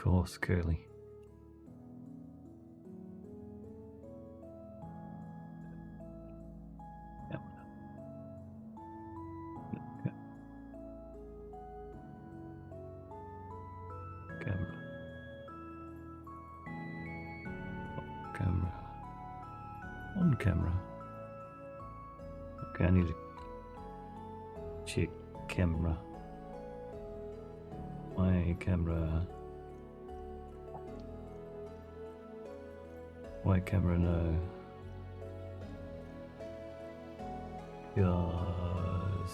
course, Curly. Yep. Okay. Camera. Camera. On camera. Okay, I need to check camera. My camera. White camera, no. Yes.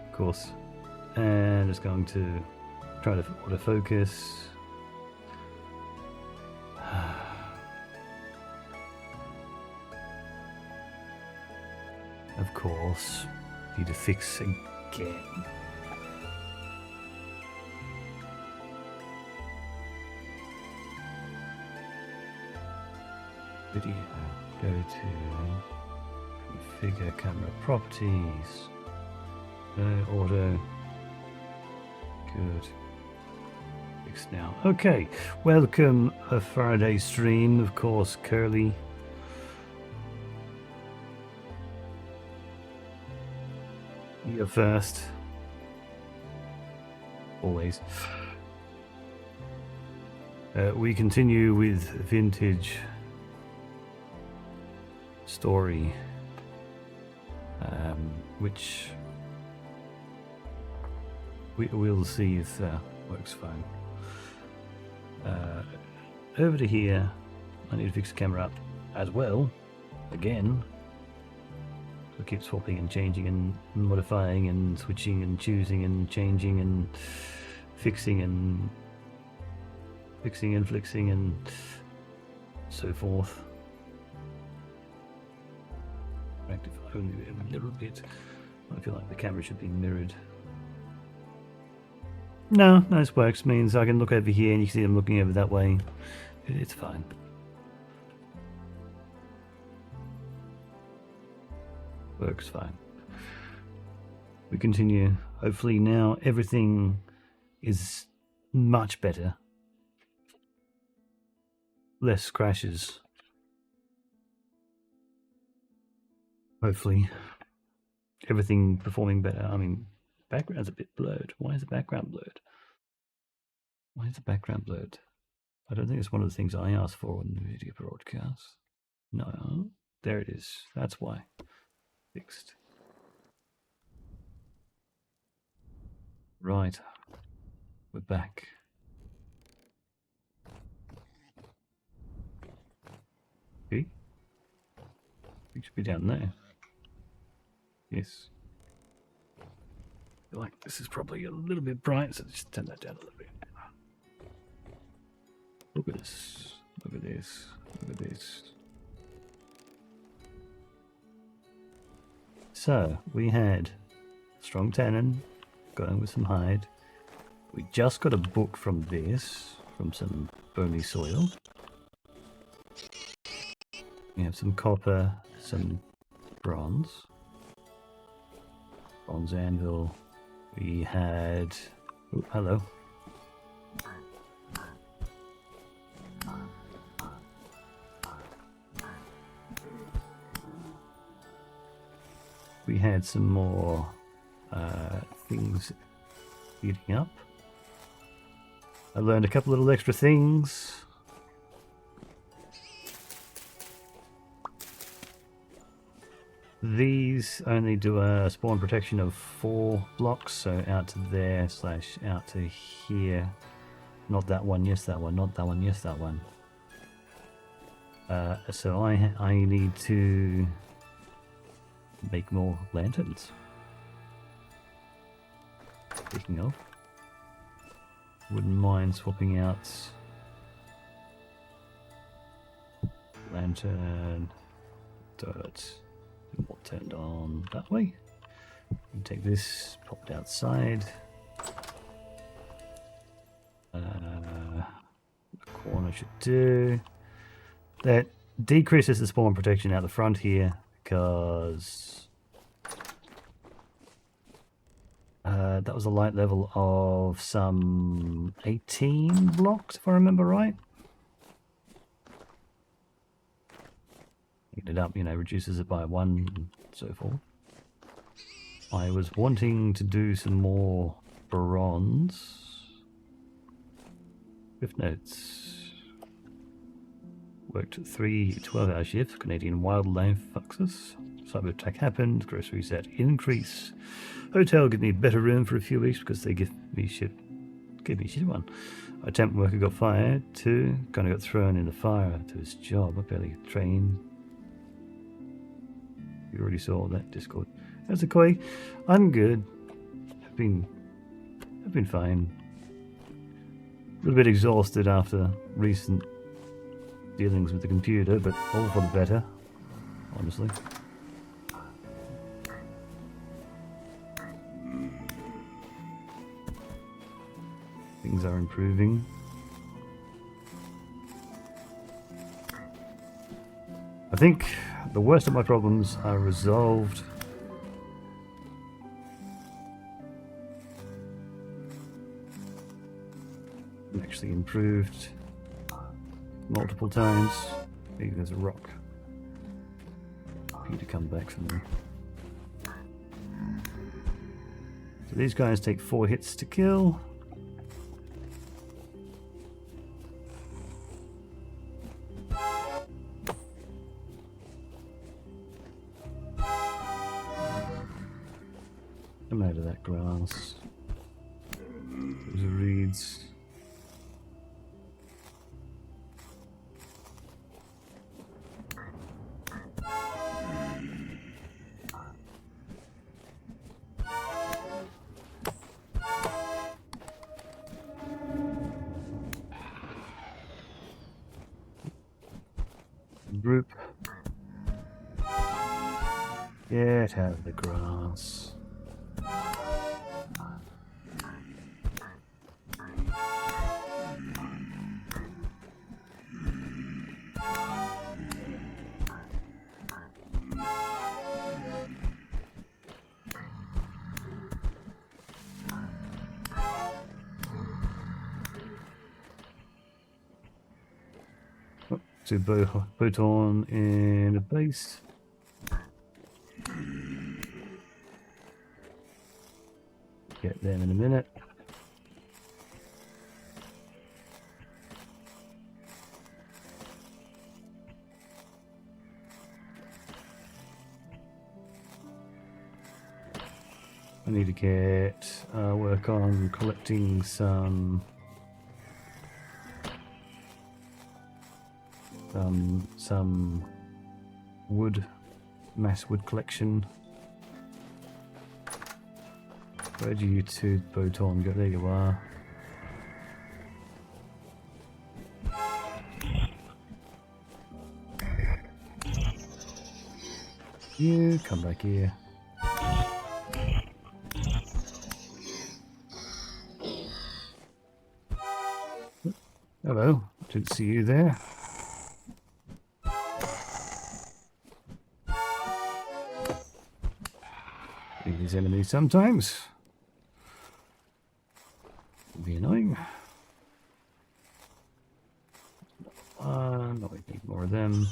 Of course. And it's going to try to autofocus. Of course. Need to fix again. Video. Go to configure camera properties. No auto. Good. Fixed now. Okay. Welcome a Faraday stream, of course, Curly. You're first. Always. We continue with vintage story, which we'll see if works fine. Over to here, I need to fix the camera up as well, again. So I keep swapping and changing and modifying and switching and choosing and changing and fixing and flixing and so forth. Rectify only a little bit. I feel like the camera should be mirrored. No, this works. Means I can look over here and you can see I'm looking over that way. It's fine. Works fine. We continue. Hopefully now everything is much better. Less crashes. Hopefully. Everything performing better. I mean, background's a bit blurred. Why is the background blurred? Why is the background blurred? I don't think it's one of the things I asked for in the video broadcast. No. There it is. That's why. Fixed. Right. We're back. Okay. It should be down there. Yes. I feel like this is probably a little bit bright, so just turn that down a little bit. Look at this. Look at this. Look at this. So, we had strong tannin, going with some hide. We just got a book from this, from some bony soil. We have some copper, some bronze. Bronze anvil. We had... Oh, hello. We had some more things heating up. I learned a couple little extra things. These only do a spawn protection of 4 blocks, so out to there / out to here. Not that one, yes that one, not that one, yes that one. So I need to make more lanterns. Speaking of, wouldn't mind swapping out lantern dirt. More turned on that way. And take this, pop it outside. The corner should do. That decreases the spawn protection out the front here because that was a light level of some 18 blocks, if I remember right. It up, you know, reduces it by 1 and so forth. I was wanting to do some more bronze. Swift notes. Worked 3 12-hour shifts. Canadian wildlife fuxes. Cyber attack happened. Grocery set increase. Hotel give me better room for a few weeks because they give me shit. Give me shit one. A temp worker got fired. 2 kind of got thrown in the fire to his job. I barely trained. You already saw that Discord. How's it, Koi? I'm good. I've been fine. A little bit exhausted after recent dealings with the computer, but all for the better, honestly. Things are improving. I think the worst of my problems are resolved. Actually improved multiple times. Maybe there's a rock. For you to come back from there. So these guys take 4 hits to kill. I'm out of that grass. Those are reeds. Group. Get out of the grass. To Boton in a base. Get them in a minute. I need to get work on collecting some wood, mass wood collection. Where do you two Boton go? There you are. You come back here. Hello, didn't see you there. These enemies sometimes can be annoying. No, we need more of them.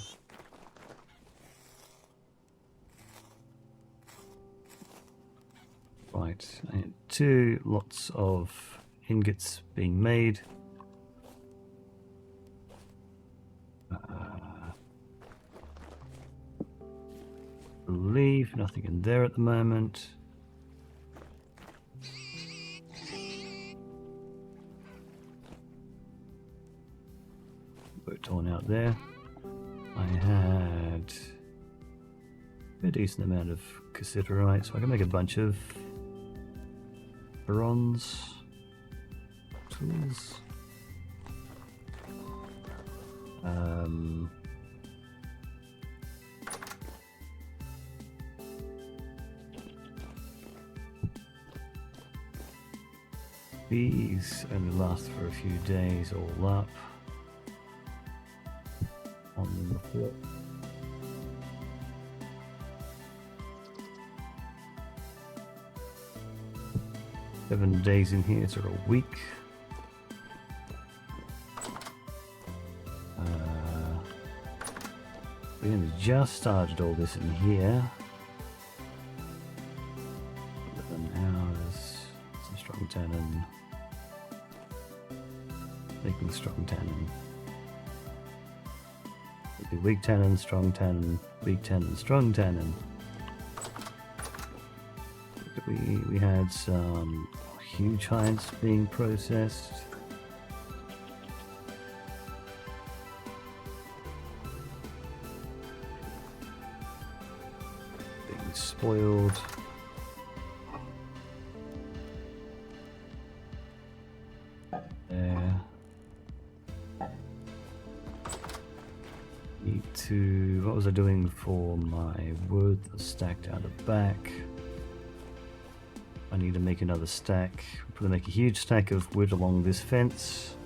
Right, and 2 lots of ingots being made. Believe nothing in there at the moment. Boton out there. I had a decent amount of cassiterite, so I can make a bunch of bronze tools. These only last for a few days all up on the floor. 7 days in here, so a week. We only just started all this in here. 11 hours, some strong tannin. Making strong tannin. It'll be weak tannin, strong tannin, weak tannin, strong tannin. We had some huge hides being processed. Being spoiled. There. Need to... What was I doing for my wood? Stacked out the back. I need to make another stack. I'm going to make a huge stack of wood along this fence.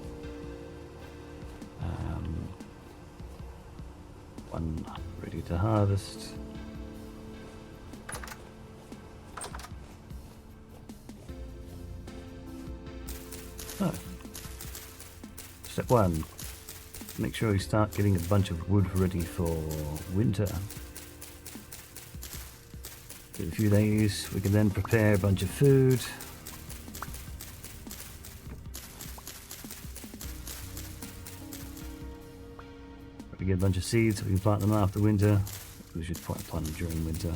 One ready to harvest. Oh. Step 1. Make sure you start getting a bunch of wood ready for winter. In a few days, we can then prepare a bunch of food. We get a bunch of seeds, so we can plant them after winter. We should plant them during winter.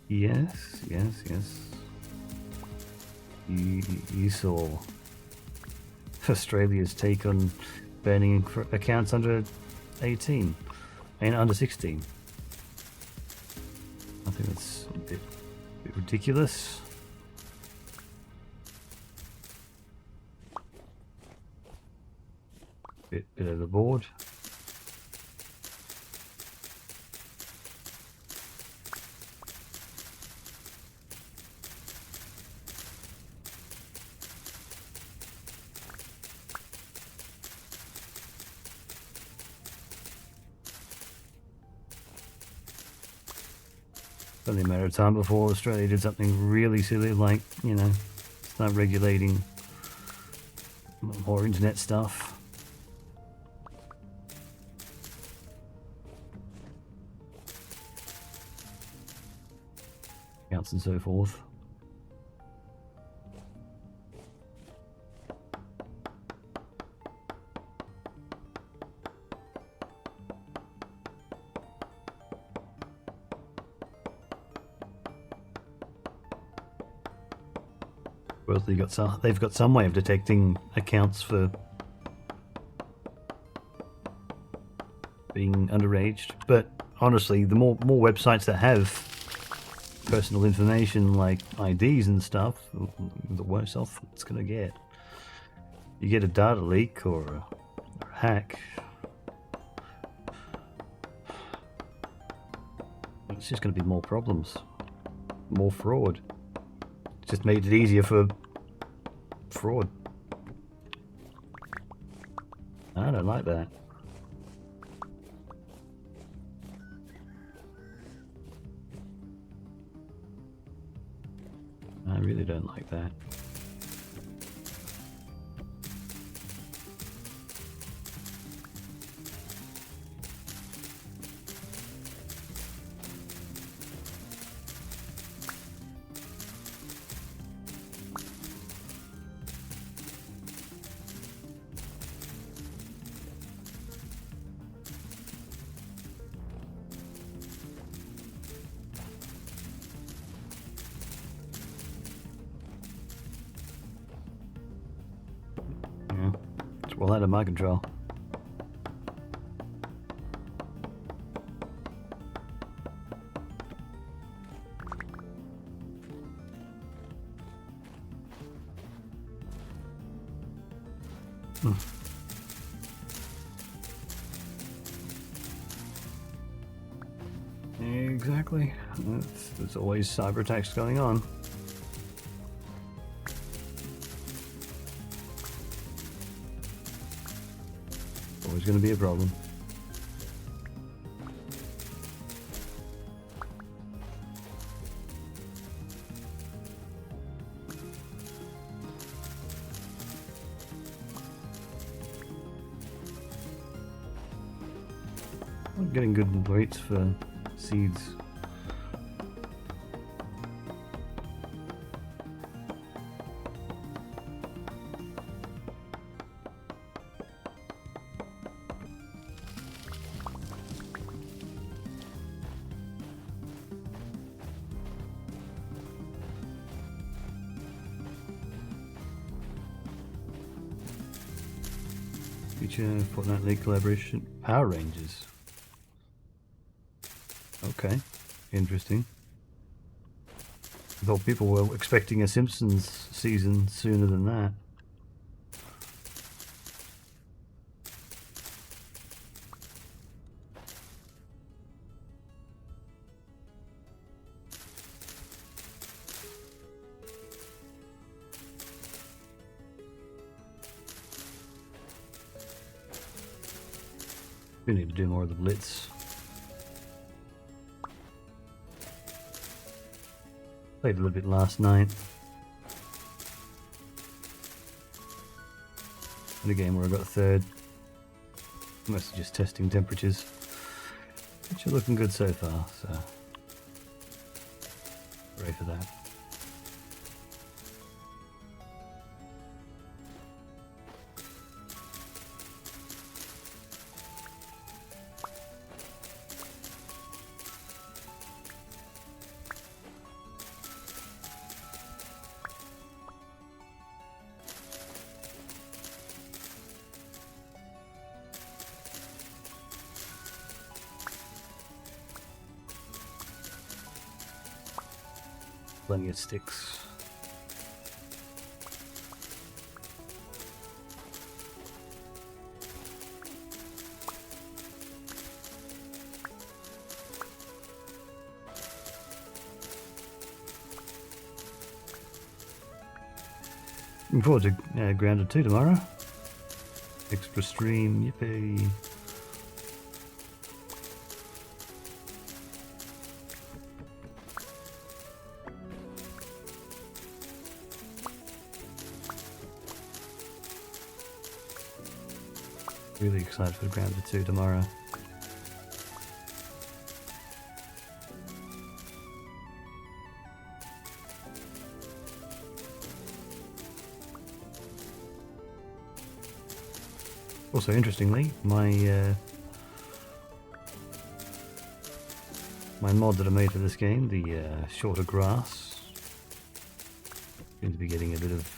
Yes. You saw Australia's take on banning accounts under 18. And under 16. I think that's a bit ridiculous. Bit overboard. Only a matter of time before Australia did something really silly, like, you know, start regulating more internet stuff. Accounts and so forth. Well, they've got some way of detecting accounts for being underaged, but honestly, the more websites that have personal information like IDs and stuff, the worse off it's gonna get. You get a data leak or a hack, it's just gonna be more problems, more fraud. Just made it easier for fraud. I don't like that. I really don't like that. It's well out of my control. Exactly. There's always cyber attacks going on. Always going to be a problem. I'm getting good rates for seeds. Future fortnightly collaboration. Power Rangers. Okay, interesting. I thought people were expecting a Simpsons season sooner than that. We need to do more of the Blitz. Played a little bit last night. In a game where I got third. Mostly just testing temperatures. Which are looking good so far, so ready for that. Plenty of sticks. Looking forward to Grounded 2 tomorrow. Extra stream, yippee. Really excited for Grounded 2 tomorrow. Also, interestingly, my mod that I made for this game, the shorter grass, seems to be getting a bit of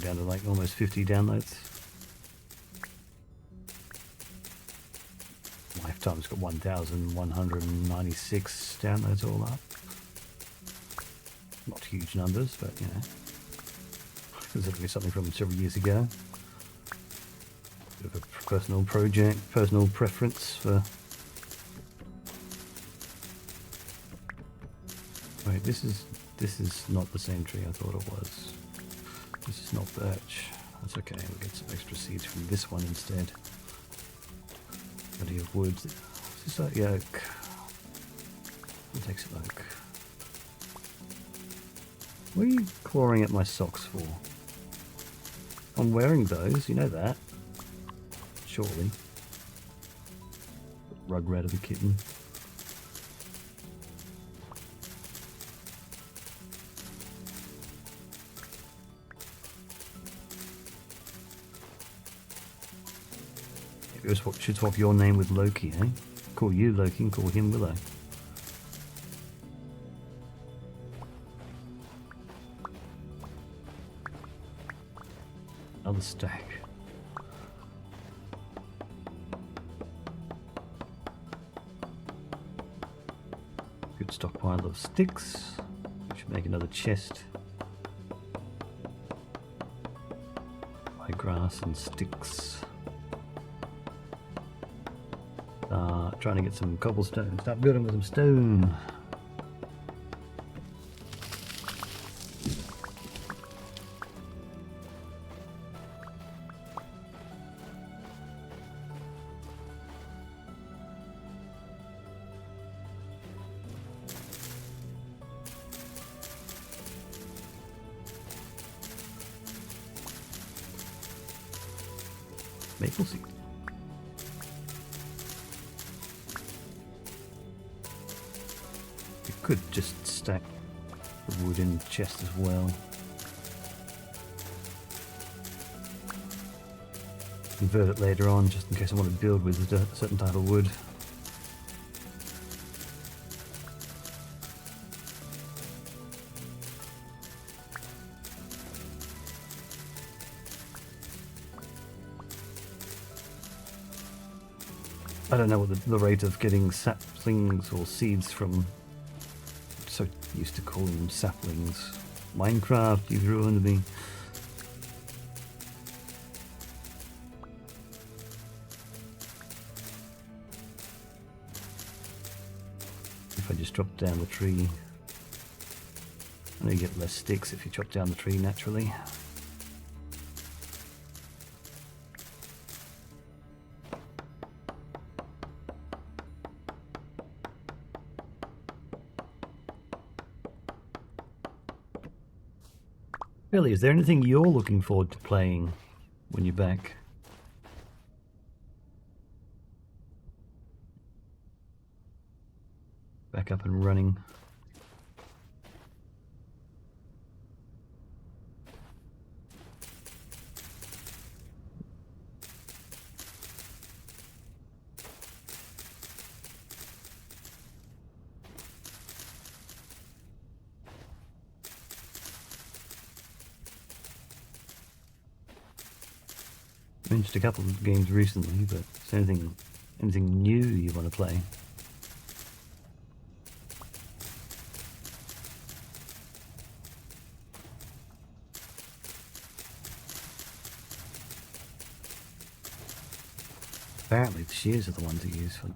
down to like almost 50 downloads. Lifetime's got 1,196 downloads all up. Not huge numbers, but you know, considering something from several years ago. Bit of a personal project, personal preference for. Wait, this is not the same tree I thought it was. This is not birch. That's okay, we'll get some extra seeds from this one instead. Plenty of wood. Is this like oak? We'll take some oak. What are you clawing at my socks for? I'm wearing those, you know that. Surely. Rugrat of a kitten. Should swap your name with Loki, eh? Call you Loki and call him Willow. Another stack. Good stockpile of sticks. We should make another chest. By grass and sticks. Trying to get some cobblestone. Start building with some stone. Maple seed. You could just stack the wood in the chest as well. Convert it later on, just in case I want to build with a certain type of wood. I don't know what the rate of getting saplings or seeds from. I'm so used to calling them saplings. Minecraft, you've ruined me. If I just drop down the tree, I know you get less sticks if you chop down the tree naturally. Really, is there anything you're looking forward to playing when you're back? Back up and running. Mentioned a couple of games recently, but is there anything new you want to play? Apparently the shears are the ones to use for.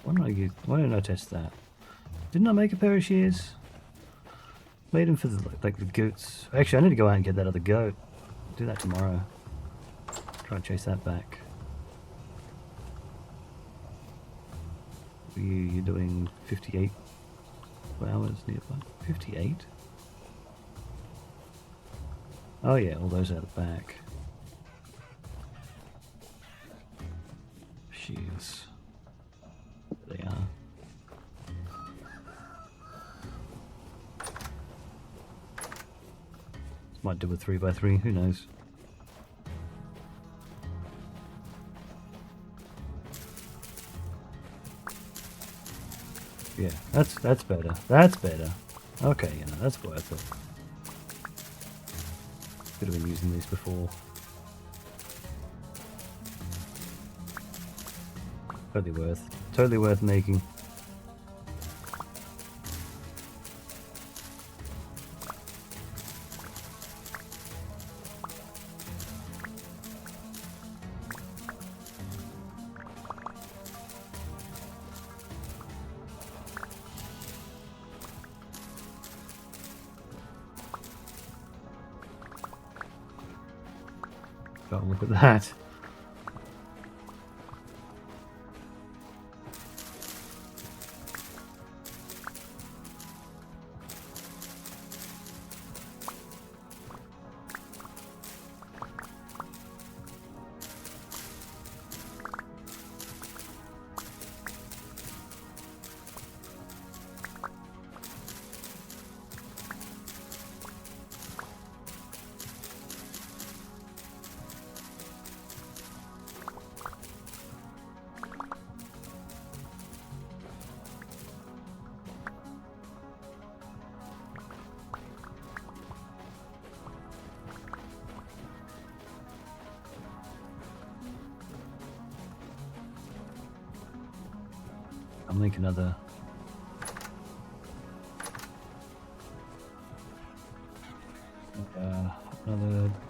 Why didn't I test that? Didn't I make a pair of shears? Made them for the goats. Actually, I need to go out and get that other goat. Do that tomorrow. Try and chase that back. You're doing 58 hours nearby. 58? Oh yeah, all those out the back. Shears. There they are. Might do a 3x3, who knows? Yeah, that's better. That's better. Okay, you know, that's worth it. Could have been using these before. Totally worth making. Oh, look at that. I'll make another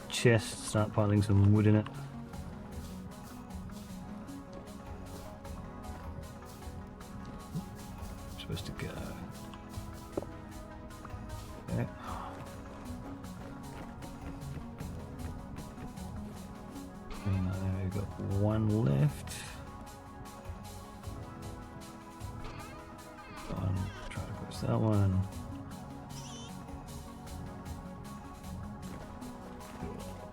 chest, start piling some wood in it. Supposed to go. Okay. And I've got one left. Try to cross that one.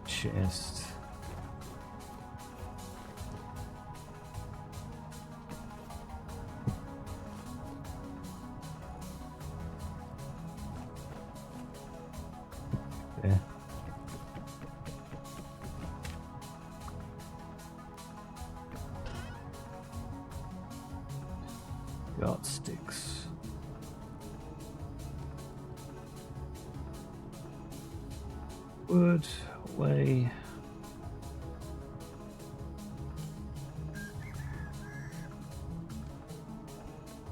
Chest. There. Yardsticks. Wood away.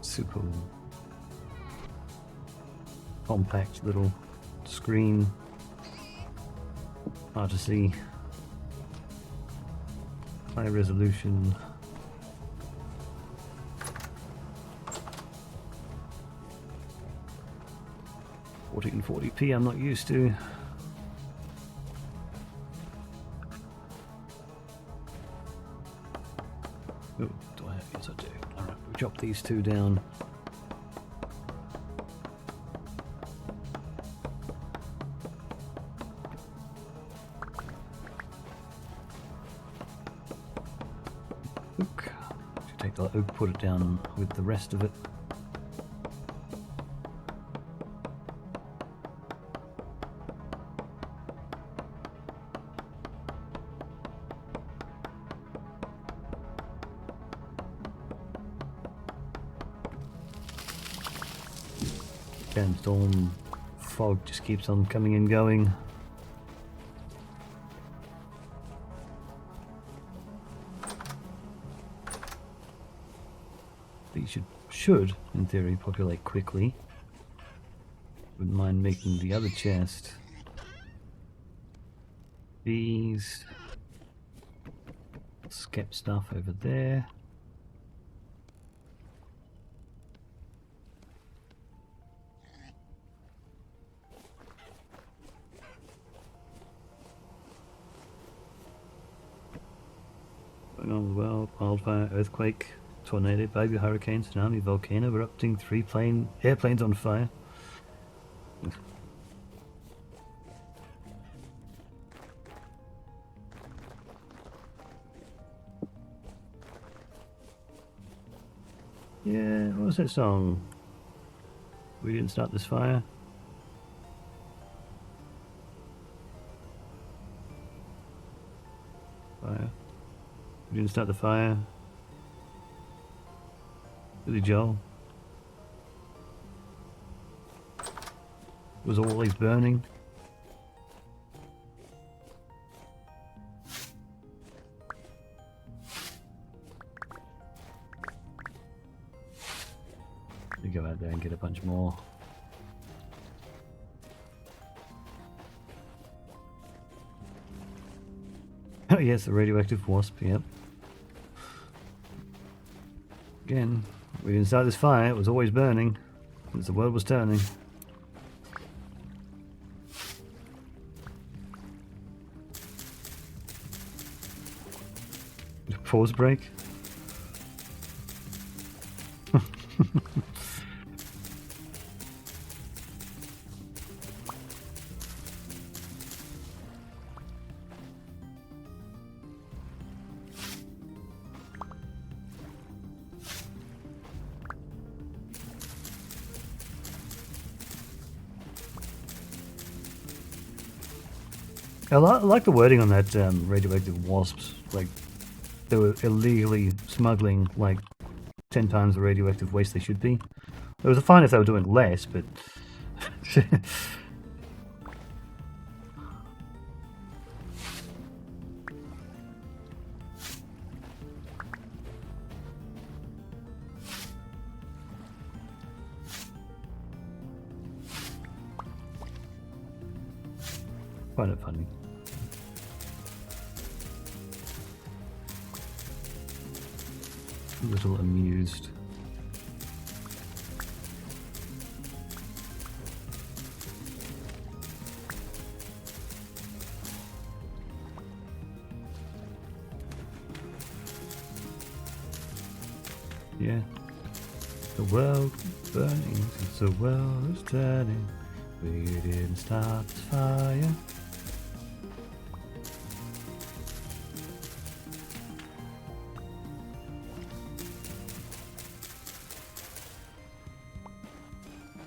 Super compact little screen. Hard to see. High resolution. And 40p I'm not used to. Oh, do I have? Yes, I do. Alright, we'll drop these two down. Oak. Take the oak, put it down with the rest of it. Storm fog just keeps on coming and going. These should, in theory, populate quickly. Wouldn't mind making the other chest. These skep stuff over there. Wildfire, earthquake, tornado, baby hurricane, tsunami, volcano erupting, 3 airplanes on fire. Yeah, what was that song? We didn't start this fire. Fire. We didn't start the fire. Billy Joel. It was always burning. You go out there and get a bunch more. Oh yes, the radioactive wasp, yep. Again, we didn't start this fire, it was always burning, since the world was turning. Pause break? I like the wording on that radioactive wasps. Like, they were illegally smuggling like 10 times the radioactive waste they should be. It was fine if they were doing less, but find it funny. A little amused. Yeah. The world burning since the world is turning. We didn't start this fire.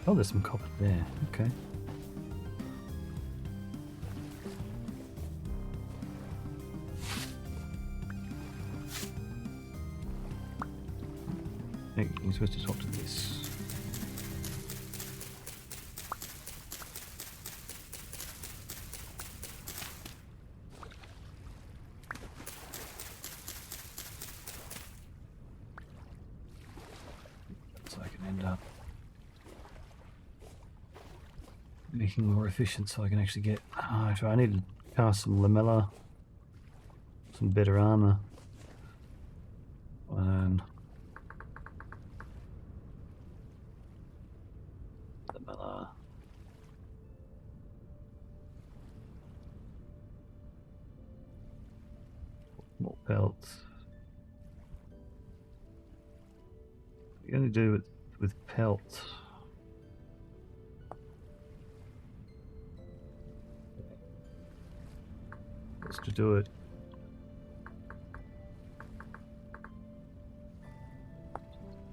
Oh, there's some copper there. Okay. supposed to talk to this. So I can end up making more efficient so I can actually get... I need to cast some lamella, some better armor. Lamella. More pelts. What are you going to do with pelts? What's to do it?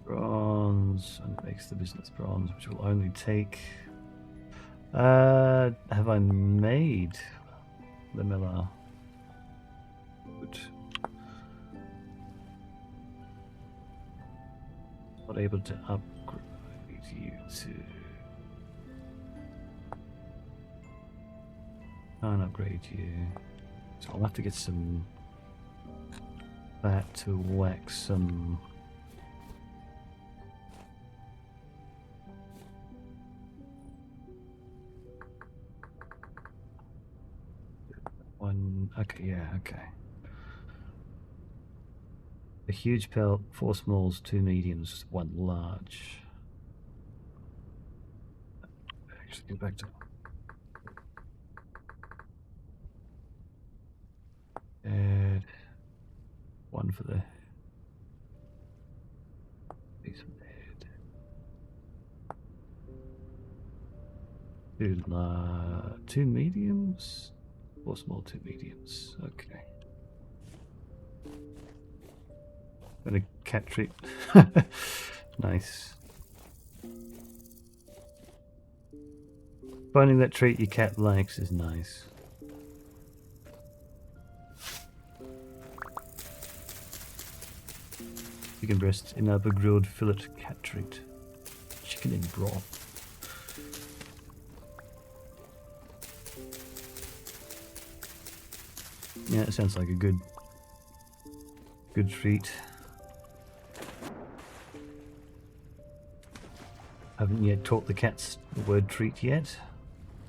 Bronze, and it makes the business bronze, which will only take... have I made lamella? Good. Not able to upgrade you to... Can't upgrade you. So I'll have to get some... that to whack some... One... Okay, yeah, okay. A huge pelt, 4 smalls, 2 mediums, 1 large. Actually, go back to... Add 1 for the... Piece of head. 2 mediums? 4 small, 2 mediums. Okay. And a cat treat. Nice. Finding that treat your cat likes is nice. Chicken breast in a grilled fillet cat treat. Chicken in broth. Yeah, it sounds like a good treat. Haven't yet taught the cats the word treat yet.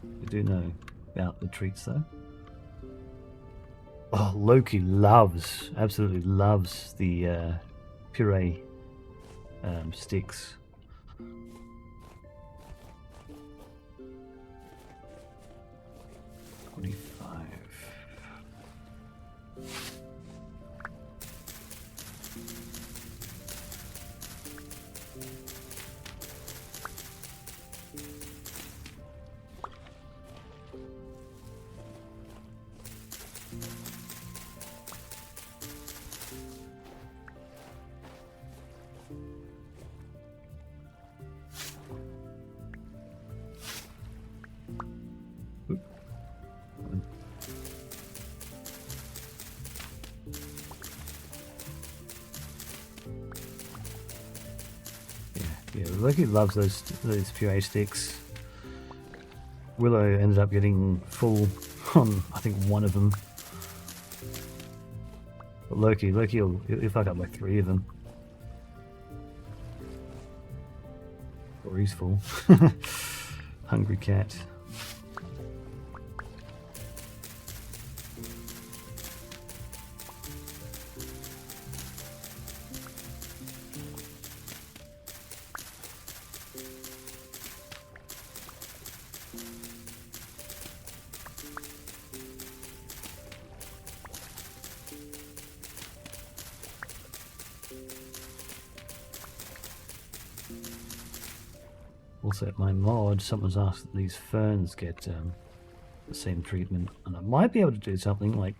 I do know about the treats though. Oh, Loki loves, absolutely loves the puree sticks. Yeah, Loki loves those puree sticks. Willow ended up getting full on, I think, one of them. But Loki he'll fuck up like 3 of them. Or he's full. Hungry cat. Also at my mod, someone's asked that these ferns get the same treatment, and I might be able to do something like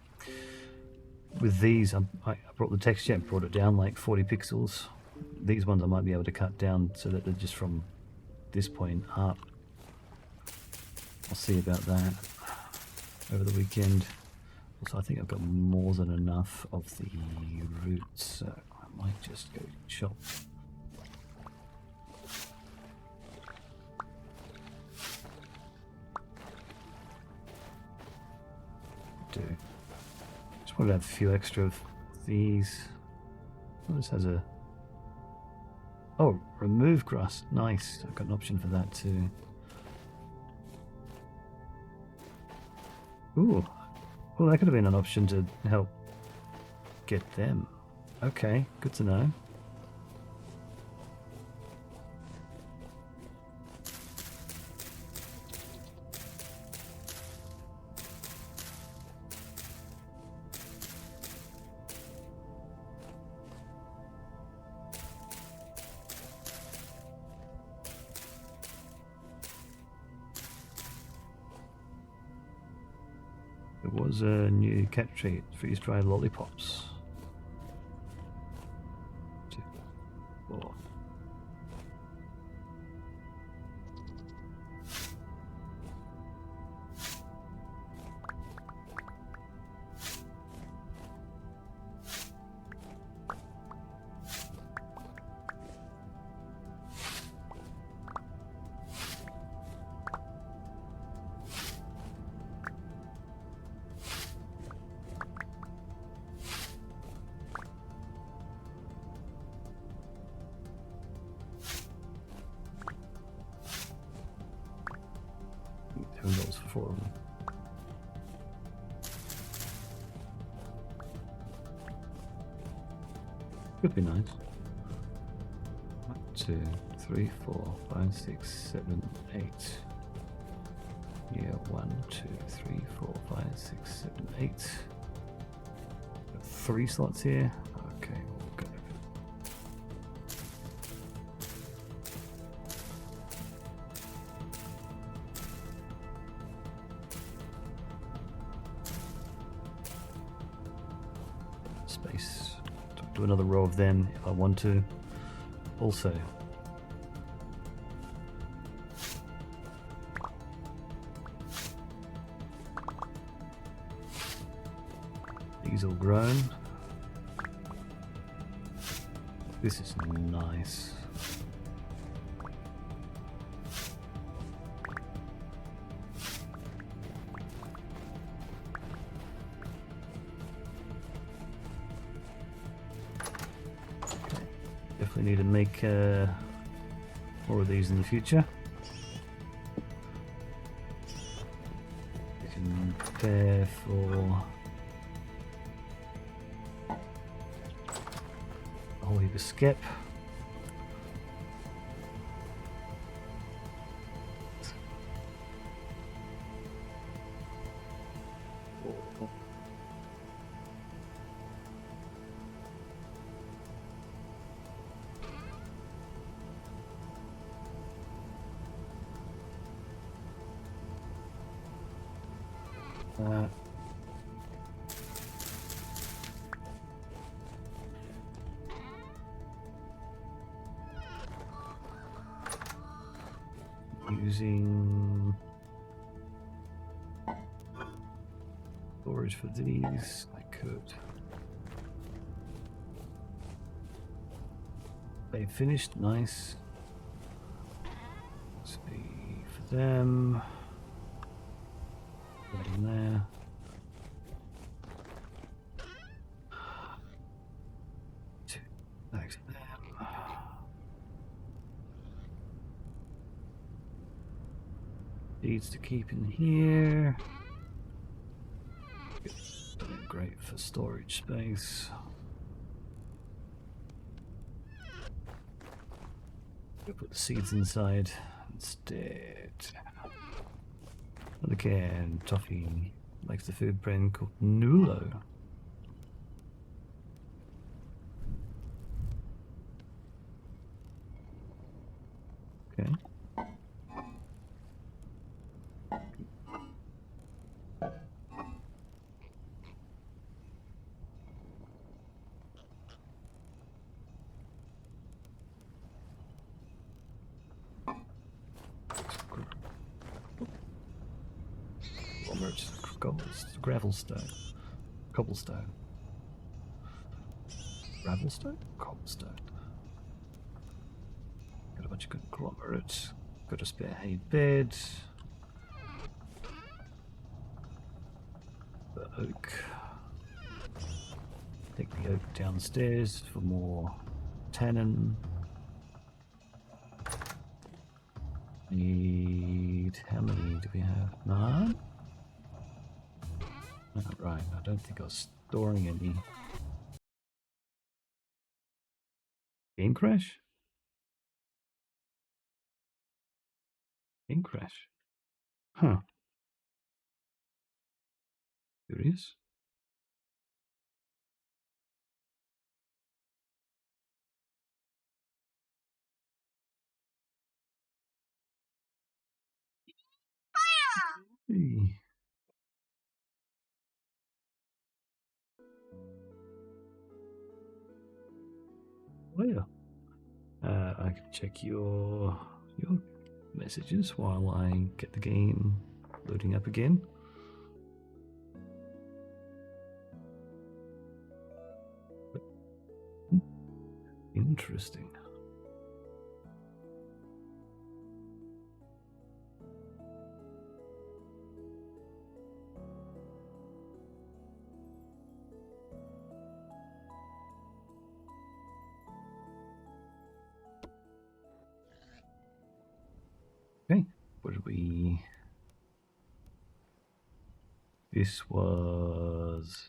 with these. I brought the texture and brought it down like 40 pixels. These ones I might be able to cut down so that they're just from this point up. I'll see about that over the weekend. Also, I think I've got more than enough of the roots, so I might just go chop do. Just wanted to have a few extra of these. Oh, this has a... Oh, remove grass. Nice. I've got an option for that too. Ooh. Well, that could have been an option to help get them. Okay, good to know. There was a new cat treat, freeze-dried lollipops. 2, 4. $7 for 4 of them. Could be nice. 1, 2, 3, 4, 5, 6, 7, 8. Yeah, 1, 2, 3, 4, 5, 6, 7, 8. Got 3 slots here. Okay, we'll go. Space. Do another row of them if I want to. Also, these all grown. This is nice. Definitely need to make more of these in the future. We can prepare for a whole heap of skip. Using storage for these, I could. They finished, nice. Let's see for them. Right in there. Two bags of them. Seeds to keep in here. Great for storage space. I'll put the seeds inside instead. Another can. Toffee likes the food brand called Nulo. Okay. Gravelstone. Cobblestone. Gravelstone? Cobblestone. Got a bunch of conglomerates. Got a spare hay bed. oak. Take the oak downstairs for more tannin. Need, how many do we have? 9? Oh, right, I don't think I was storing any. Game crash? Game crash. Huh. Curious. Hey. Well, I can check your messages while I get the game loading up again. Interesting. Okay, what did we... This was...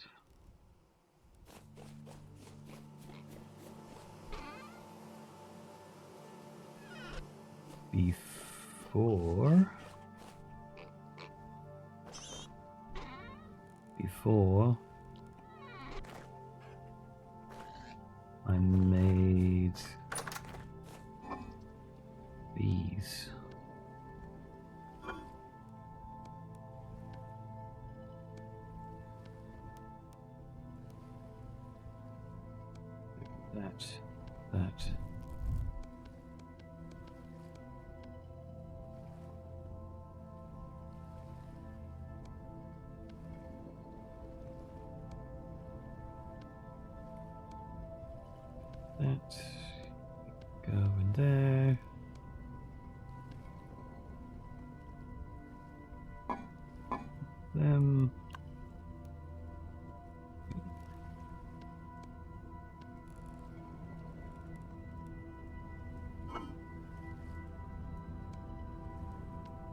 Before I made these. That. Go in there. Them.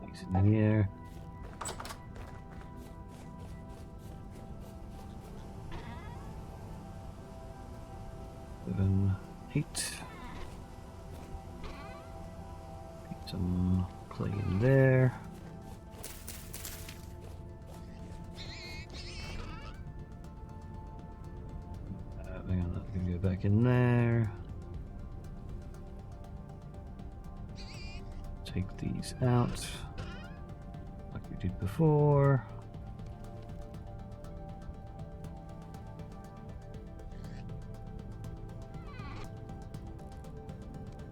These in here. Seven, 8. Get some clay in there. Hang on, that's gonna go back in there. Take these out, like we did before.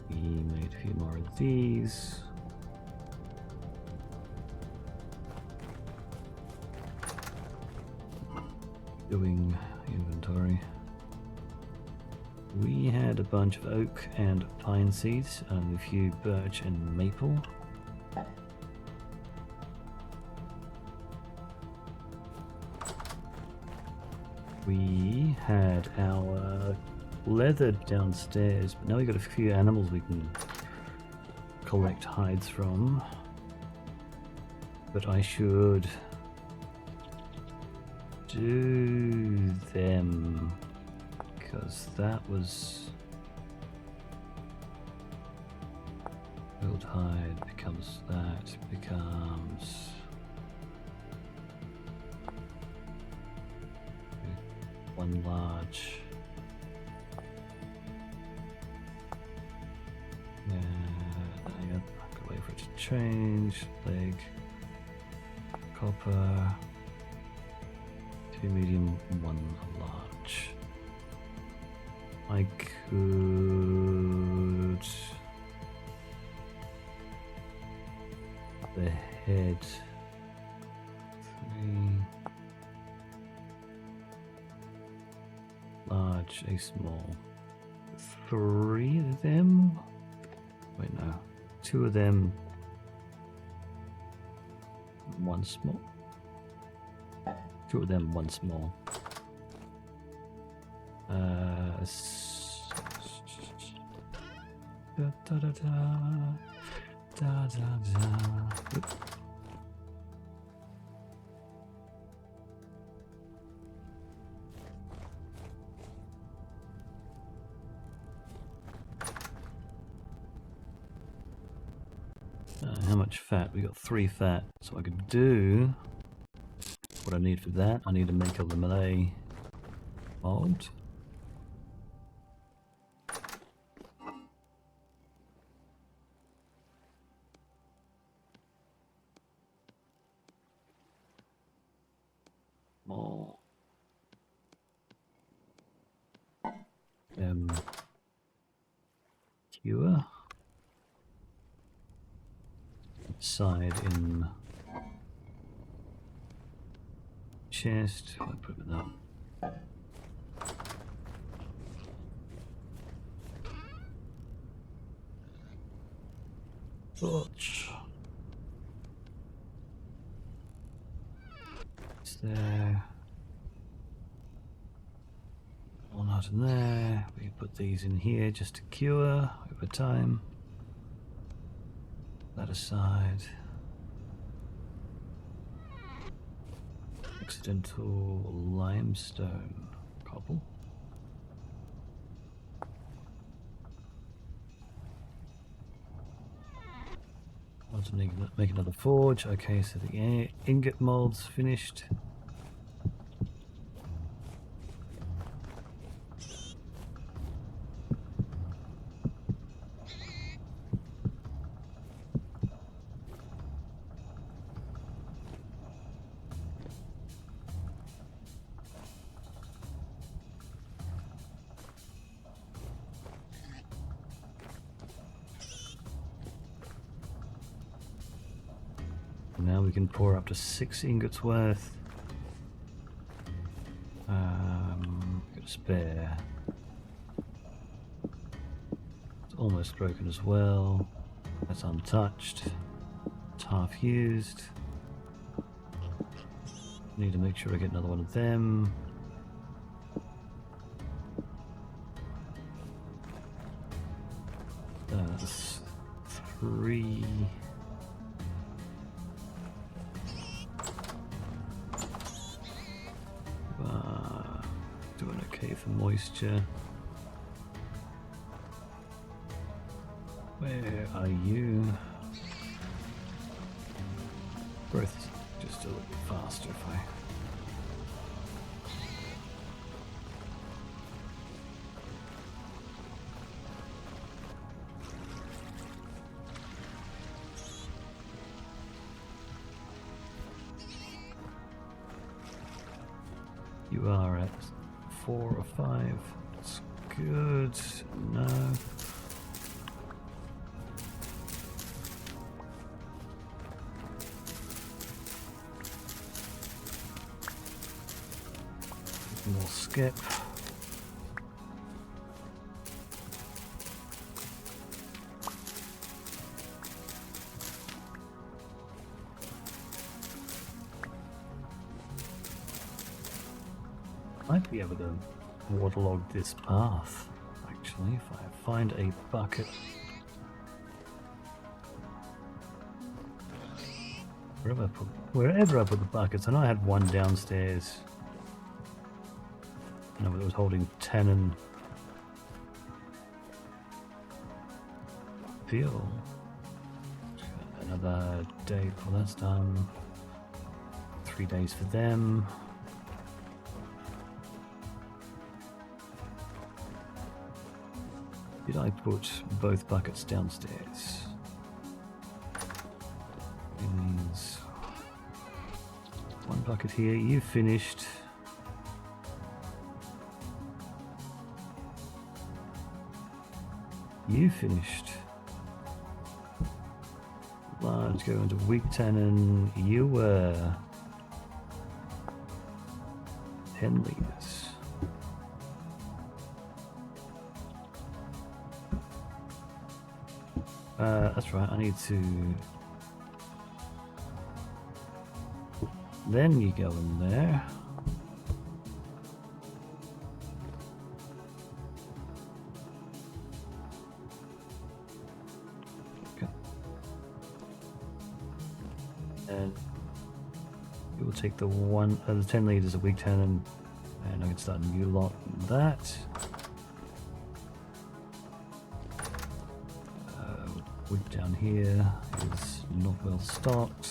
We made a few more of these. Doing inventory. We had a bunch of oak and pine seeds and a few birch and maple. We had our leather downstairs, but now we've got a few animals we can collect hides from. But I should do them, because that was build hide becomes that becomes one large. I've got to wait for it to change. Leg, copper, 2 medium, 1 large. I could the head 3 large, a small. 3 of them. Wait, no, 2 of them, 1 small. Draw them once more. Da, da, da, da, da, da. Oop. How much fat? We got 3 fat, so I could do what I need for that. I need to make a lemonade mold. More. Cure. Side in chest. I'll put it up. Torch. It's there. One out in there. We put these in here just to cure over time. That aside. Accidental limestone cobble. Want to make another forge. Okay, so the ingot mold's finished. Now we can pour up to 6 ingots worth. Got a spare. It's almost broken as well. That's untouched. It's half used. Need to make sure I get another one of them. That's 3. Doing okay for moisture. Where are you? Growth is just a little bit faster if I... You are at 4 or 5. That's good. No. More skip. Might be able to waterlog this path, actually, if I find a bucket. Wherever I put the buckets, and I had one downstairs. No, it was holding 10 and fuel. Another day before that's done. 3 days for them. Did I put both buckets downstairs? It means 1 bucket here. You finished. You finished. Large go into weak tannin. You were 10 liters. That's right, I need to... Then you go in there. And we will take the 10 litres of wig tannin, and I can start a new lot in that. Wood down here is not well stocked.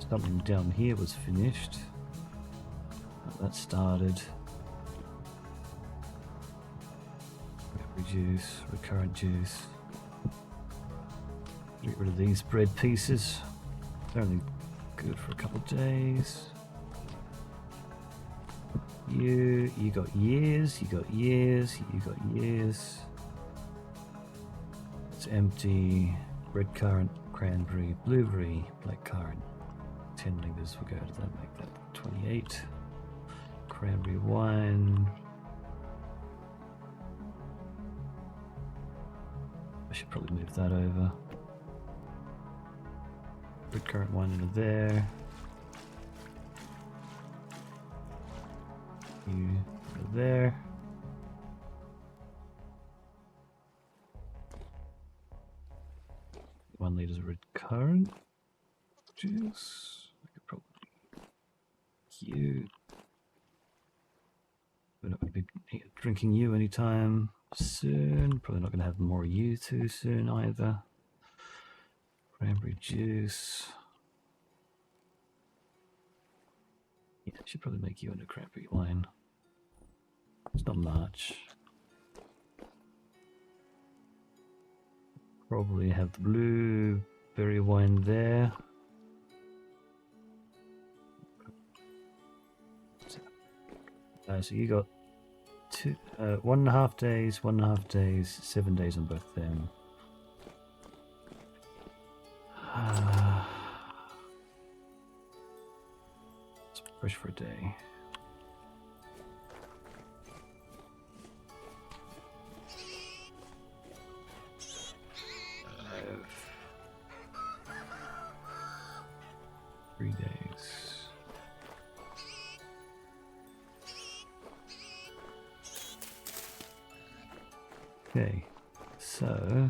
Something down here was finished. That started. Juice, recurrent juice. Get rid of these bread pieces. They're only good for a couple of days. You got years, you got years, you got years. It's empty. Red currant, cranberry, blueberry, black currant. 10 litres will go to that, make that 28. Cranberry wine. I should probably move that over. Red currant wine into there. You go there. One litre of red currant juice. I could probably you. We're not going to be drinking you anytime soon. Probably not going to have more you too soon either. Cranberry juice. Yeah, I should probably make you into cranberry wine. It's not much. Probably have the blueberry wine there. So you got 1.5 days, 1.5 days, 7 days on both of them. Let's push for a day. Three days. Okay, so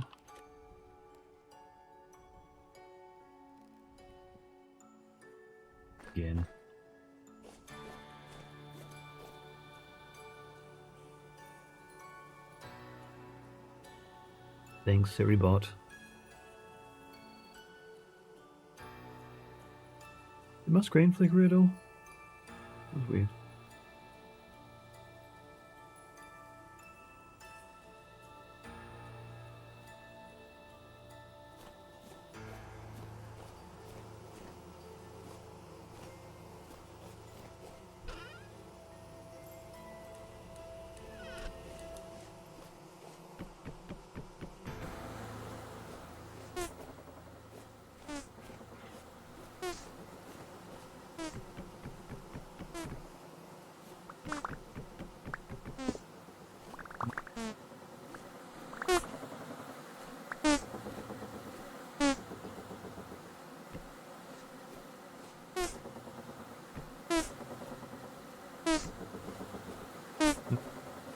again. Thanks, Seribot. Did my screen flicker at all? That was weird.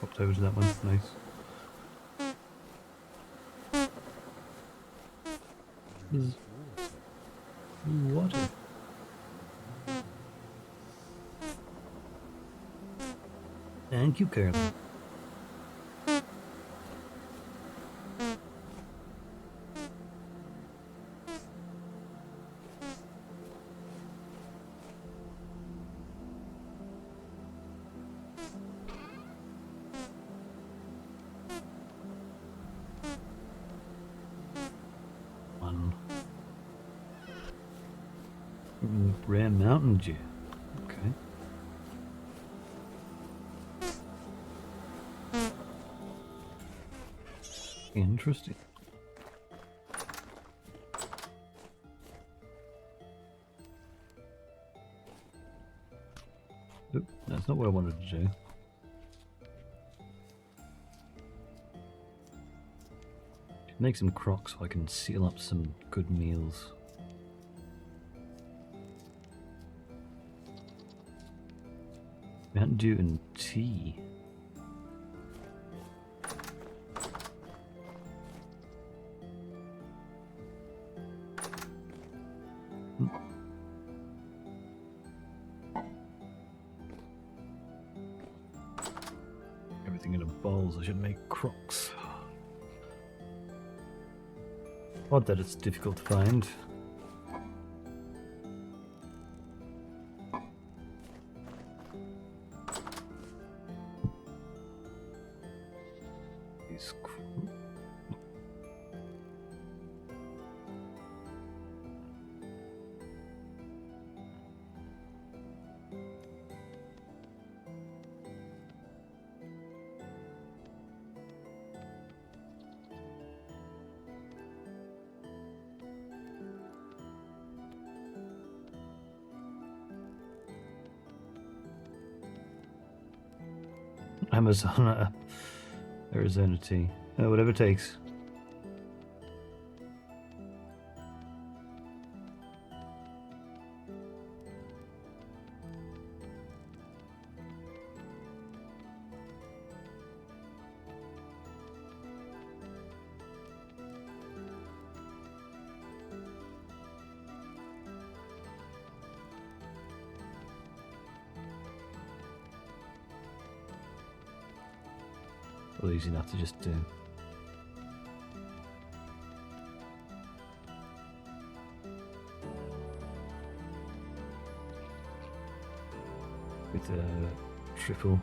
Popped over to that one, nice. There's water. Thank you, Carol. Rare mountain dew. Okay. Interesting. Oop, that's not what I wanted to do. Make some crocs so I can seal up some good meals. Mountain Dew and tea. everything into bowls. I should make crocks. Odd that it's difficult to find. These Amazon, Arizona tea. Whatever it takes. Well, easy enough to just do. With a triple.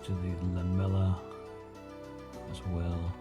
To the lamella as well.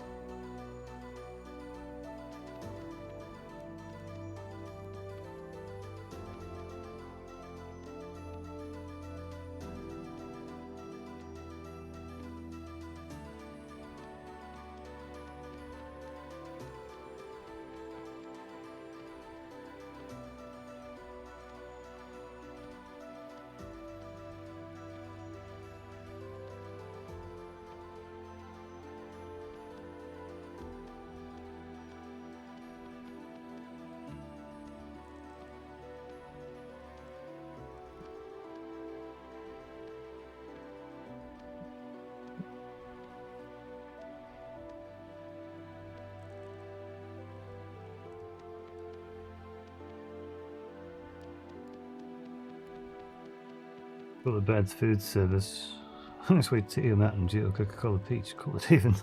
Got the Bad's food service. Sweet tea or Mountain Dew or Coca-Cola Peach. Call it even.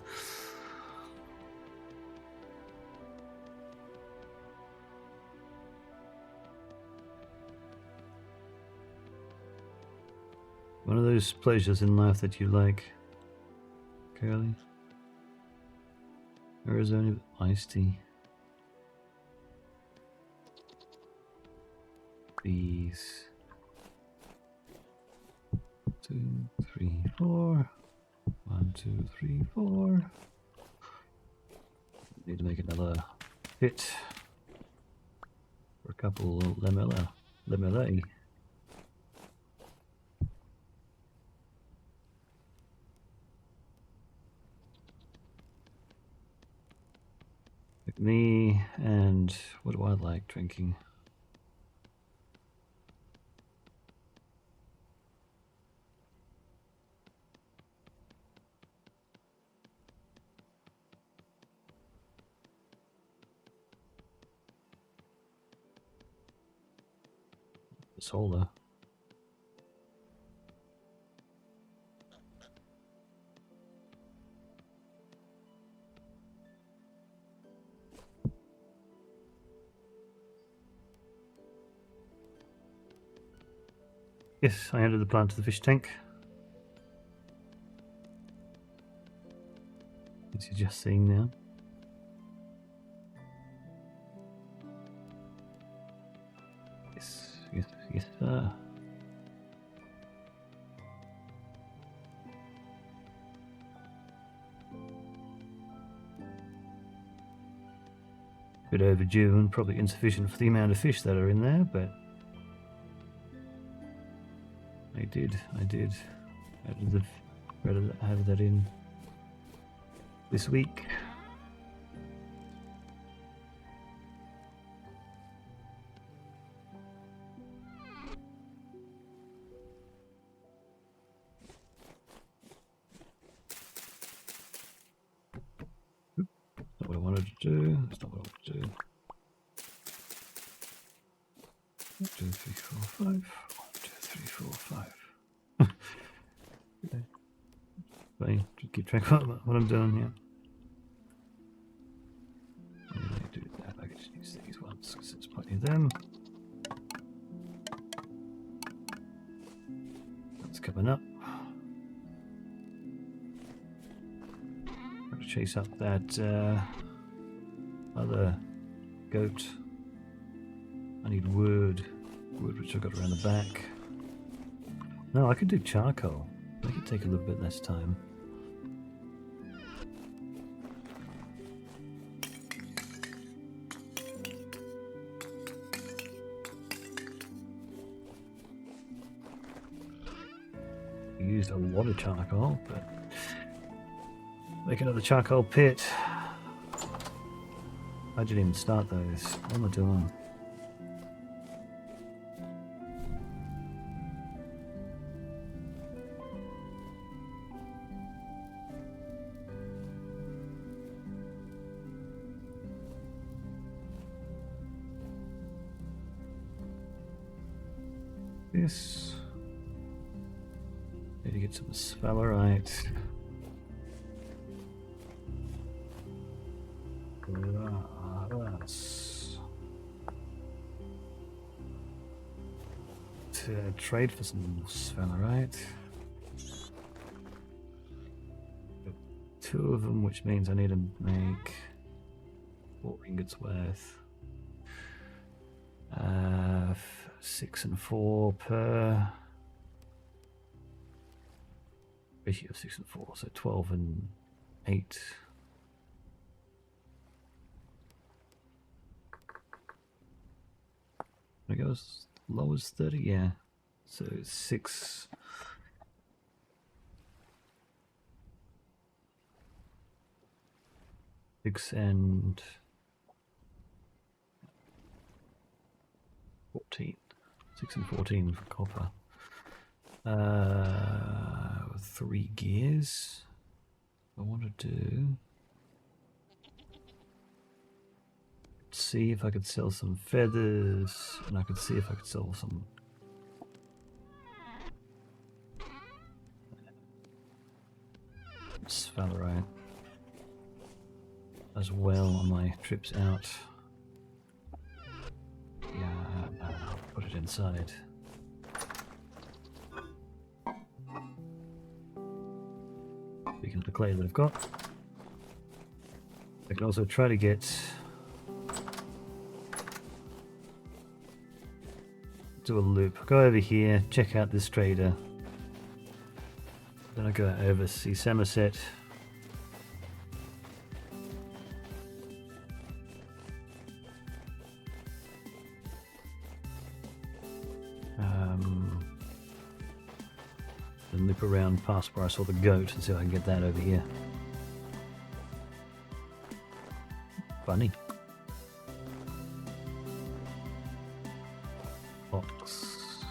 One of those pleasures in life that you like, Curly. Arizona iced tea. These 2, 3, 4. 1, 2, 3, 4. Need to make another pit for a couple lamellae. Like me, and what do I like drinking? Solar. Yes, I added the plant to the fish tank. As you're just seeing now. Yes, sir. Bit overdue and probably insufficient for the amount of fish that are in there, but I did have that in this week. do. That's not what I want to do. 1, 2, 3, 4, 5. 1, 2, 3, 4, 5. Okay. Fine. Just keep track of what I'm doing here. I'm going to do that. I can just use these ones because there's plenty of them. That's coming up. Got to chase up that other goat. I need wood. Wood which I've got around the back. No, I could do charcoal. Make it take a little bit less time. Used a lot of charcoal, but make another charcoal pit. I didn't even start those. What am I doing? This. Need to get some sphalerite. Glass. To trade for some sphalerite. 2 of them, which means I need to make 4 ingots worth. 6 and 4 per. Ratio of 6 and 4, so 12 and 8. I go as low as 30, yeah. So 6. 6 and 14. 6 and 14 for copper. 3 gears. I want to do. See if I could sell some feathers, and I could see if I could sell some. Sphalerite as well on my trips out. Yeah, I'll put it inside. Speaking of the clay that I've got, I can also try to get. Do a loop. Go over here, check out this trader. Then I go over, see Somerset. Then loop around past where I saw the goat and see if I can get that over here. Funny. Box.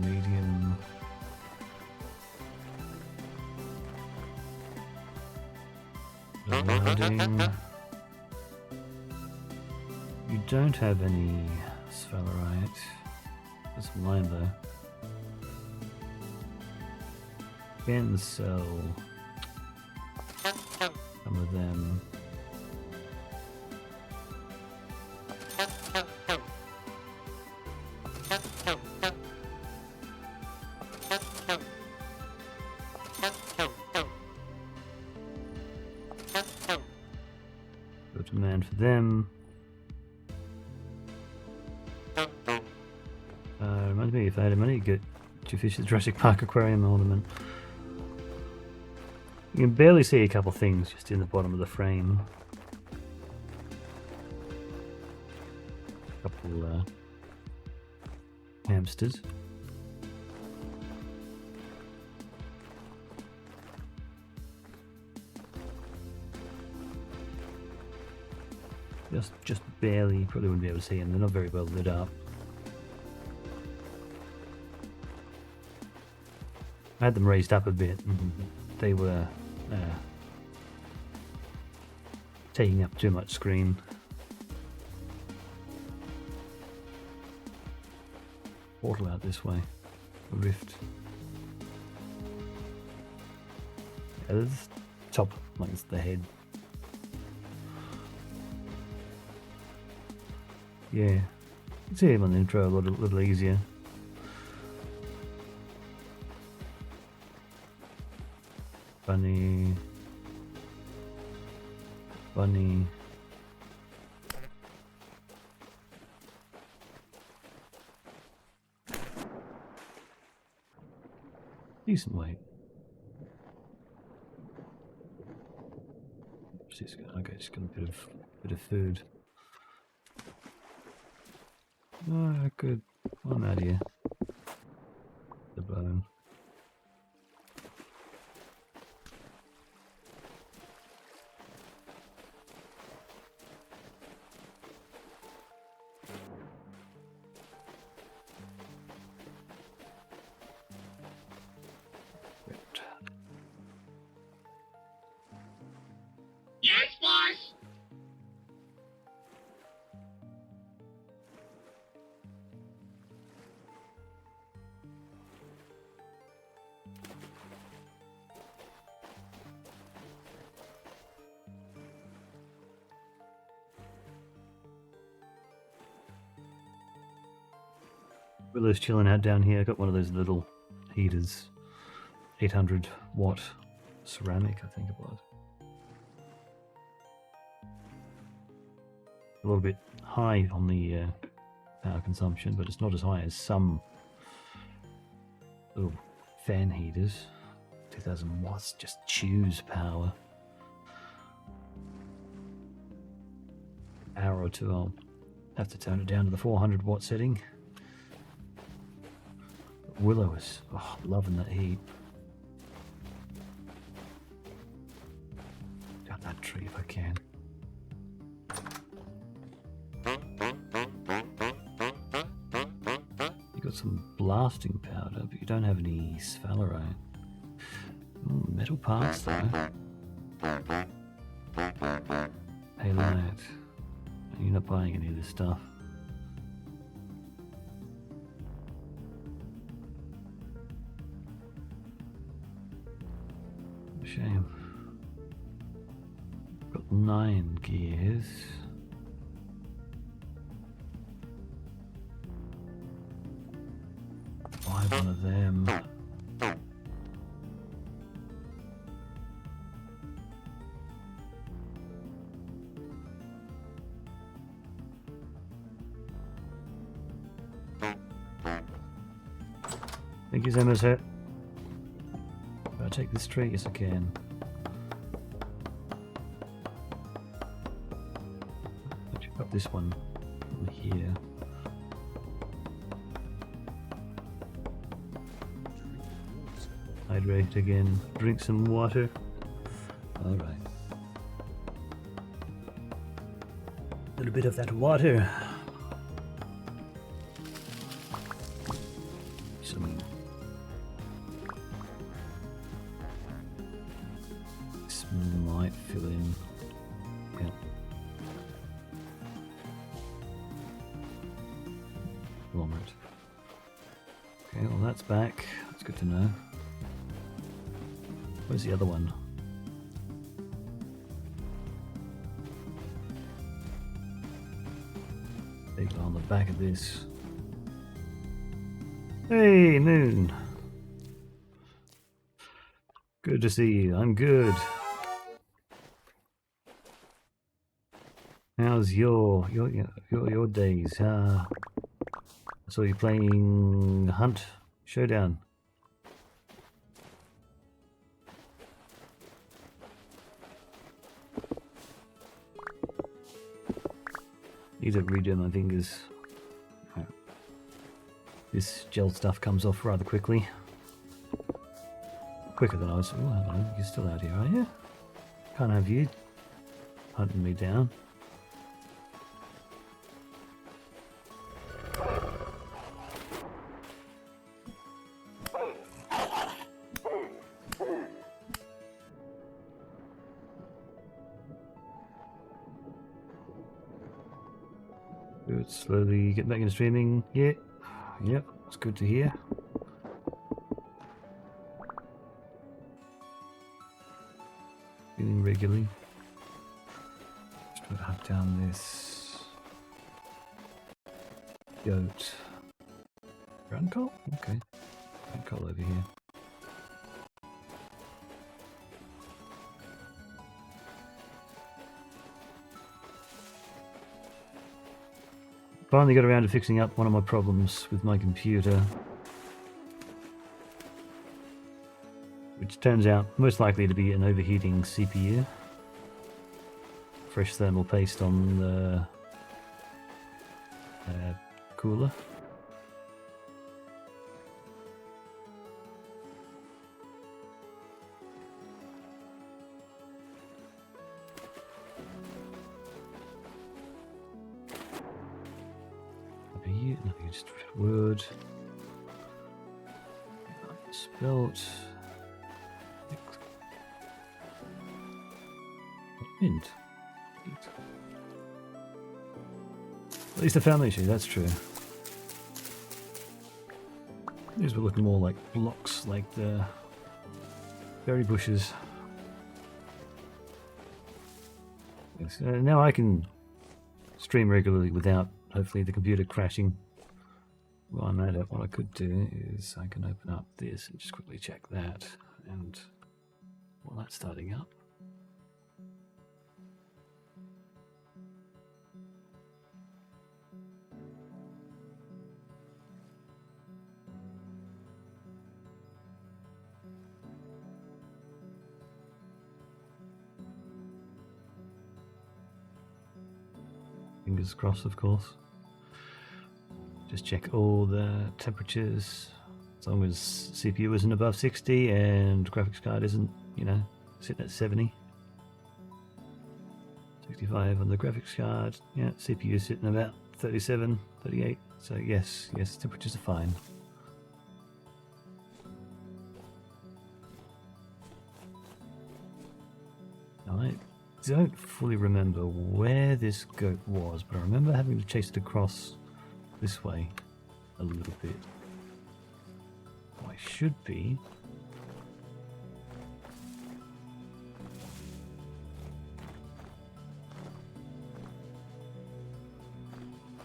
Medium. Loading. You don't have any sphalerite. That's mine though. Can sell some of them. Go to man for them. Reminds me, if I had money, get to fish the Jurassic Park aquarium ornament. You can barely see a couple things just in the bottom of the frame. A couple hamsters. Just barely. Probably wouldn't be able to see them. They're not very well lit up. I had them raised up a bit, and they were taking up too much screen. Portal out this way. A rift. Yeah, there's top, like it's the head. Yeah, you can see him on the intro a little easier. Bunny. Bunny. Decent weight. Okay, just got a bit of food. Oh, good. I'm out of here. The bone. Yes, boss! Willow's chilling out down here. I got one of those little heaters, 800 watt ceramic, I think it was. A little bit high on the power consumption, but it's not as high as some little fan heaters. 2000 watts just chews power. Hour or two, I'll have to turn it down to the 400 watt setting. Willow is loving that heat. Down that tree if I can. You got some blasting powder, but you don't have any sphalerite. Metal parts though. Halite. You're not buying any of this stuff. Shame. Got 9 gears. Buy one of them. Thank you, Zemmer's. I'll take this tree, yes I can. I'll pick up this one over here. Hydrate again, drink some water. Alright. A little bit of that water. Some might fill in. Yeah. Vomit. Okay, well that's back. That's good to know. Where's the other one? Big on the back of this. Hey, Moon. Good to see you. I'm good. How's your days? I saw you playing Hunt Showdown. Need to redo my fingers. This gel stuff comes off rather quickly. Quicker than I was. Oh, hello. You're still out here, are you? Can't have you hunting me down. Good, slowly get back into streaming. Yeah. Yep, it's good to hear. Feeling regularly. Just try to hunt down this goat. Ground coal? Okay. Ground coal over here. Finally got around to fixing up one of my problems with my computer. Which turns out most likely to be an overheating CPU. Fresh thermal paste on the cooler. Nothing, just wood. Spelt. Mint. At least I found the issue, that's true. These were looking more like blocks, like the berry bushes. Yes, now I can stream regularly without, hopefully, the computer crashing. Well, I know that what I could do is I can open up this and just quickly check that, and while that's starting up. Fingers crossed, of course. Just check all the temperatures. As long as CPU isn't above 60 and graphics card isn't, you know, sitting at 70. 65 on the graphics card. Yeah, CPU is sitting about 37, 38. So yes, temperatures are fine. Now, I don't fully remember where this goat was, but I remember having to chase it across this way a little bit. I should be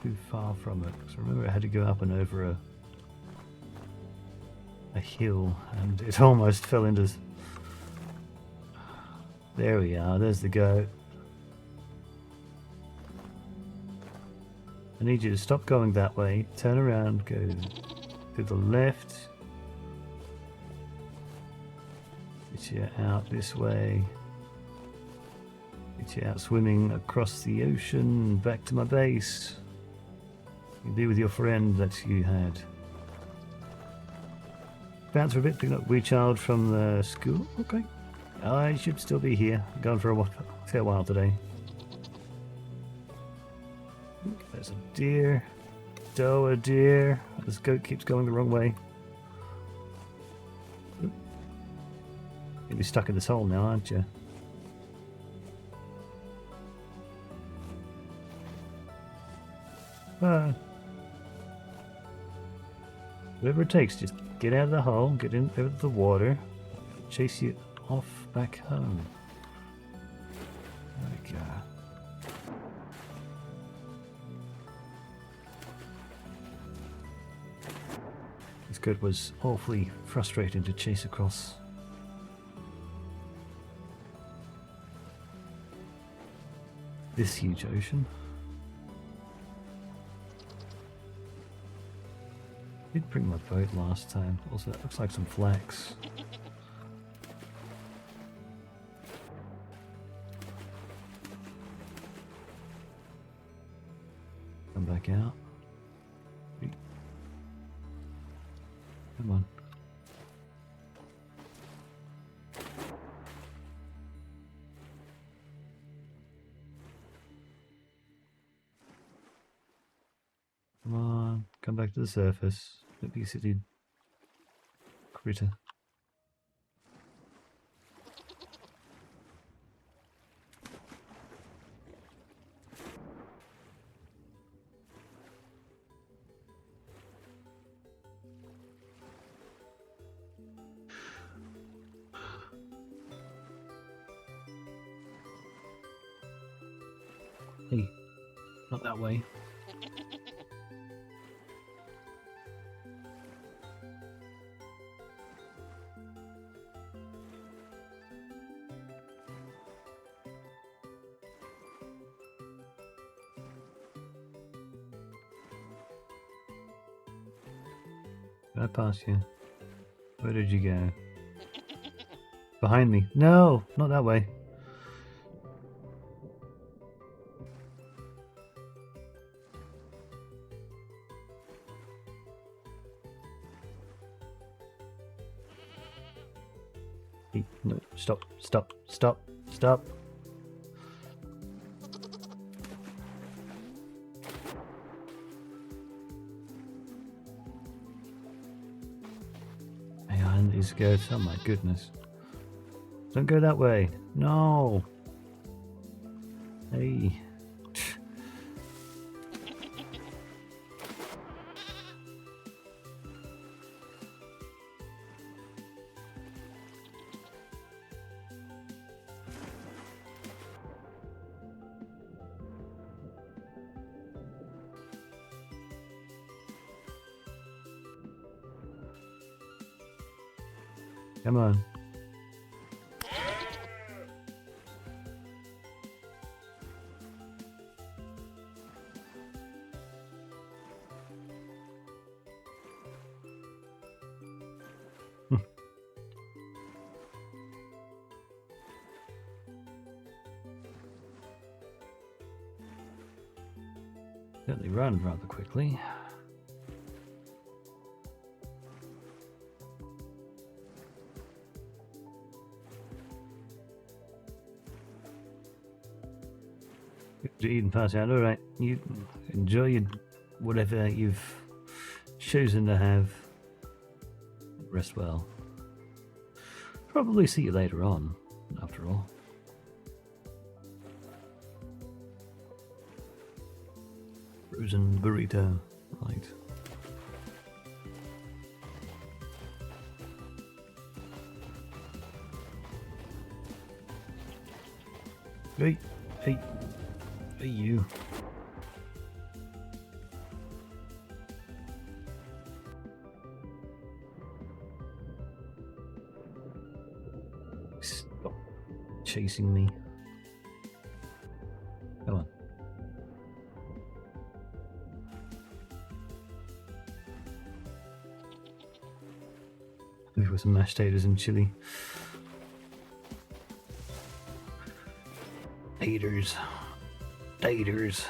too far from it, because I remember I had to go up and over a hill, and it almost fell into. There we are, there's the goat. I need you to stop going that way, turn around, go to the left. Get you out this way. Get you out swimming across the ocean, back to my base. You be with your friend that you had. Bounce for a bit, picking up wee child from the school. Okay. I should still be here. Gone for a fair while today. There's a deer. Doe, a deer. This goat keeps going the wrong way. You'll be stuck in this hole now, aren't you? Whatever it takes, just get out of the hole, get in over the water, chase you off back home. There we go. This goat was awfully frustrating to chase across. This huge ocean. I did bring my boat last time. Also, that looks like some flax. Come back out. Come on. Come on, come back to the surface. Don't be a silly critter. Hey, not that way. Did I pass you? Where did you go? Behind me. No, not that way. Hey, no, stop, stop, stop, stop. And these goats, oh my goodness. Don't go that way. No. Hey. Come on. Certainly run rather quickly. You're eating past out. All right, you enjoy your whatever you've chosen to have. Rest well. Probably see you later on, after all. Frozen burrito, right. Hey, hey, hey you. Stop chasing me. Come on. Maybe with some mashed potatoes and chili. Taters. Taters.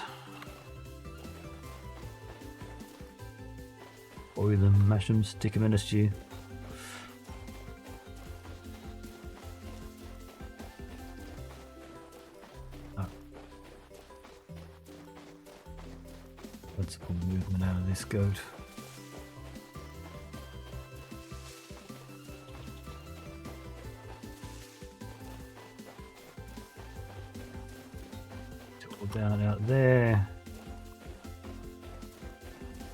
Boil them, mash them, stick them in a stew. Let's pull movement out of this goat. Down out there.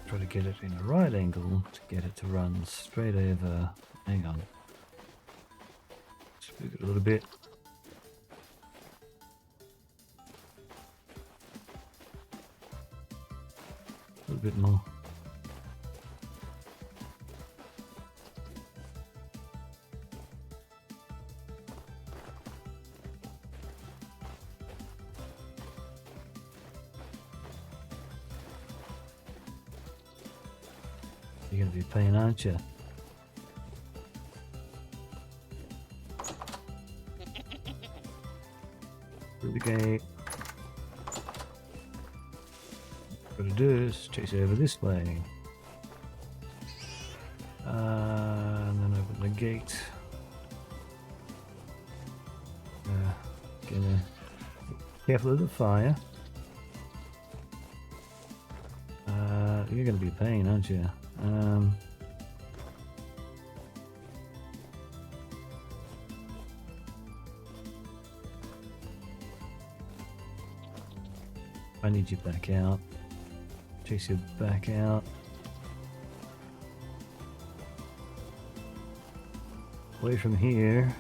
Try to get it in a right angle to get it to run straight over. Hang on. Spook it a little bit. A little bit more. You're going to be paying, aren't you? Through the gate. What to do is chase it over this way. And then open the gate. Gonna careful of the fire. You're going to be a pain, aren't you? I need you back out. Chase you back out. Away from here.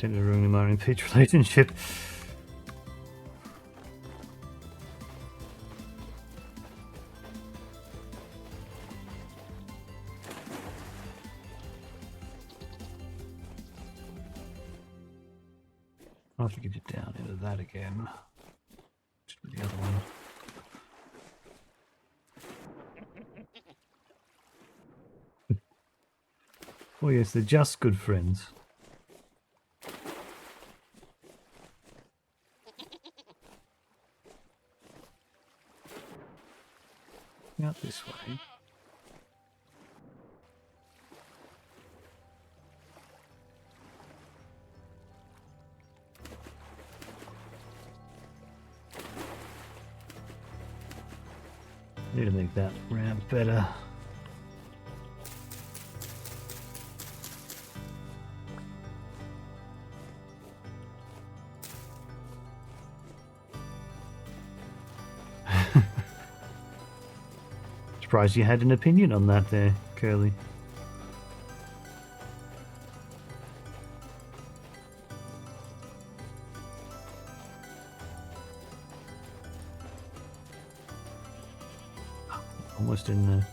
Intended to ruin my impeach relationship. I'll have to get you down into that again. Just with the other one. Oh yes, they're just good friends. Out this way. Need to make that ramp better. Surprised you had an opinion on that there, Curly. Almost in there.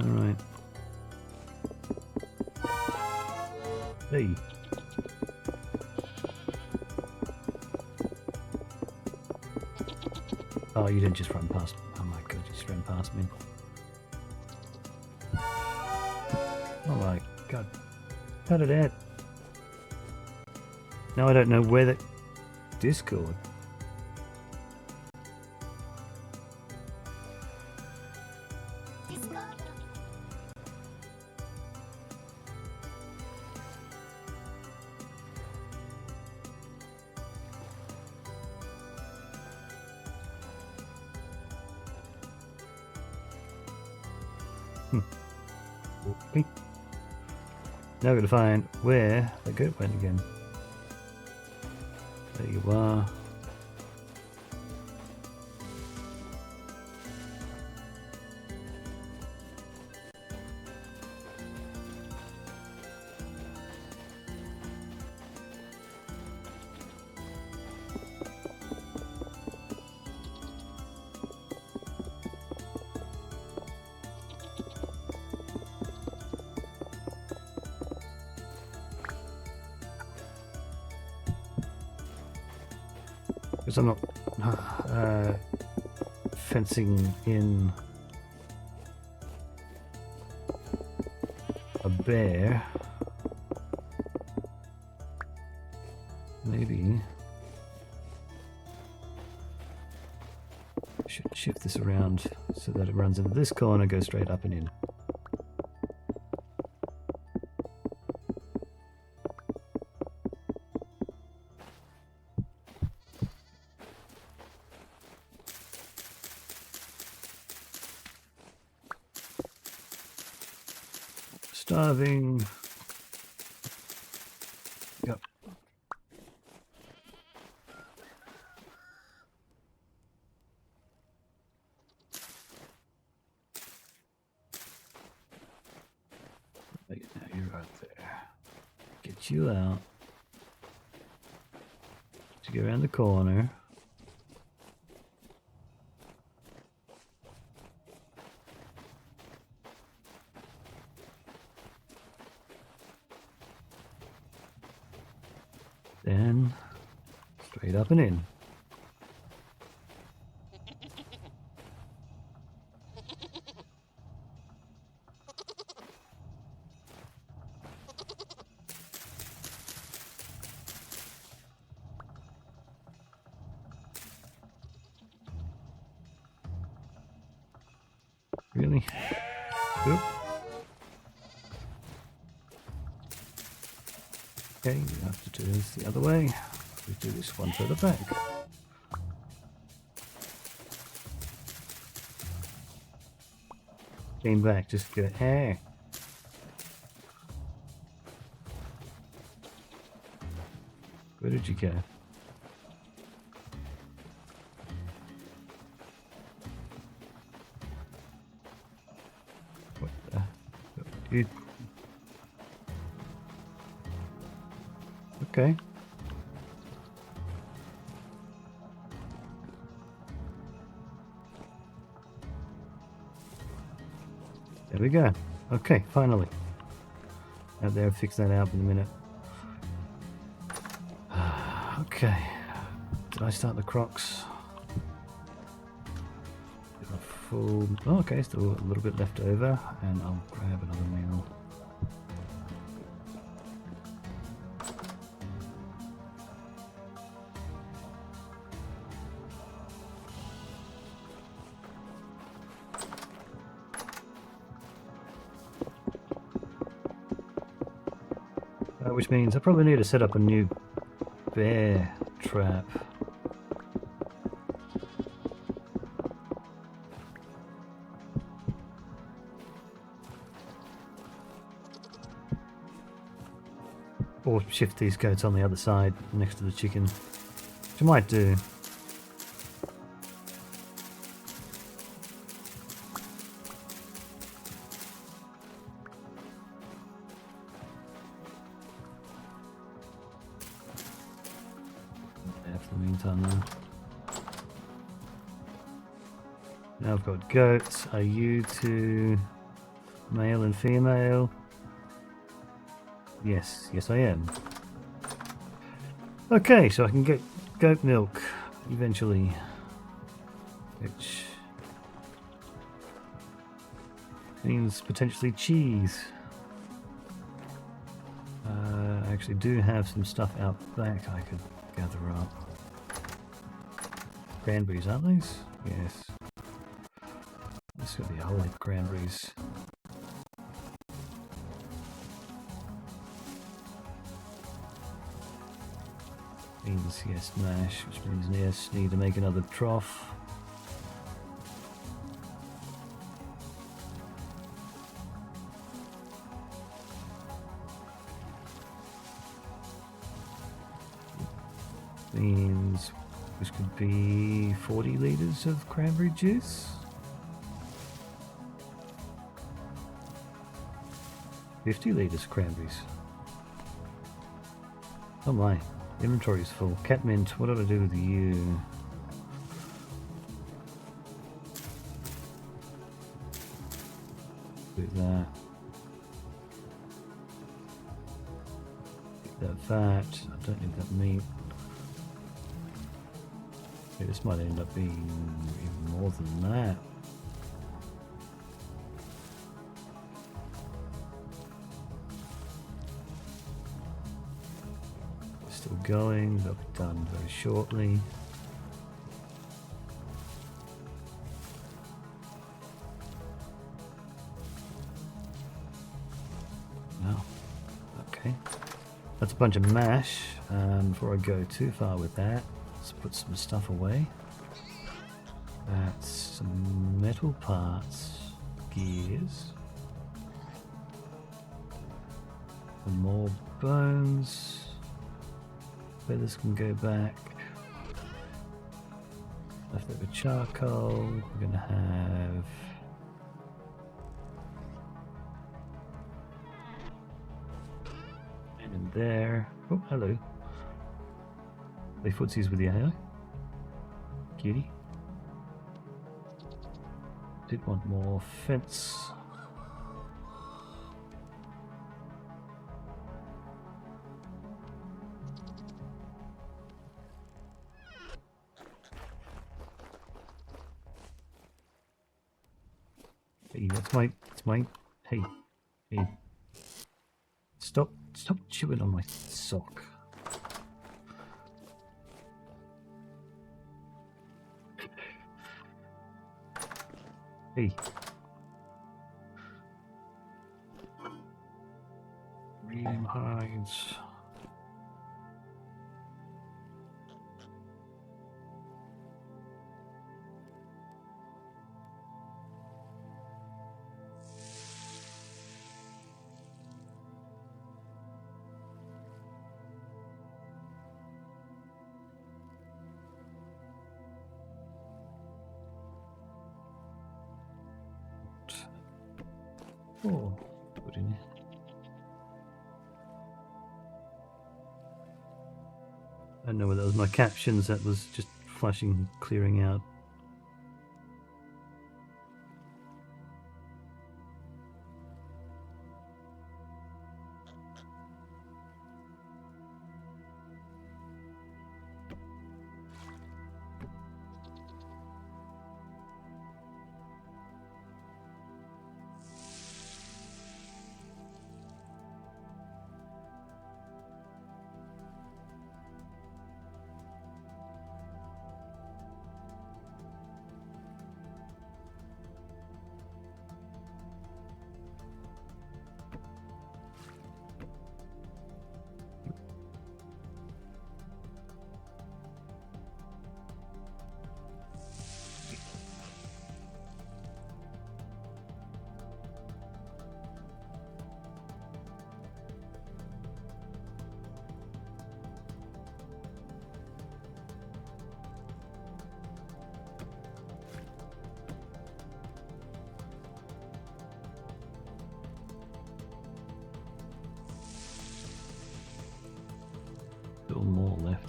Alright. Hey. Oh, you didn't just run past me. Oh my god, you just ran past me. Oh my god. How did that? Now I don't know where the Discord. Okay. Now we're going to find where the goat went again. There you are. Because I'm not fencing in a bear. Maybe I should shift this around so that it runs into this corner, goes straight up and in. Starving. Yep. Now you're right there. Get you out. To go around the corner. Then straight up and in. Really? Oop. Okay, you have to do this the other way. We do this one further back. Came back, just go, hey. Where did you go? What the? Dude. Okay. we go. Okay, finally. Out there, fix that out in a minute. Okay. Did I start the crocs? Full. Oh, okay, still a little bit left over, and I'll grab another meal. Which means I probably need to set up a new bear trap. Or shift these goats on the other side next to the chicken. Which I might do. Yeah, for the meantime though. Now I've got goats. Are you two male and female? Yes, yes I am. Okay, so I can get goat milk eventually, which means potentially cheese. I actually do have some stuff out back I could gather up. Cranberries, aren't these? Yes. This could be a whole heap of cranberries. Means yes, mash, which means yes, need to make another trough. Means this could be 40 litres of cranberry juice. 50 litres of cranberries. Oh my. Inventory's full. Catmint, what did I do with you? Do that. Get that fat. I don't need that meat. Okay, this might end up being even more than that. Still going, they'll be done very shortly. Wow, okay. That's a bunch of mash. Before I go too far with that, let's put some stuff away. That's some metal parts, gears, and more bones. Feathers can go back. Leftover charcoal. We're gonna have and in there. Oh, hello. Play footsies with the AI. Cutie. Did want more fence. Hey, that's my, hey, stop chewing on my sock. Hey. Medium hides. Oh, put in here. I don't know whether that was my captions that was just flashing, clearing out.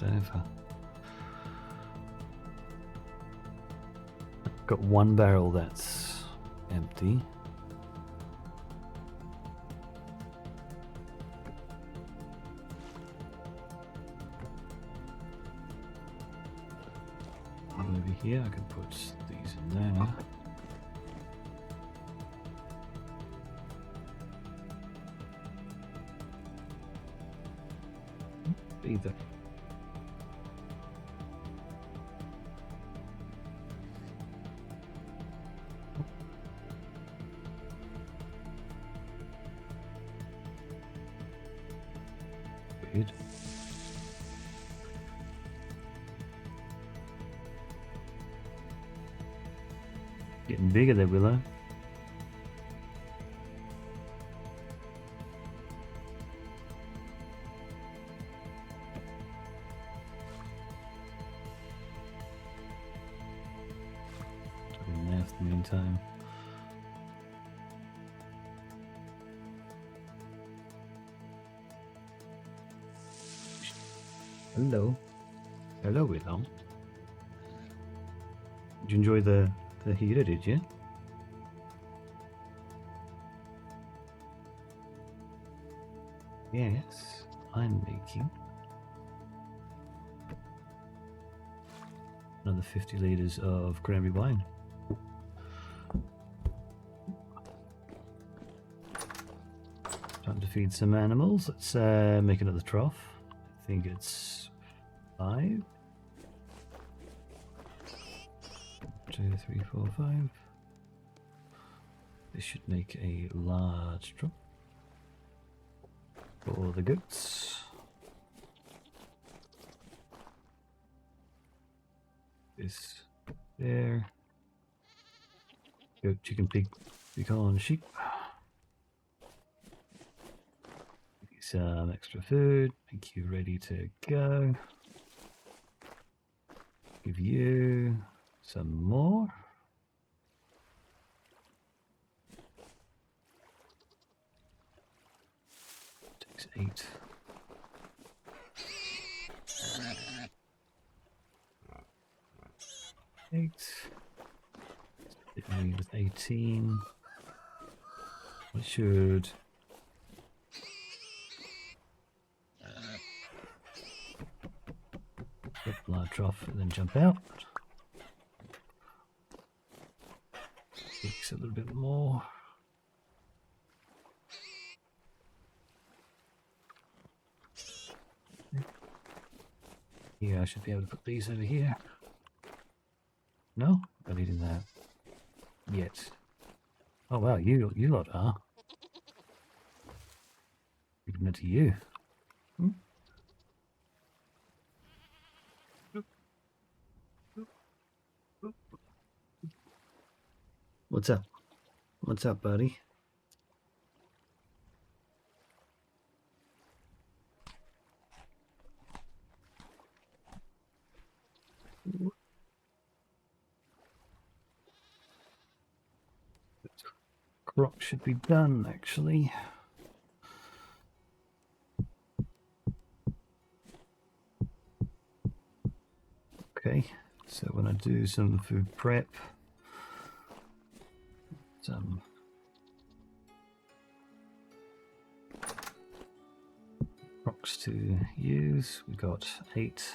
left over. Got one barrel that's empty. Over here, I can put these in there. Either. Weird. Getting bigger there, Willow. Doing there for the meantime. Hello. Hello, Willow. Did you enjoy the heater, did you? Yes, I'm making another 50 litres of cranberry wine. Time to feed some animals. Let's make another trough. I think it's 5. 2, 3, 4, 5. This should make a large trough for the goats. This there. Goat, chicken, pig, pecan, sheep. Some extra food. Make you ready to go. Give you some more. Takes 8. Hit me with 18. I should get large trough and then jump out. Takes a little bit more. Yeah, I should be able to put these over here. No, not eating that yet. Oh wow, you lot are. Giving it to you. Hmm? What's up? What's up, buddy? Crock should be done, actually. Okay, so when I do some food prep, some crocks to use. We got 8.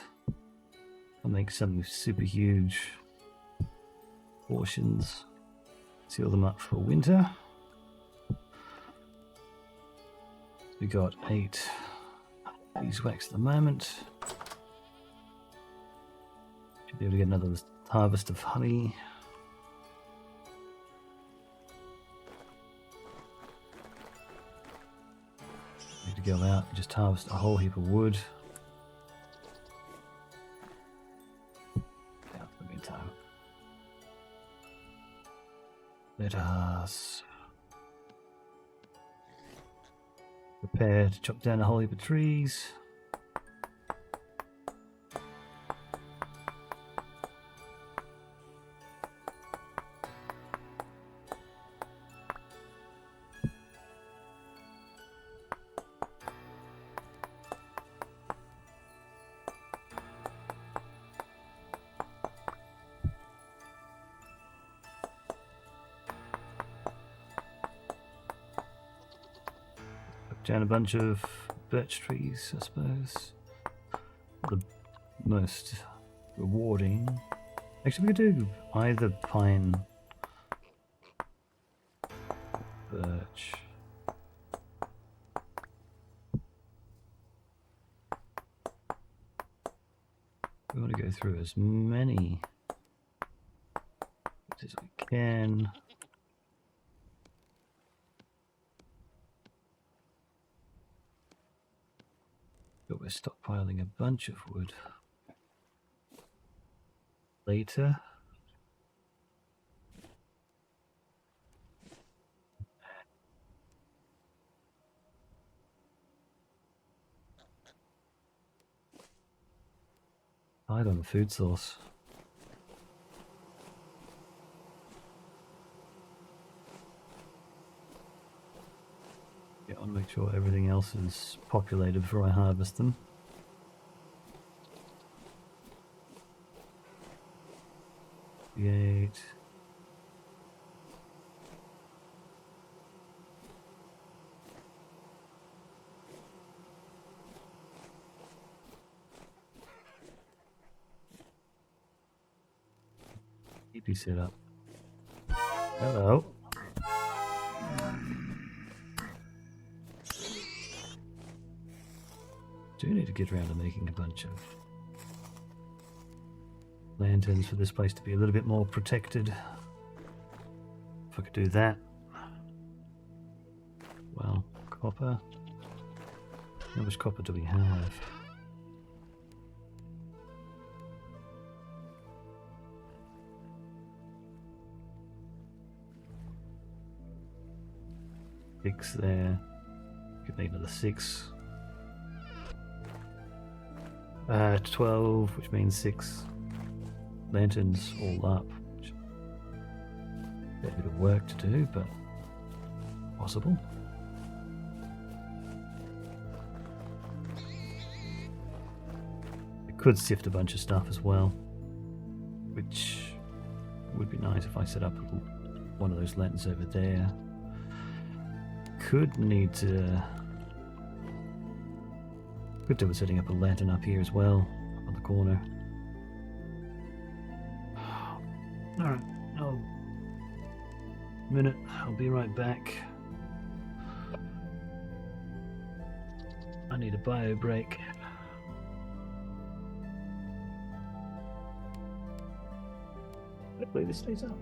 I'll make some super huge portions. Seal them up for winter. We got 8 beeswax at the moment. Should be able to get another harvest of honey. Need to go out and just harvest a whole heap of wood. Yeah, for the meantime. Let us prepare to chop down a whole heap of trees. down a bunch of birch trees, I suppose. The most rewarding. Actually, we could do either pine, birch. We want to go through as many as we can. But we're stockpiling a bunch of wood. Later. Hide on the food source. Yeah, I want to make sure everything else is populated before I harvest them. Create. Keep you set up. Hello. Do need to get around to making a bunch of lanterns for this place to be a little bit more protected. If I could do that. Well, copper. How much copper do we have? Six there. Could make another 6. 12, which means 6 lanterns all up. Which a bit of work to do, but possible. I could sift a bunch of stuff as well, which would be nice if I set up one of those lanterns over there. Could do with setting up a lantern up here as well, up on the corner. Alright, minute, I'll be right back. I need a bio break. Hopefully this stays up.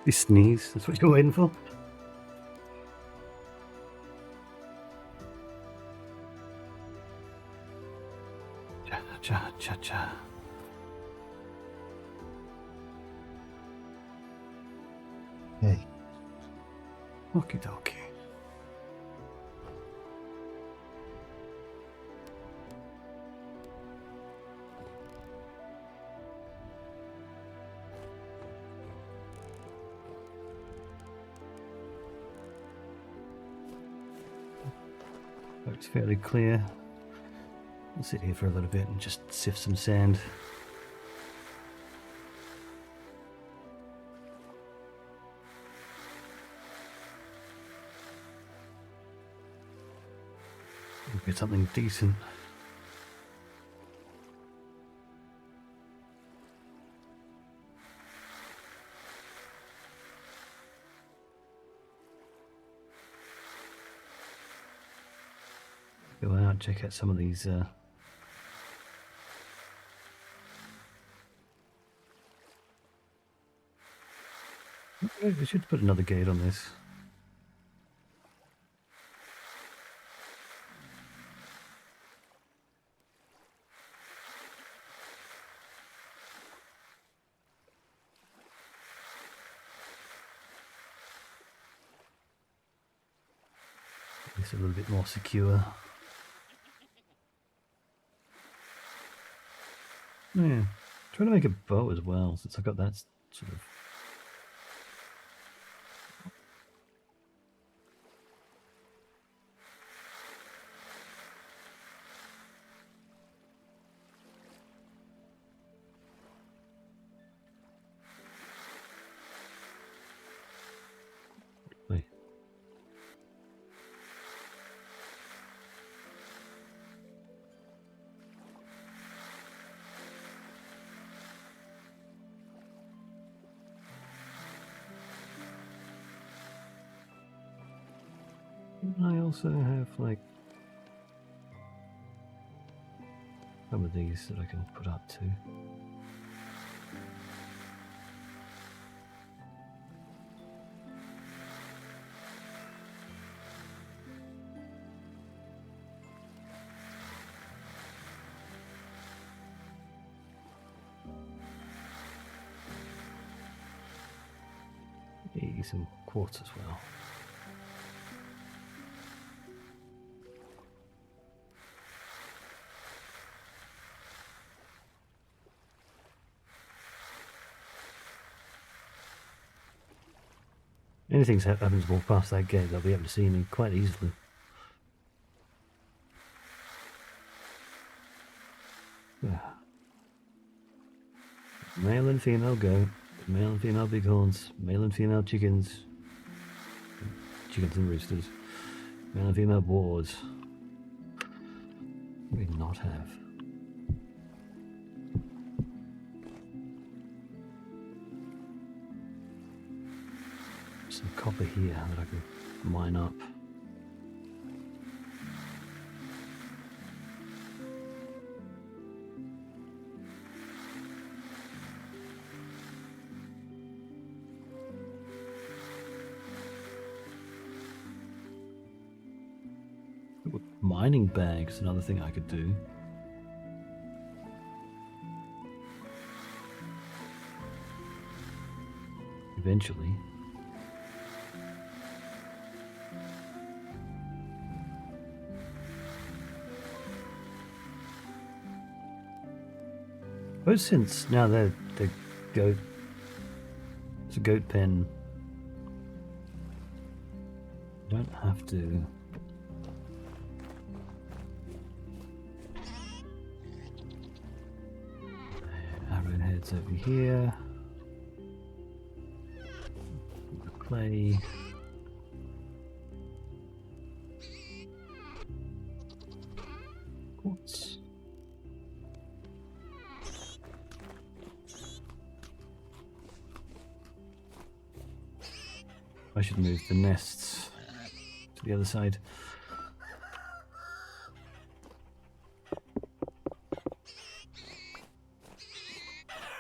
You sneeze, that's what you're waiting for? Cha cha cha cha. Hey. Okie dokie. Looks fairly clear. I'll sit here for a little bit and just sift some sand. Get something decent. Go out, check out some of these we should put another gate on this. It's a little bit more secure. Yeah, trying to make a bow as well, since I've got that sort of. Wait. I also have like some of these that I can put up too. Some quartz as well. Anything that happens to walk past that gate, they'll be able to see me quite easily. Yeah. Male and female goat, male and female bighorns, male and female chickens, chickens and roosters, male and female boars. What do we not have? Some copper here that I can mine up. Mining bags, another thing I could do. Eventually. But since now they're goat, it's a goat pen. Don't have to. Arrowheads over here. Clay. Quartz. I should move the nests to the other side.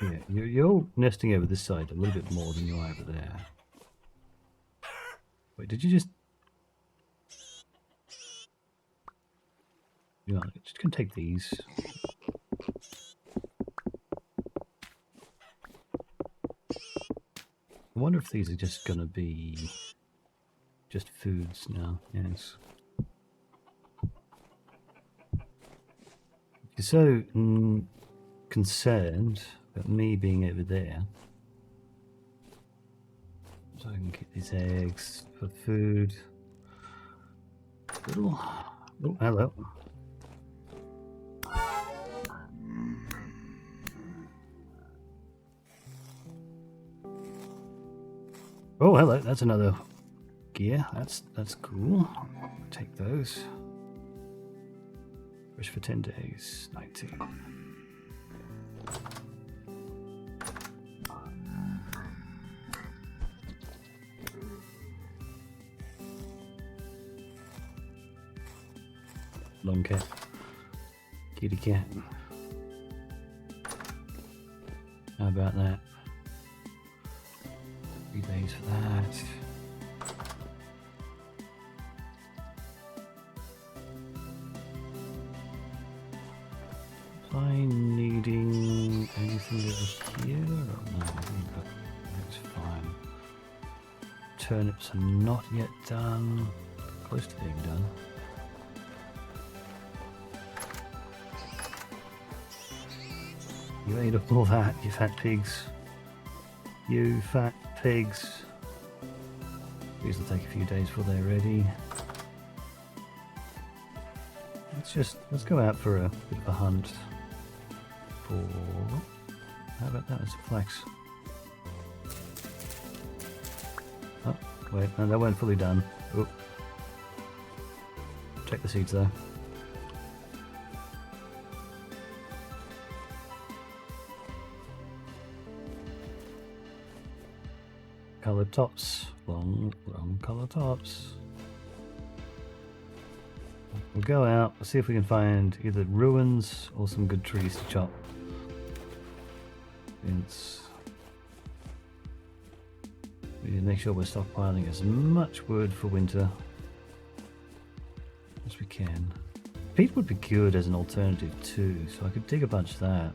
Yeah, you're nesting over this side a little bit more than you are over there. Wait, did you just... You know, just gonna take these. I wonder if these are just gonna be just foods now. Yes. You're so concerned about me being over there. So I can get these eggs for food. Little... Oh, hello. Oh, hello. That's another gear. That's cool. Take those. Fresh for 10 days. 19. Long cat. Kitty cat. How about that? 3 days for that. Am I needing anything over here? Or no, that's fine. Turnips are not yet done. Close to being done. You ate up all that, you fat pigs. You fat pigs. These will take a few days before they're ready. Let's go out for a bit of a hunt for... How about that? It's flax. Oh, wait, no, that weren't fully done. Oh. Check the seeds though. Coloured tops. Wrong colour tops. We'll go out, we'll see if we can find either ruins or some good trees to chop. Since we need to make sure we're stockpiling as much wood for winter as we can. Peat would be good as an alternative too, so I could dig a bunch of that.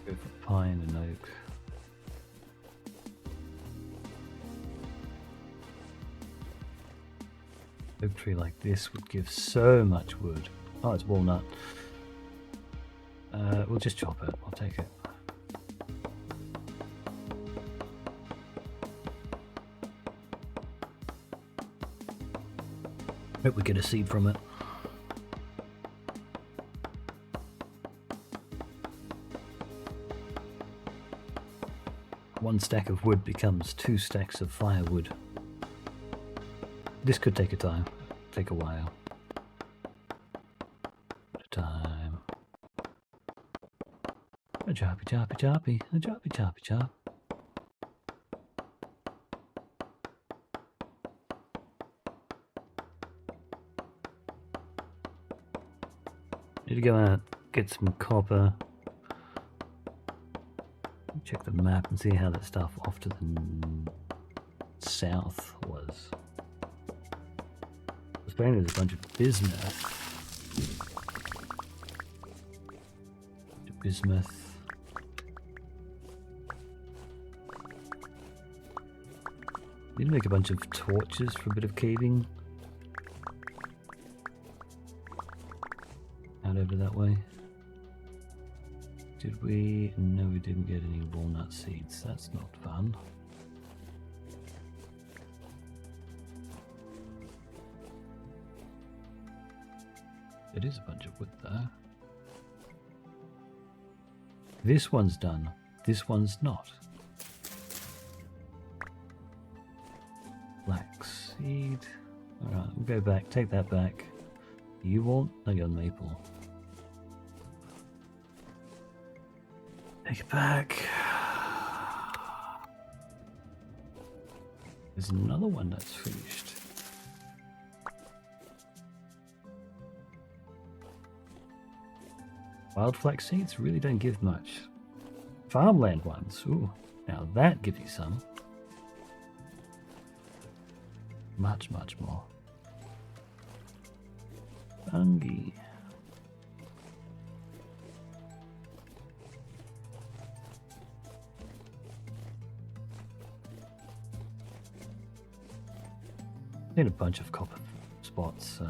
Go for pine and oak. Oak tree like this would give so much wood. Oh, it's walnut. We'll just chop it. I'll take it. Hope we get a seed from it. One stack of wood becomes 2 stacks of firewood. This could take a while. At a time. A choppy choppy choppy, a choppy choppy chop. Need to go out, get some copper. Check the map and see how that stuff off to the south was. Apparently there's a bunch of bismuth. Need to make a bunch of torches for a bit of caving. Out over that way. Did we? No, we didn't get any walnut seeds. That's not fun. It is a bunch of wood there. This one's done. This one's not. Flaxseed. Alright, we'll go back. Take that back. You want? No, you're maple. Take it back. There's another one that's finished. Wild flax seeds really don't give much. Farmland ones, ooh, now that gives you some. Much, much more. Fungi. Need a bunch of copper spots.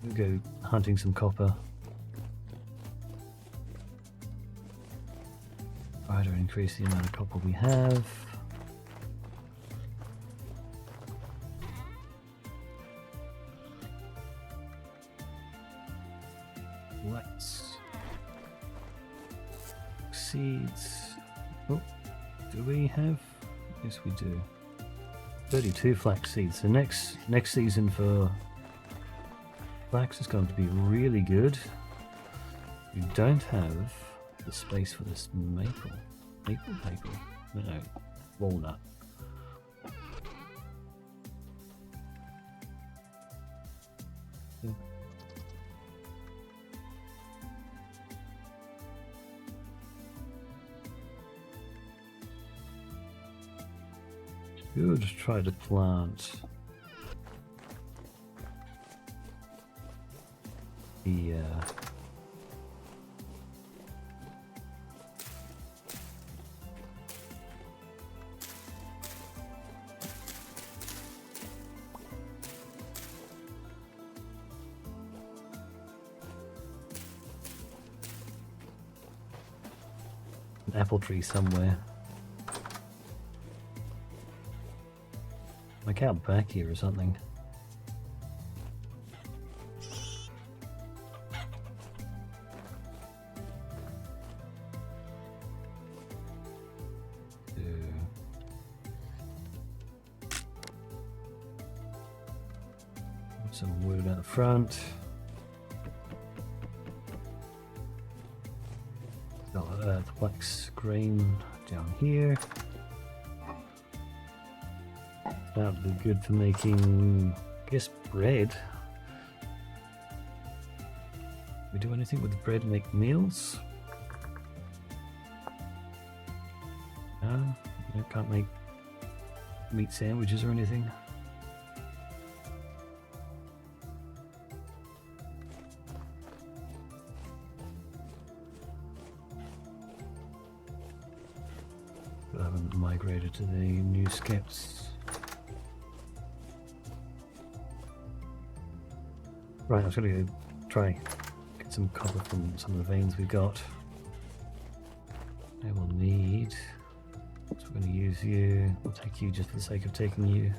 We'll go hunting some copper. Try to increase the amount of copper we have. Let's seeds. Oh, do we have? Yes, we do. 32 flax seeds. The next season for flax is going to be really good. We don't have the space for this maple. No, walnut. We'll just try to plant the an apple tree somewhere. Like out back here or something. Some wood out the front. Got the flax grain down here. That would be good for making, I guess, bread. We do anything with bread? Make meals? No, can't make meat sandwiches or anything. I haven't migrated to the new skeps. Right, I was going to go try get some copper from some of the veins we got. I will need. So we're going to use you. We'll take you just for the sake of taking you.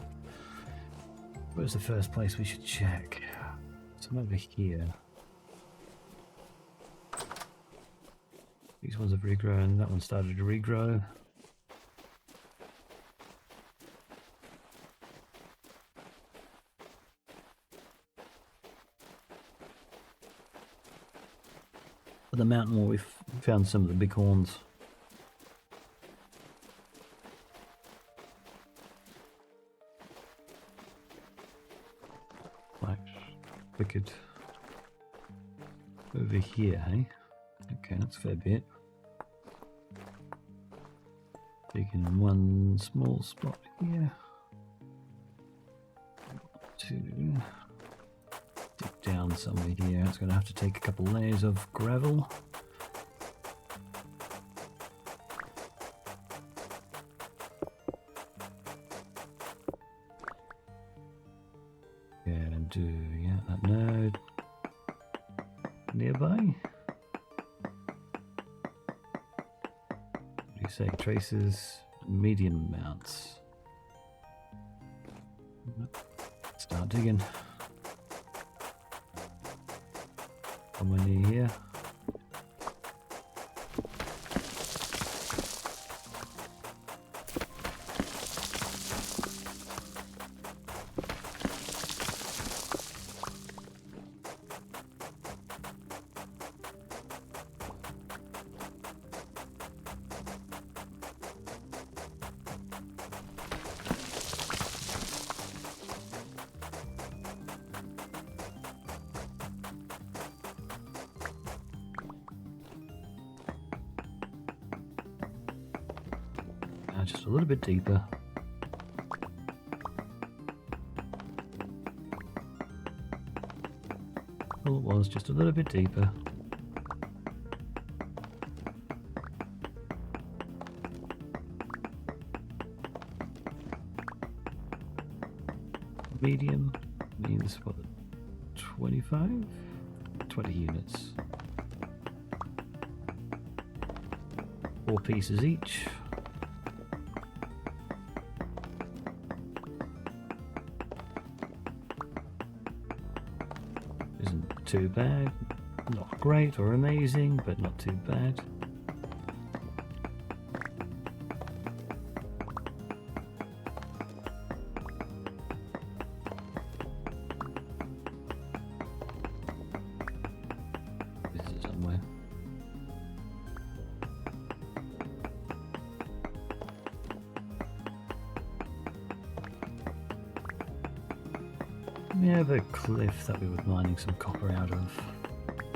Where's the first place we should check? Some over here. These ones have regrown. That one started to regrow. The mountain where we've found some of the bighorns. Like, wicked. Over here, hey? Okay, that's a fair bit. Taking one small spot here. 2. Dig down somewhere here. It's going to have to take a couple layers of gravel. And do that node nearby. What do you say? Traces, medium amounts. Start digging. Somewhere near here. just a little bit deeper. All it was, just a little bit deeper. Medium means what? 25? 20 units. 4 pieces each. Isn't too bad. Not great or amazing, but not too bad. This is somewhere. We have a cliff that we were mining some copper out of.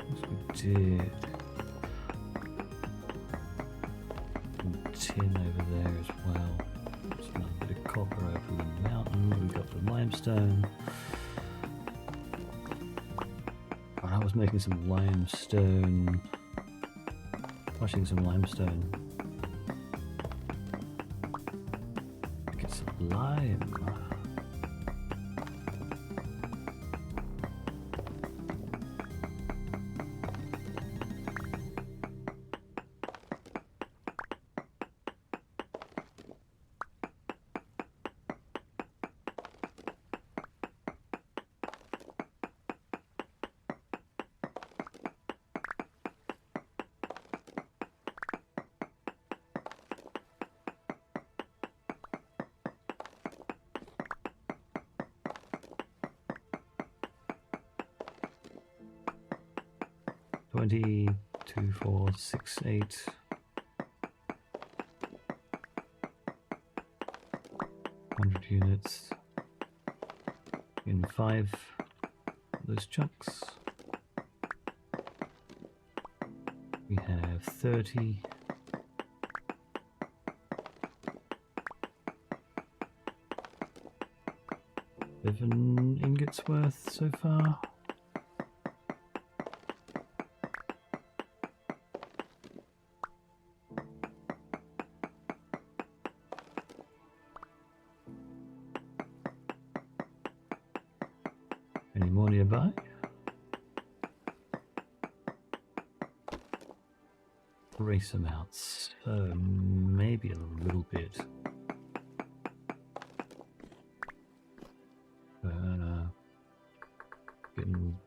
Yes, we did. Some tin over there as well. Just another bit of copper over the mountain. We got the limestone. And I was making some limestone. Washing some limestone. Get some lime. Twenty, 2, 4, 6, 8. 100 units in 5 of those chunks. We have 30. Seven ingots worth so far. Any more nearby? Trace amounts. So maybe a little bit.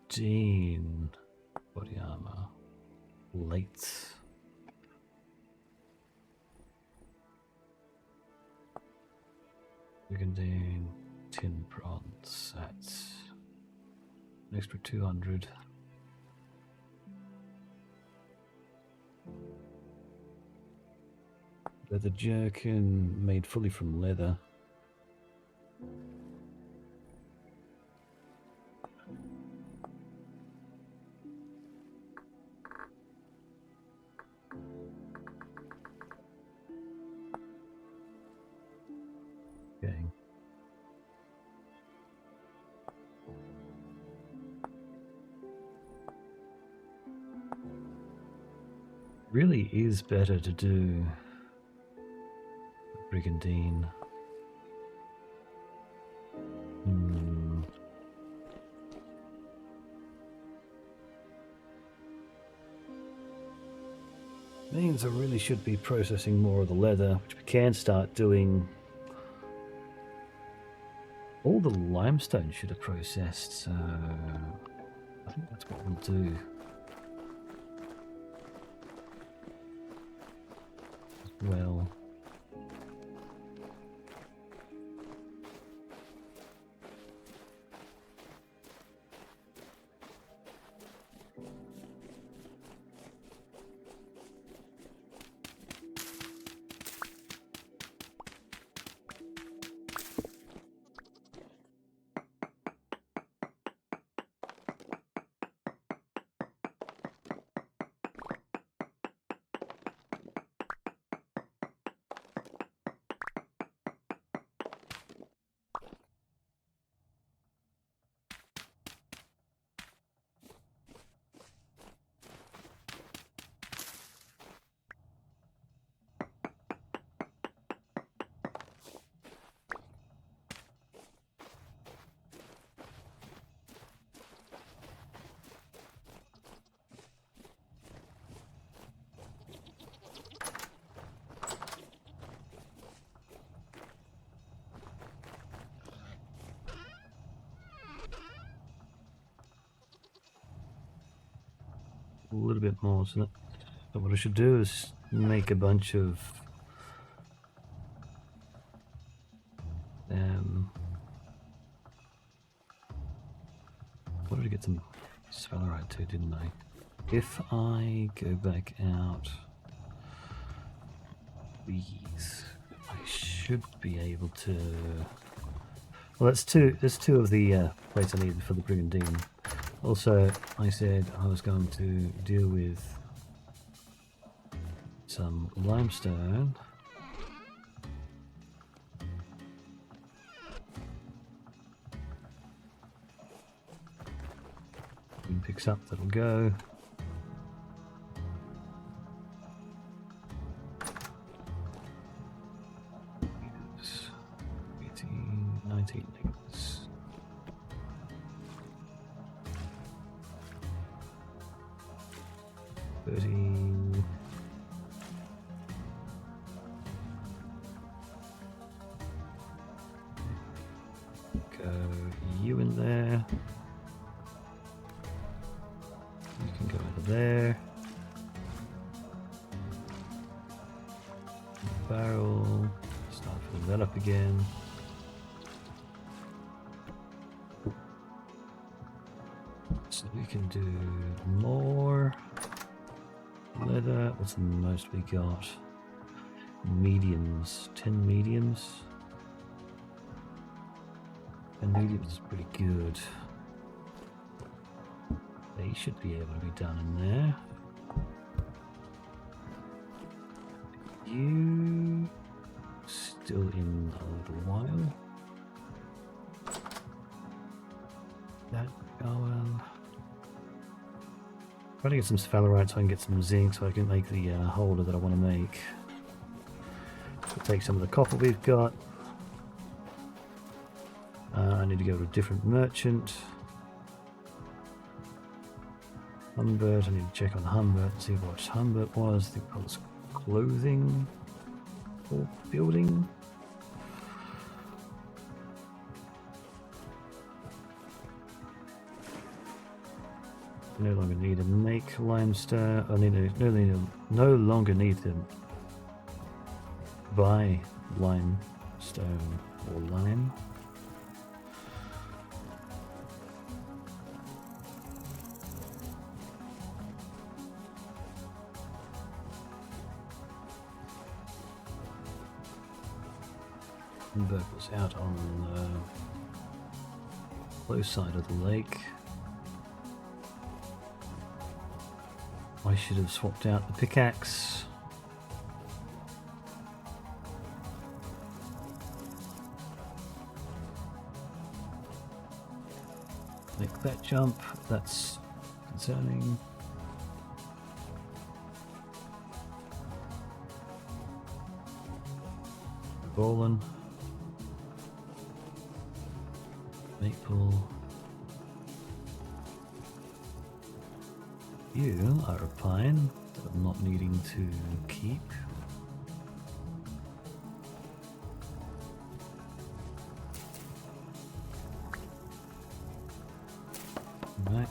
Dean. Body armor. Late. Brigandine. Tin bronze. That's an extra 200. Leather jerkin made fully from leather. Okay. Really is better to do Brigandine. Means I really should be processing more of the leather, which we can start doing. All the limestone should have processed, so I think that's what we'll do. Well, a little bit more. So what I should do is make a bunch of what did I get some sphalerite to, didn't I? If I go back out these, I should be able to. Well, that's two. There's two of the plates I needed for the brigandine. Also, I said I was going to deal with some limestone. Picks up, that'll go. Meters, 18, 19 meters. Go you in there. You can go over there. Barrel. Start filling that up again. So we can do more leather. What's the most we got? Mediums. 10 mediums. And mediums is pretty good. They should be able to be done in there. You still in a little while. That going. Trying to get some sphalerite so I can get some zinc so I can make the holder that I want to make. We'll take some of the copper we've got. I need to go to a different merchant. Humbert, I need to check on Humbert, see what Humbert was. I think that was clothing or building. No longer need to make limestone. I no longer need to buy limestone or lime. Humbert was out on the low side of the lake. I should have swapped out the pickaxe. Make that jump, that's concerning. Bowling. Maple. You are a pine that I'm not needing to keep. Right.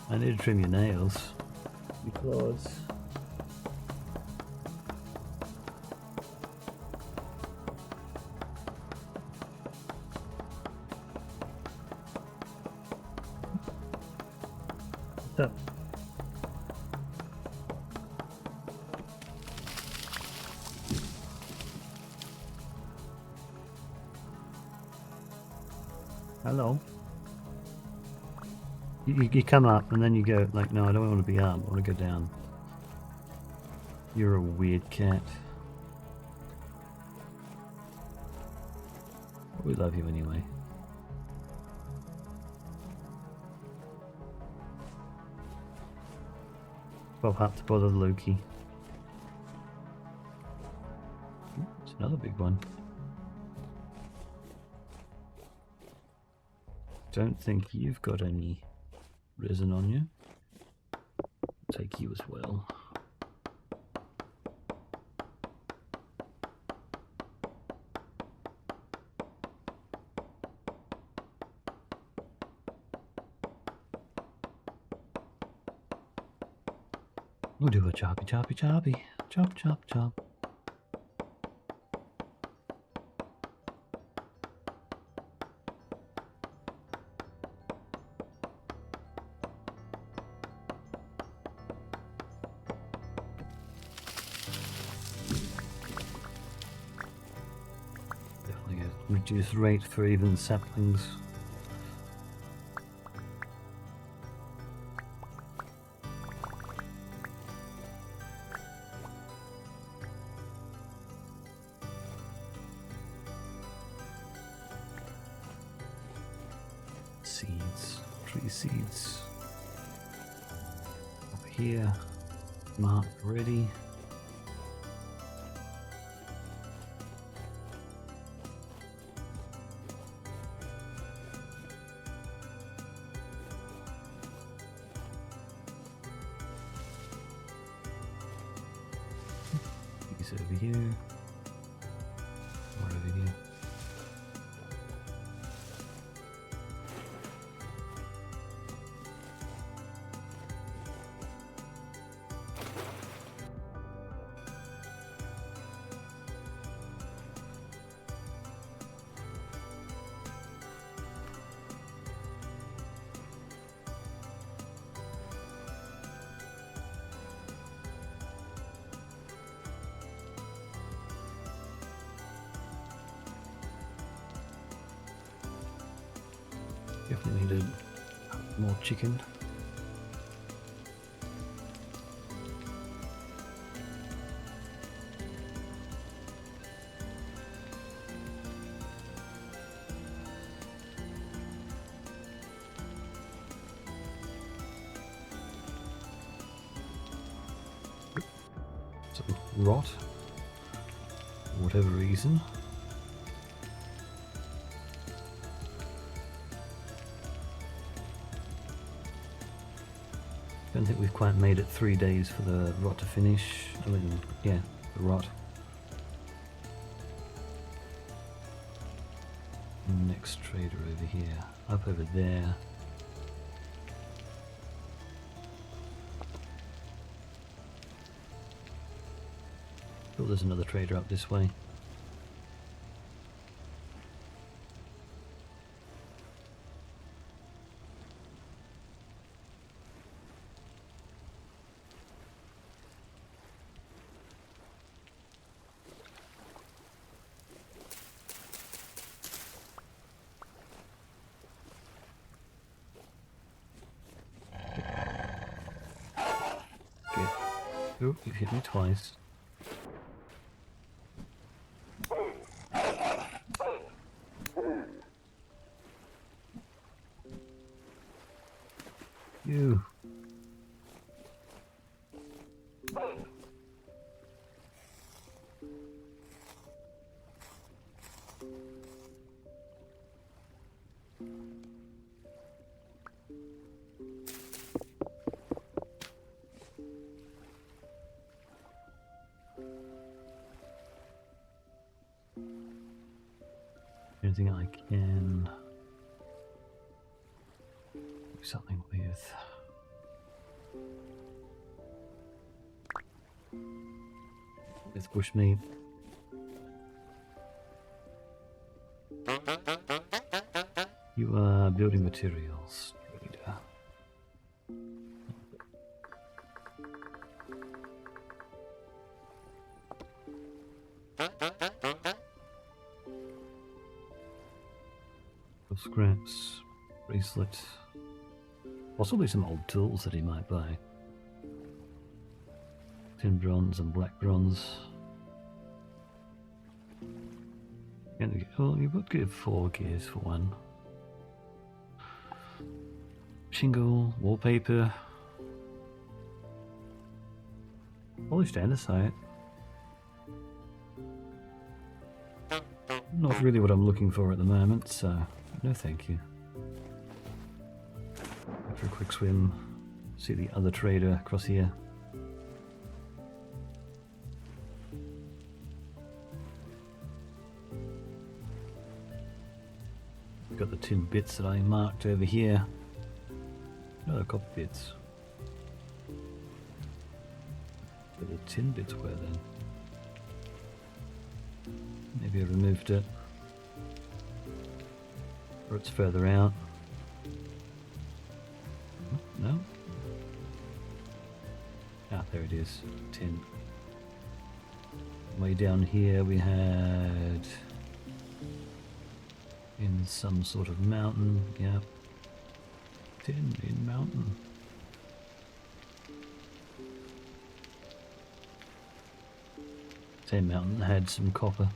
I need to trim your nails because what's up? Hello. You come up and then you go like, no, I don't want to be up. I want to go down. You're a weird cat. We love you anyway. Pop up to bother Loki. It's another big one. Don't think you've got any resin on you. Take you as well. We'll do a choppy, choppy, choppy. Chop, chop, chop. Definitely a reduced rate for even saplings. Seeds, tree seeds. Over here, marked ready. These over here. More over here. Definitely needed more chicken. Some rot, for whatever reason. Don't think we've quite made it 3 days for the rot to finish. I mean, yeah, the rot. Next trader over here, up over there. Oh, there's another trader up this way. Oh, you've hit me twice. You. Anything I can do something with. With bushmeat. You are building materials, trader. Scraps, bracelet, possibly some old tools that he might buy. Tin bronze and black bronze. And well, you would give 4 gears for one. Shingle, wallpaper, polished andesite. Not really what I'm looking for at the moment, so no thank you. After a quick swim, see the other trader across here. Got the tin bits that I marked over here. No, copper bits. tin bits were then. Maybe I removed it. Or it's further out. No? Ah, there it is. Tin. Way down here we had... in some sort of mountain, yeah. Tin in mountain. Same mountain had some copper.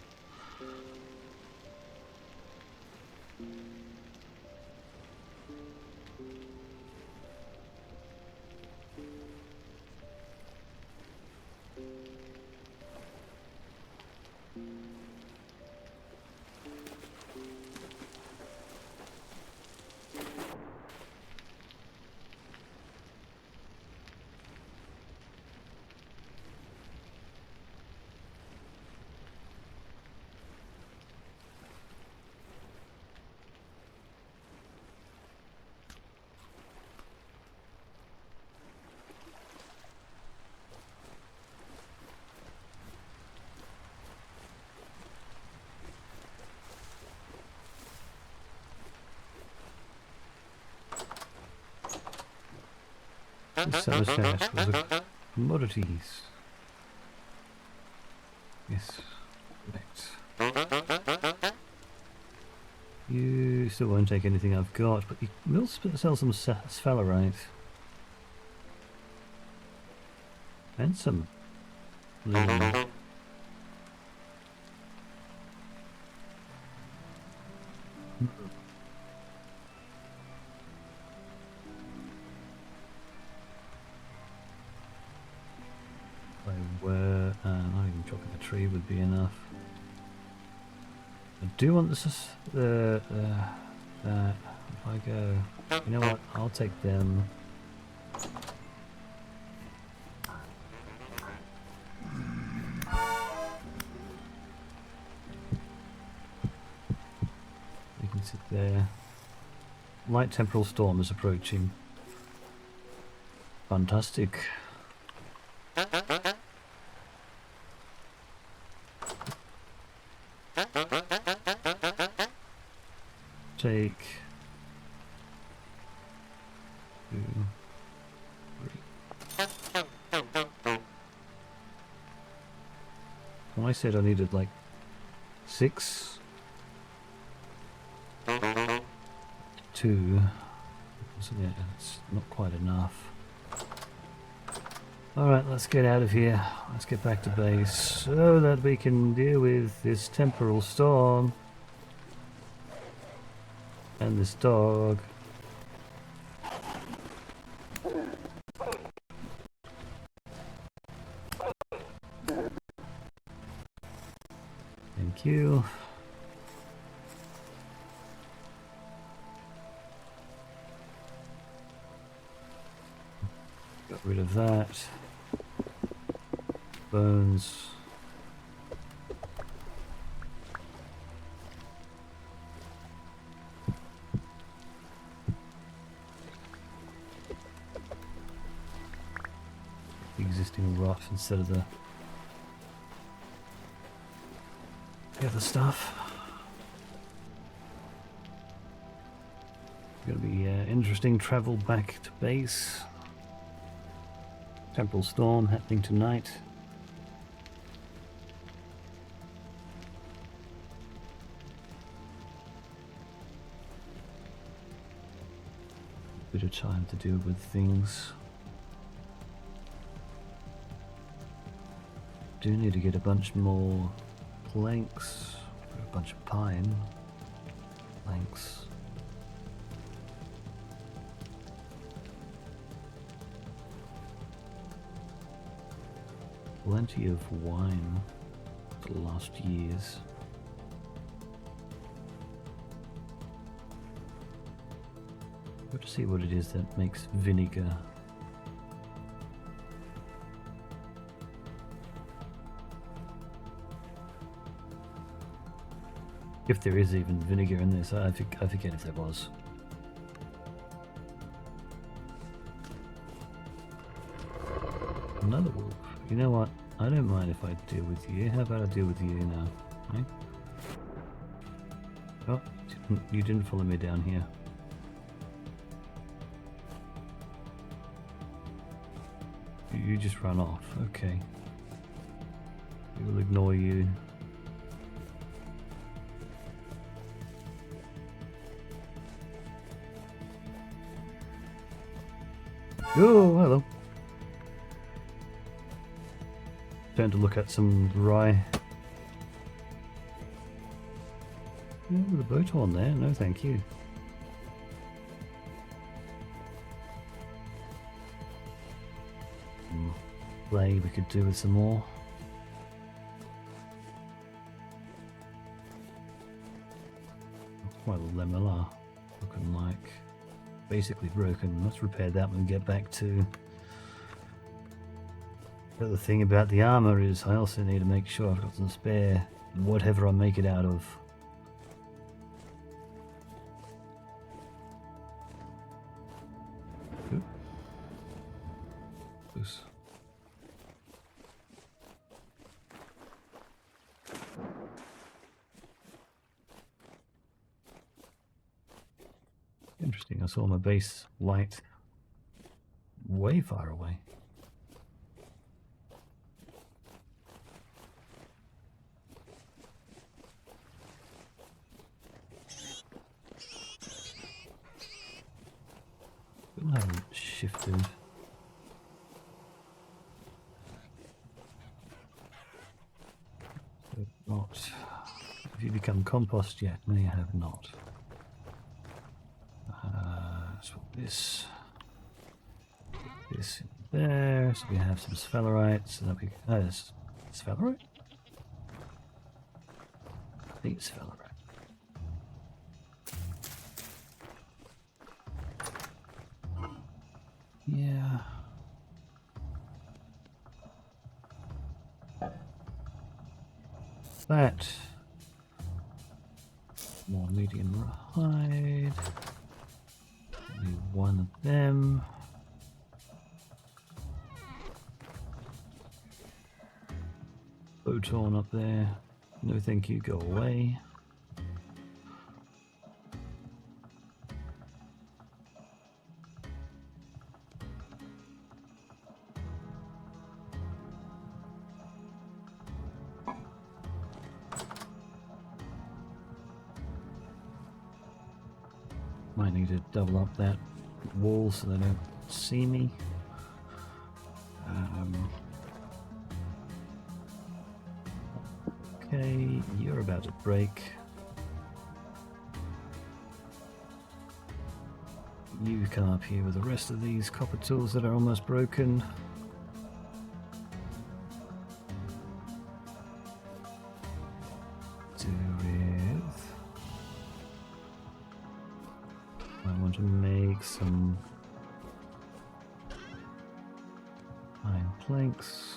Seller's house was a commodities. Yes, correct. You still won't take anything I've got, but you will sell some sphalerite. And some loom. Not even chopping a tree would be enough. I do want this. If I go, you know what? I'll take them. You can sit there. Light temporal storm is approaching. Fantastic. Take 2, 3. Well, I said I needed like 6. 2. So yeah, it's not quite enough. Alright, let's get out of here. Let's get back to base so that we can deal with this temporal storm. And this dog. Thank you. Got rid of that. Bones. Existing rot instead of the other stuff. Gonna be interesting travel back to base. Temporal storm happening tonight. Bit of time to deal with things. Do need to get a bunch more planks, a bunch of pine planks. Plenty of wine for the last years. Got to see what it is that makes vinegar. If there is even vinegar in this, I forget if there was. Another wolf. You know what? I don't mind if I deal with you. How about I deal with you now? Right? Oh, you didn't follow me down here. You just run off. Okay. We will ignore you. Oh, hello. Time to look at some rye. Yeah, with a boat on there. No, thank you. Play we could do with some more. Quite a lemon looking like basically broken. Let's repair that one and get back to. The other thing about the armor is I also need to make sure I've got some spare whatever I make it out of. Oops. Interesting, I saw my base light way far away. Still haven't shifted. Not. Have you become compost yet? No, you have not. Swap this in there, so we have some sphalerite, so that we sphalerite? I think it's sphalerite. Yeah. That. More medium hide. Only one of them. Boton up there. No thank you, go away. Might need to double up that wall so they don't see me. Okay, you're about to break. You come up here with the rest of these copper tools that are almost broken. I want to make some iron planks.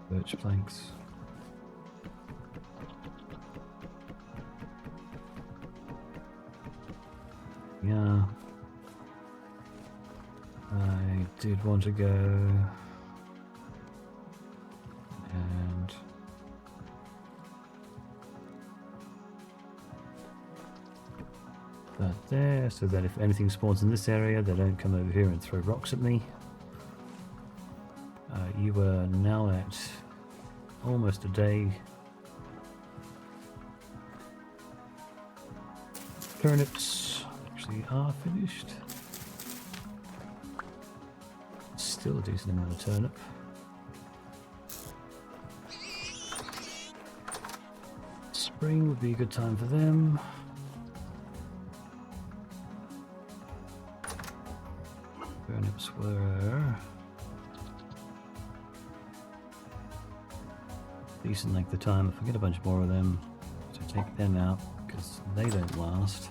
Birch planks. Yeah. I did want to go and that there, so that if anything spawns in this area, they don't come over here and throw rocks at me. You are now at almost a day. Turnips actually are finished. Still a decent amount of turnip. Spring would be a good time for them. Turnips were decent length of time. If I get a bunch more of them, to take them out because they don't last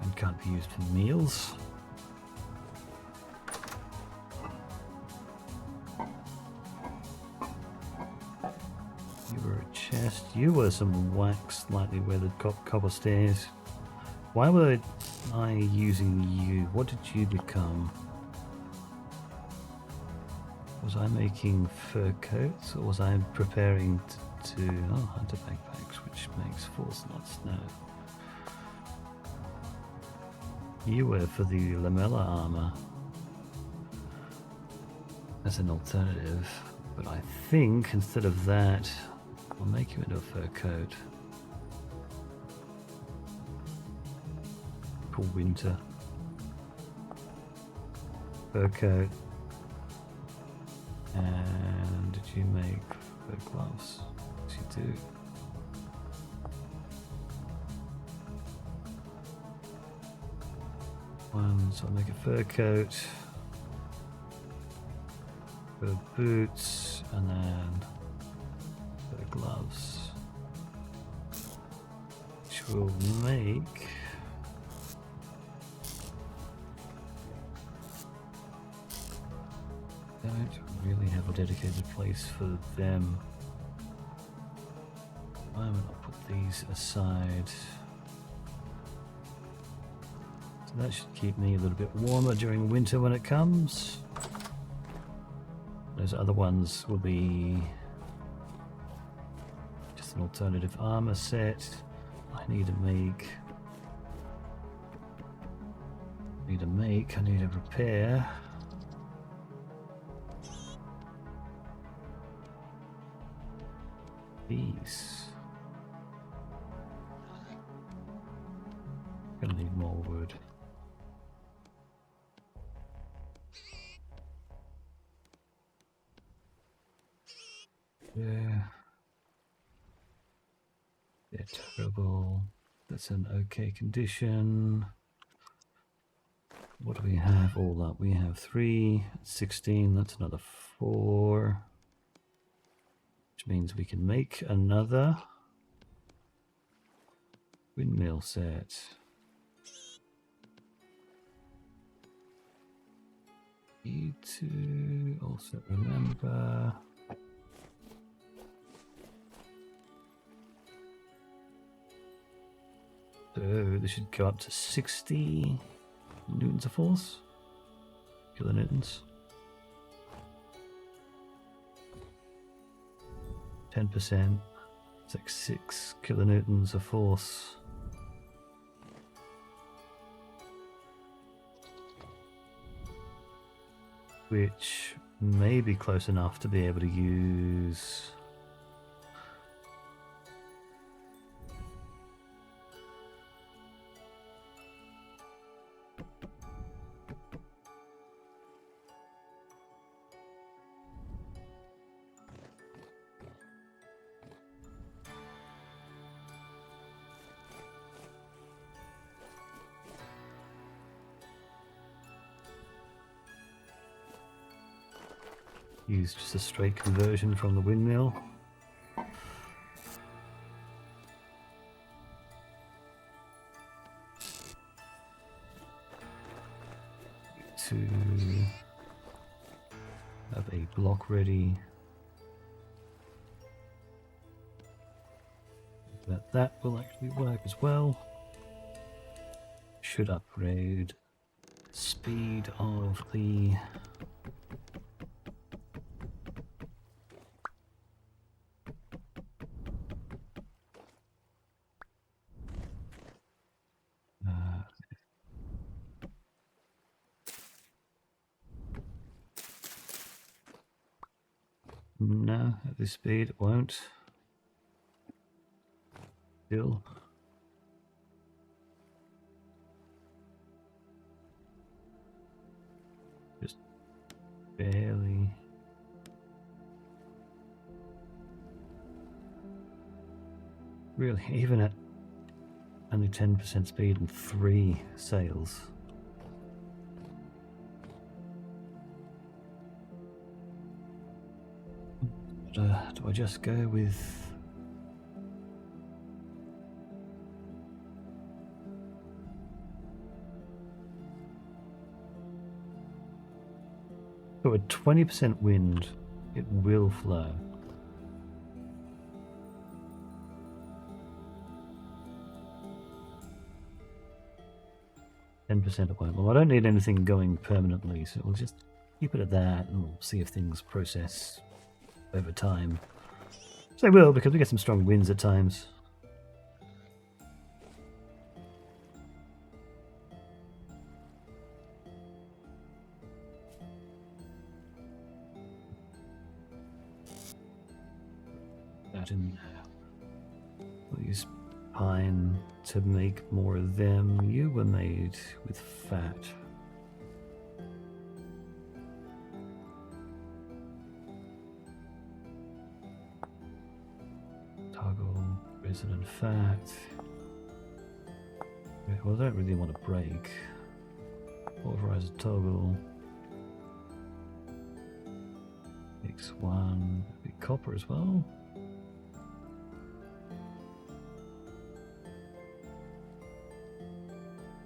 and can't be used for meals. You were a chest, You were some wax, slightly weathered cobble stairs. Why were I using you? What did you become? Was I making fur coats, or was I preparing to hunter backpacks, which makes 4 slots now? You were for the lamella armor as an alternative, but I think instead of that, I'll make you into a fur coat for winter. Fur coat. And did you make fur gloves? Yes, you do. So I'll make a fur coat, fur boots, and then fur gloves, which will make I don't really have a dedicated place for them. I'm gonna put these aside. So that should keep me a little bit warmer during winter when it comes. Those other ones will be just an alternative armor set. I need to repair. These. Gonna need more wood. Yeah. They're terrible. That's an okay condition. What do we have all up? We have 3, 16, that's another 4. Which means we can make another windmill set. Need to also remember so this should go up to 60 newtons of force, kilonewtons. 10%, it's like 6 kilonewtons of force. Which may be close enough to be able to use just a straight conversion from the windmill. To have a block ready. That will actually work as well. Should upgrade speed of the no, at this speed it won't. Still. Just barely. Really, even at only 10% speed and 3 sails. Do I just go with so at 20% wind, it will flow. 10% at one. Well, I don't need anything going permanently, so we'll just keep it at that, and we'll see if things process over time. So they will, because we get some strong winds at times. That in there. We'll use pine to make more of them. You were made with fat. Toggle resin and fat. Okay, well, I don't really want to break. Authorize a toggle. X1. Maybe copper as well.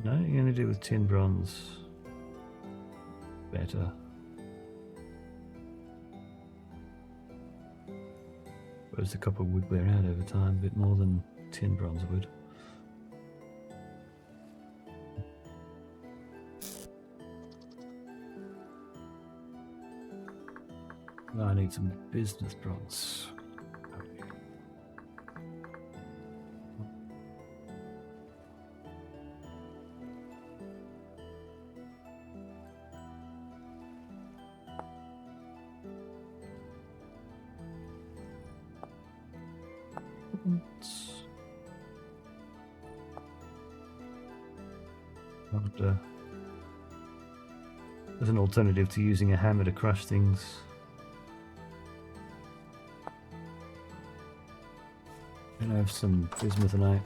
No, you're going to do with tin bronze. Better. Whereas the copper would wear out over time, a bit more than tin bronze would. Now I need some business bronze. There's an alternative to using a hammer to crush things. And I have some bismuthinite.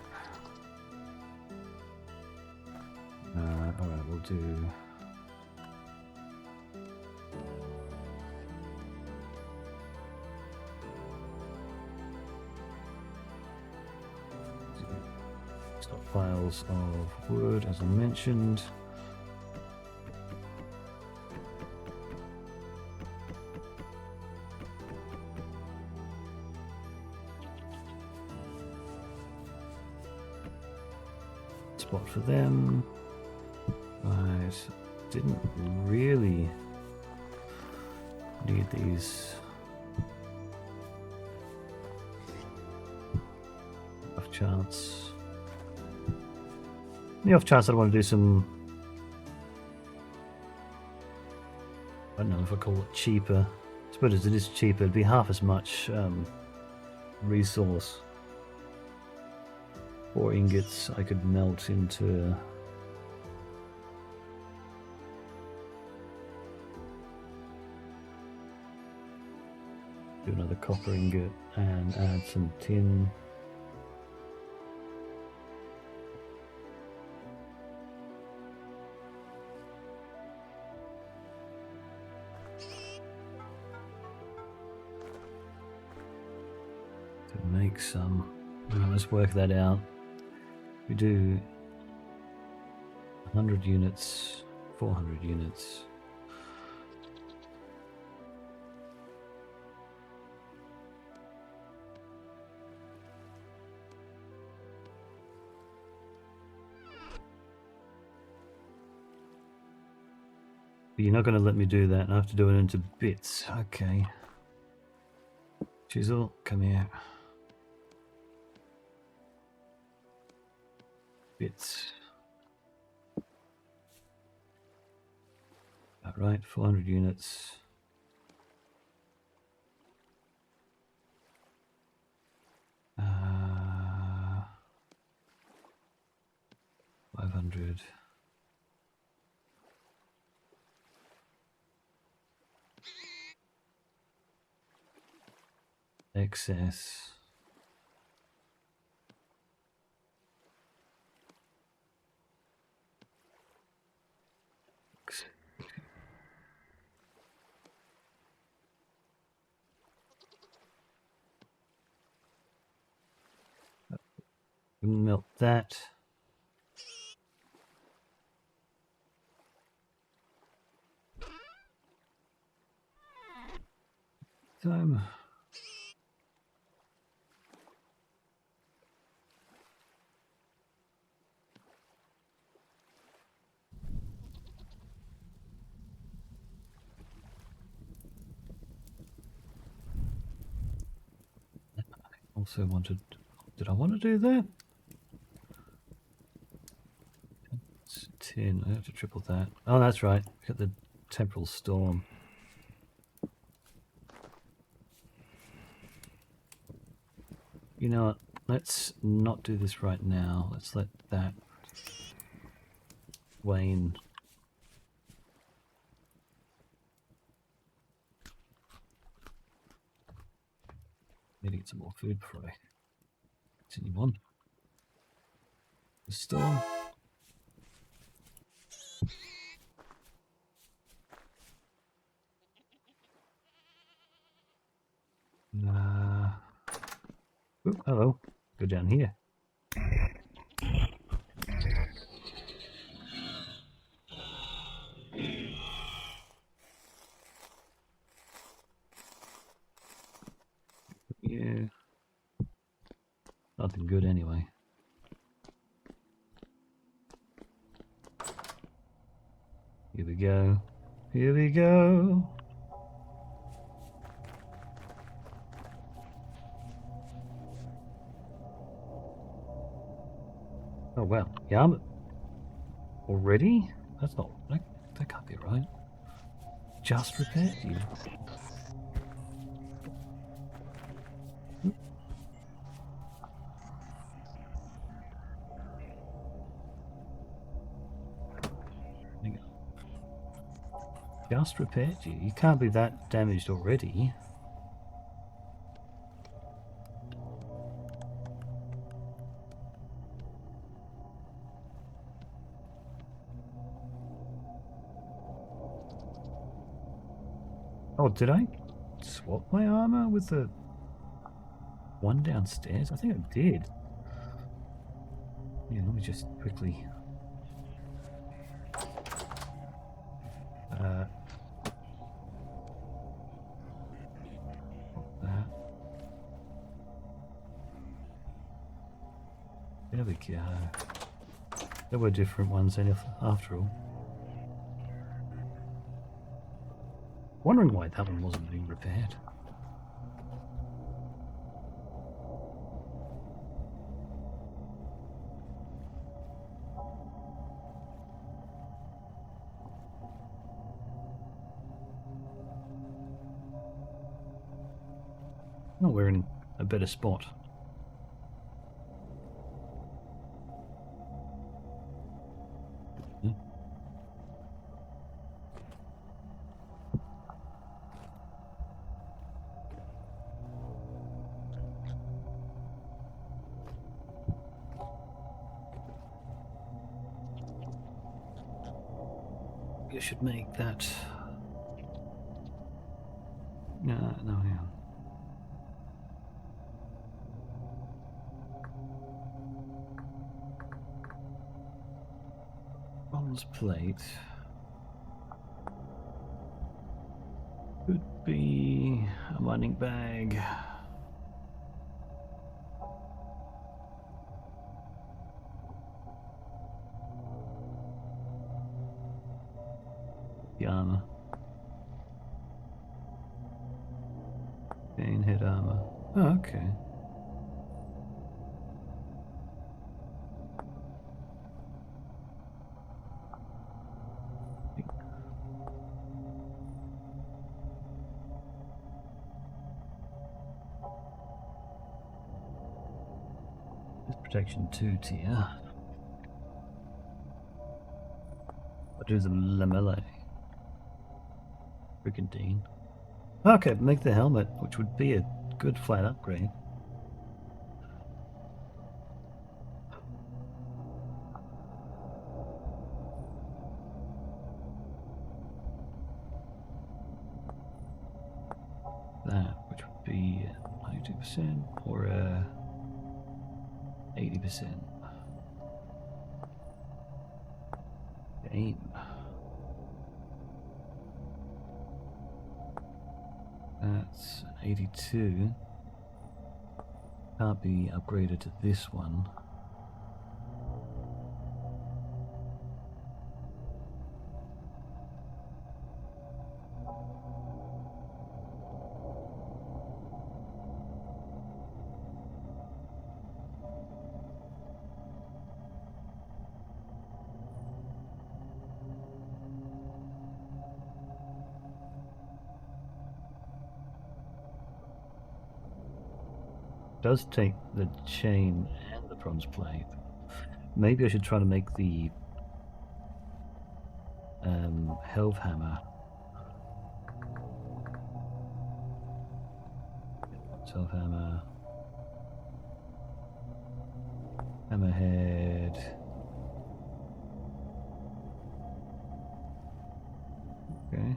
Alright, we'll do... stockpiles of wood, as I mentioned. Spot for them. Right, didn't really need these. Off chance. The off chance I want to do some, I don't know if I call it cheaper. I suppose it is cheaper. It'd be half as much resource. 4 ingots I could melt into do another copper ingot and add some tin. To make some. Let's work that out. We do 100 units, 400 units. But you're not going to let me do that. I have to do it into bits. Okay. Chisel, come here. Bits. Right, 400 units. Uh, 500. Excess. Melt that. Time. also wanted... Did I want to do that? It's 10. I have to triple that. Oh, that's right. We got the temporal storm. You know what? Let's not do this right now. Let's let that wane. Need to get some more food before I continue on. The storm. Oop, hello. Go down here. Yeah. Nothing good anyway. Here we go. Here we go. Oh wow. Yeah, already? That's not... That can't be right. Just repaired you. Hang on. Just repaired you. You can't be that damaged already. Oh, did I swap my armor with the one downstairs? I think I did. Yeah, let me just quickly... that. There we go. There were different ones after all. Wondering why that one wasn't being repaired. Oh, we're in a better spot. You should make that... No, hang on. Bronze plate could be a mining bag. The armor. Gain head armor. Oh, okay. Protection 2 tier. I'll do the lamellae. Brigandine. Okay, make the helmet, which would be a good flat upgrade. That, which would be 92% or 80%. Aim. That's 82. Can't be upgraded to this one. does take the chain and the bronze plate. Maybe I should try to make the helve hammer. Helve hammer. Hammerhead. Okay.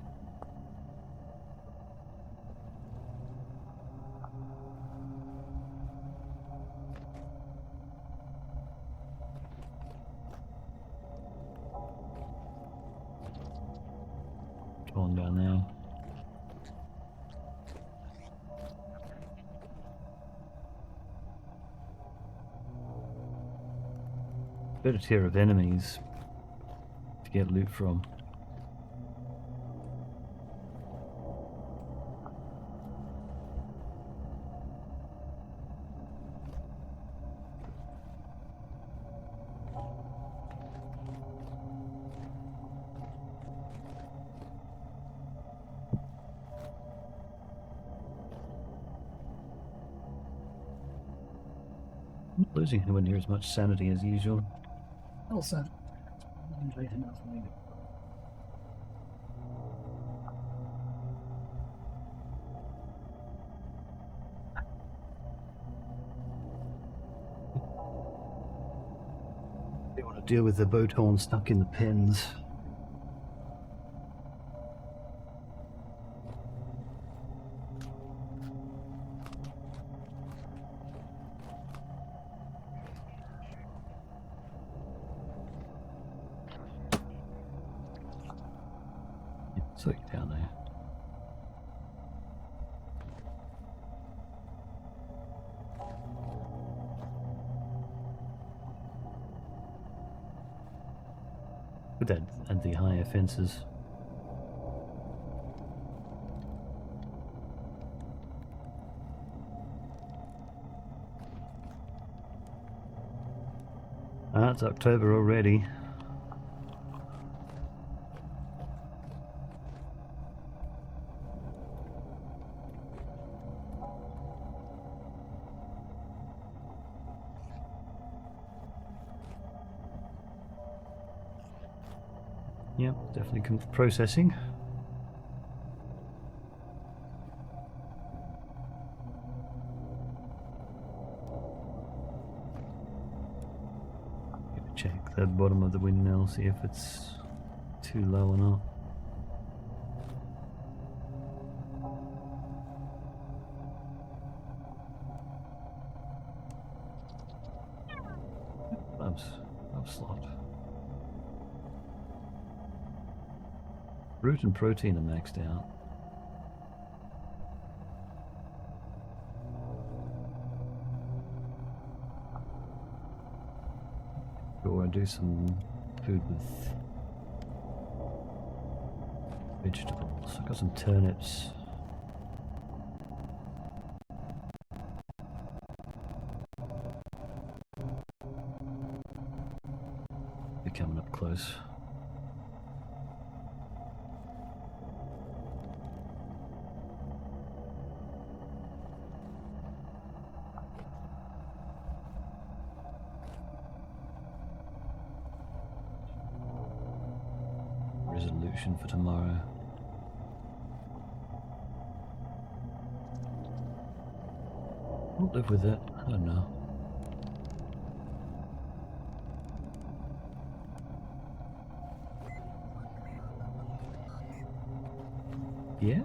On down there. Better tier of enemies to get loot from. Not losing anywhere near as much sanity as usual. Also, They want to deal with the boat horn stuck in the pins. So down there. With that and the higher fences. Ah, it's October already. Yep, definitely processing. Check the bottom of the windmill, see if it's too low or not. Love slot. Root and protein are maxed out. Or I do some food with vegetables. I've got some turnips. They're coming up close. Resolution for tomorrow. I'll live with it. I don't know. Yeah?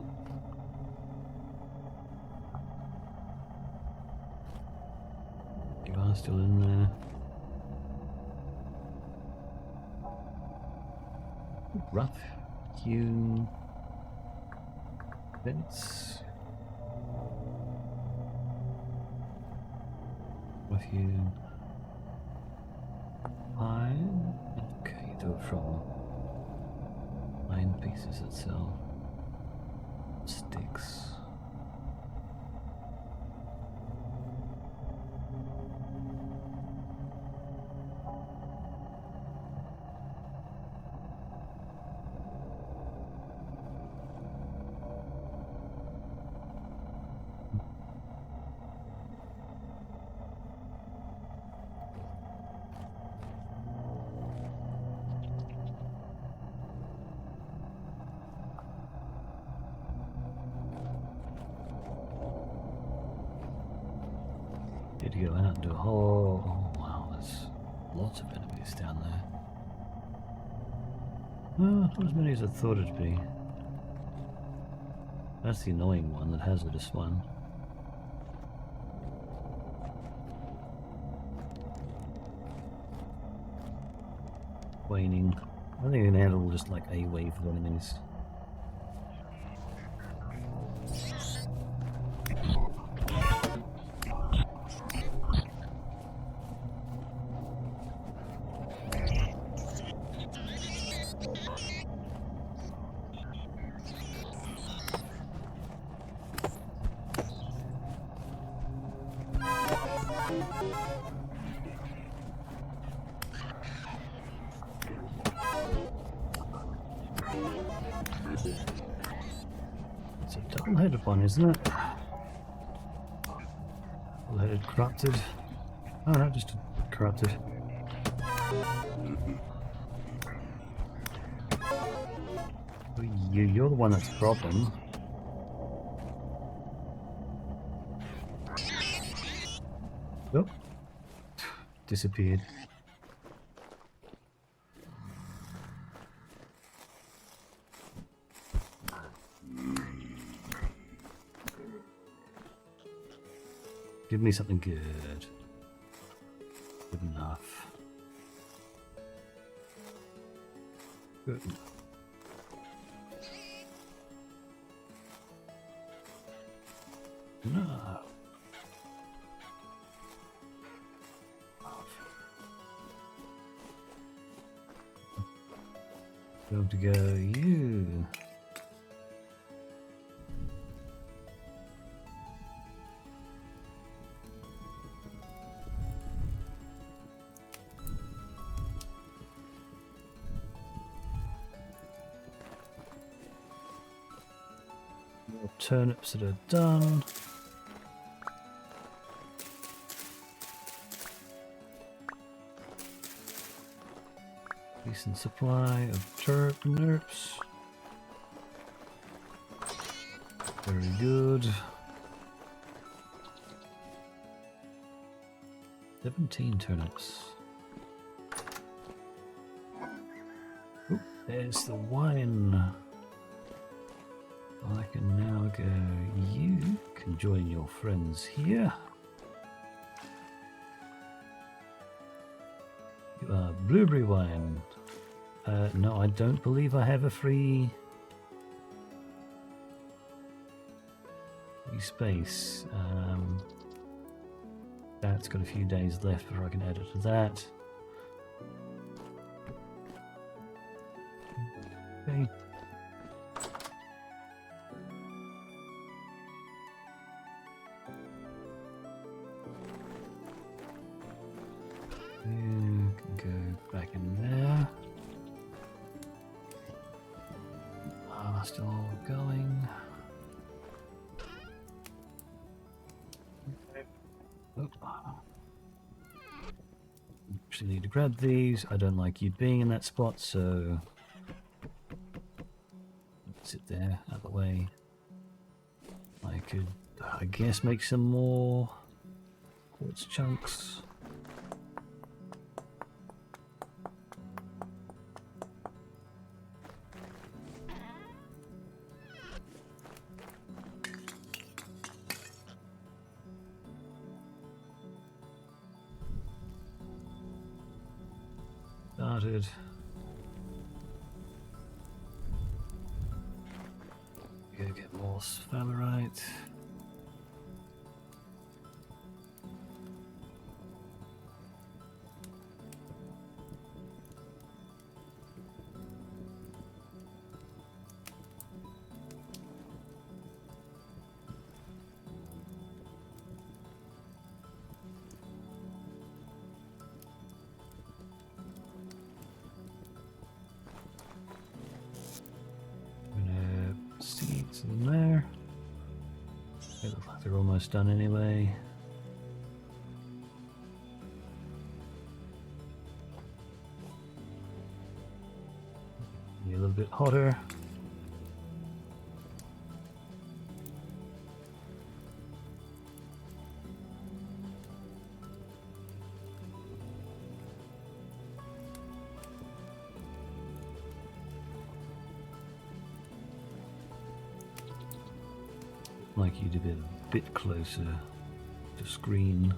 You are still in there. Rough hewn fence. Rough hewn pine. Okay, though from pine pieces itself. Sticks. Did go out and do a whole... Oh, wow, there's lots of enemies down there. Well, not as many as I thought it'd be. That's the annoying one, that hazardous one. Waning. I think I can handle just like a wave of enemies. It's a double-headed one, isn't it? Double-headed corrupted. Oh no, just corrupted. You're the one that's the problem. Oh, disappeared. Give me something good. Good enough. Good. No. Going to go you. More turnips that are done. Decent supply of turnips. Very good. 17 turnips. Oop, there's the wine. I can now go. You can join your friends here. You are blueberry wine. No, I don't believe I have a free space. That's got a few days left before I can add it to that. Okay. You can go back in there. Still going. Oh. Actually need to grab these. I don't like you being in that spot, so sit there out of the way. I could, I guess, make some more quartz chunks. Started. Go get more sphalerite. Seeds in there. They look like they're almost done anyway. Be a little bit hotter. like you to be a bit closer to screen.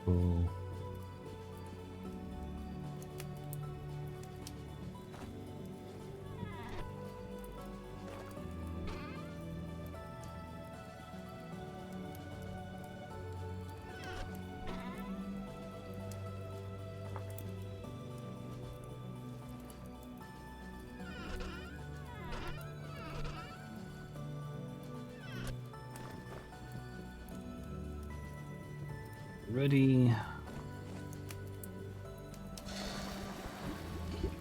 Cool. Ready.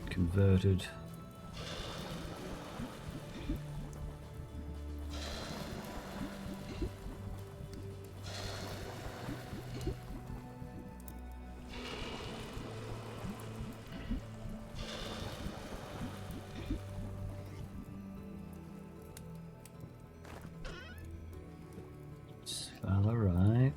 Converted. All right.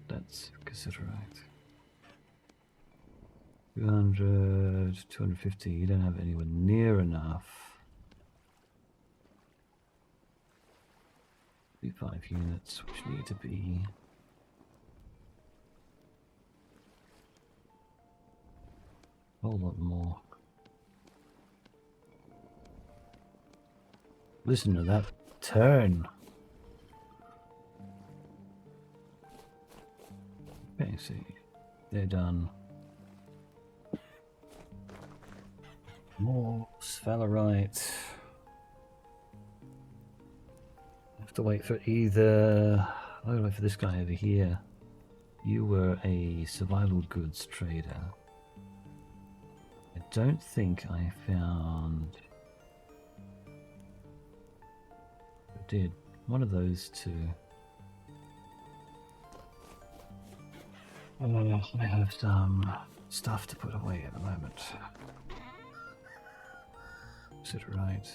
That's considerate. 200, 250. You don't have anywhere near enough. 5 units, which need to be a whole lot more. Listen to that turn. Okay, see, they're done. More sphalerite. Have to wait for either. I'll wait for this guy over here. You were a survival goods trader. I don't think I found. I did one of those two. Oh, I have some stuff to put away at the moment. Is it right?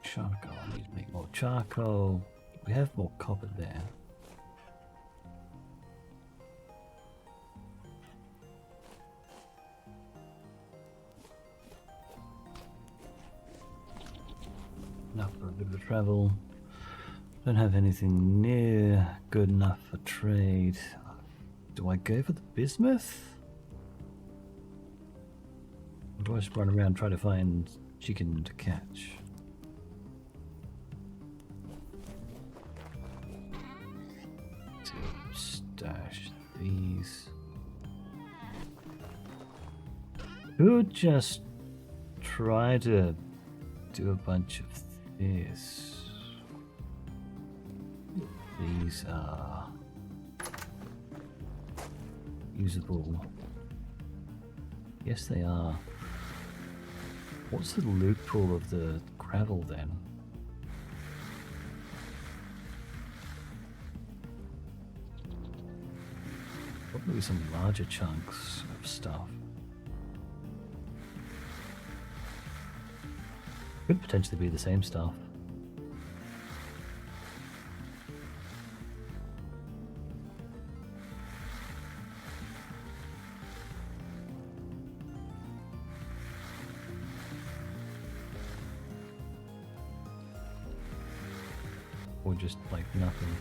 Charcoal. I need to make more charcoal. We have more copper there. Enough for a bit of travel. Don't have anything near good enough for trade. Do I go for the bismuth? Or do I just run around try to find chicken to catch? To stash these. Could just try to do a bunch of this. These are usable. Yes, they are. What's the loot pool of the gravel then? Probably some larger chunks of stuff. Could potentially be the same stuff. Or just like nothing.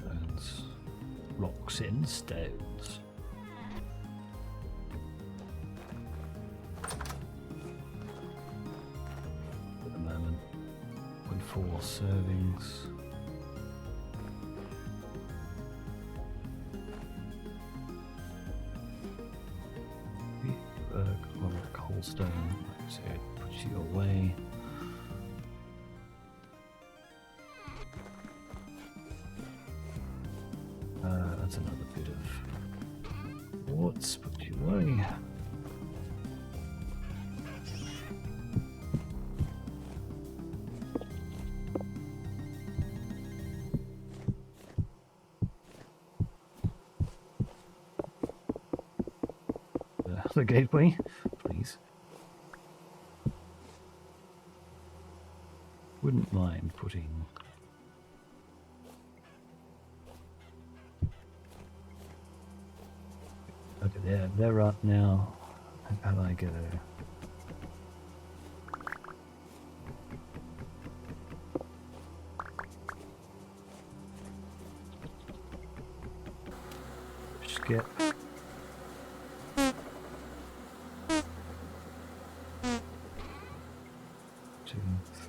Stones. Rocks in stones. At the moment, 0.4 servings. Stone, so it puts you away. That's another bit of quartz, put you away. the gateway, please. Wouldn't mind putting... Okay, they're up now. How do I go? Skip. 2,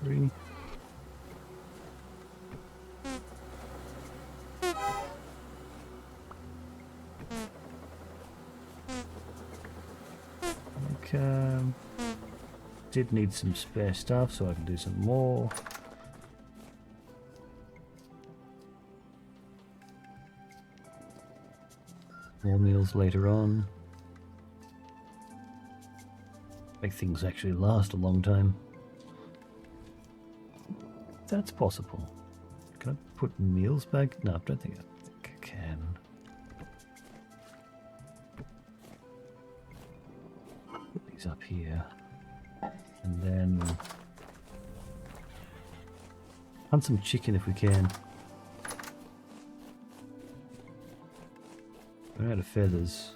3. Did need some spare stuff, so I can do some more. More meals later on. Make things actually last a long time. That's possible. Can I put meals back? No, I don't think I can. Put these up here. And then hunt some chicken if we can. Run out of feathers.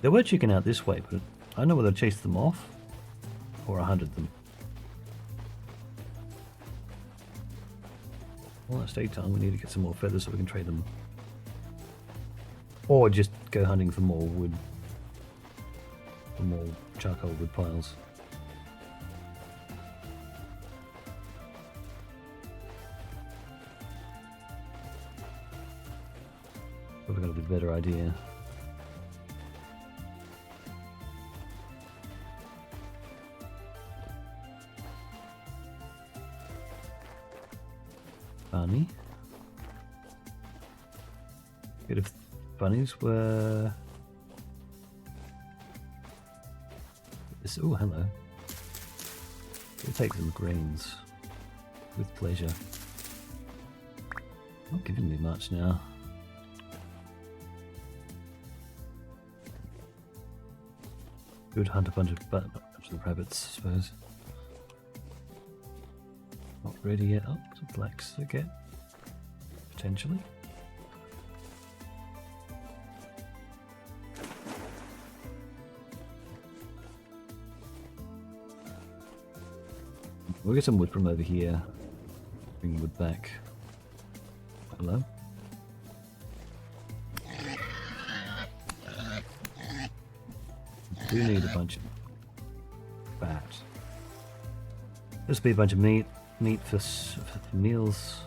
There were chicken out this way, but I don't know whether I chased them off or I hunted them. Well, it's daytime. We need to get some more feathers so we can trade them. Or just go hunting for more wood. For more charcoal wood piles. Probably got a bit better idea. Bunny. Bit of bunnies were. This. Oh, hello. We'll take some grains with pleasure. Not giving me much now. Good hunt a bunch of rabbits, I suppose. Not ready yet. Oh, some flax again. Potentially. We'll get some wood from over here. Bring wood back. Hello? Do need a bunch of fat. This will be a bunch of meat for meals.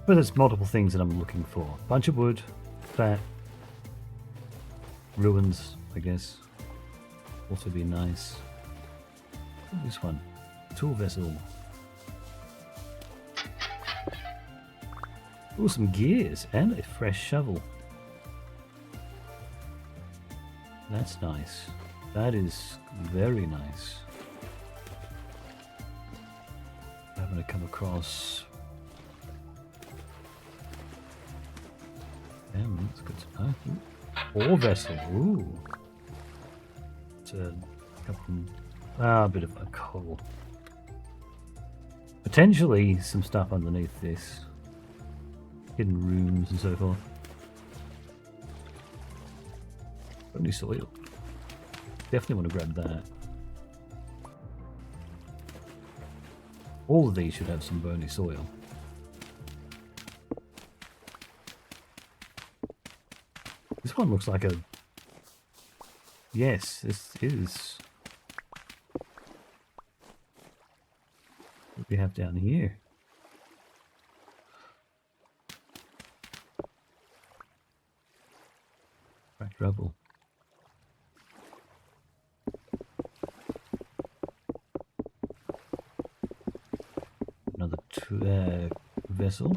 But there's multiple things that I'm looking for. Bunch of wood, fat, ruins, I guess. Also be nice. This one, tool vessel. Oh, some gears and a fresh shovel. That's nice. That is very nice. I'm going to come across. Damn, that's good to know. Ore vessel. Ooh. It's a bit of a coal. Potentially some stuff underneath this. Hidden rooms and so forth. Only soil. Definitely want to grab that. All of these should have some bony soil. This one looks like a... Yes, this is... What do we have down here? Cracked rubble. vessel.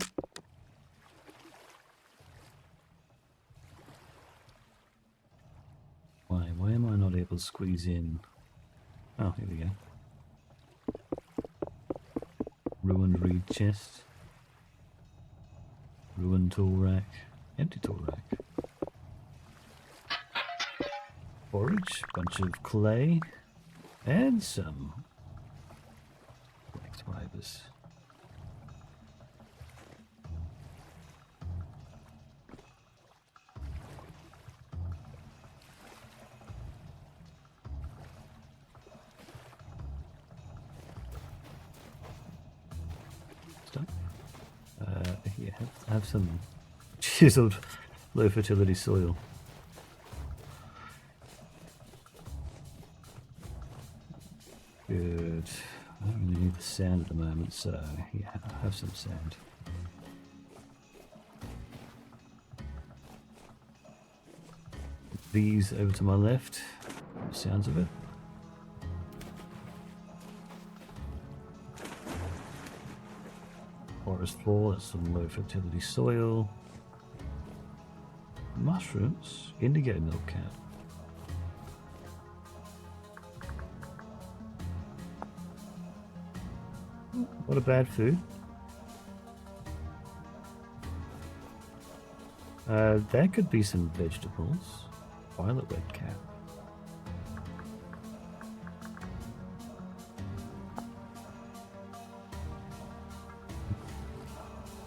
Why am I not able to squeeze in? Oh, here we go. Ruined reed chest. Ruined tool rack. Empty tool rack. Forage. Bunch of clay. And some wax fibers. Yeah, have some chiseled low fertility soil. Good. I don't really need the sand at the moment, so yeah, I'll have some sand. These over to my left, the sounds of it. Forest floor, that's some low fertility soil. Mushrooms, indigo milk cat. What a bad food. There could be some vegetables. Violet red cap.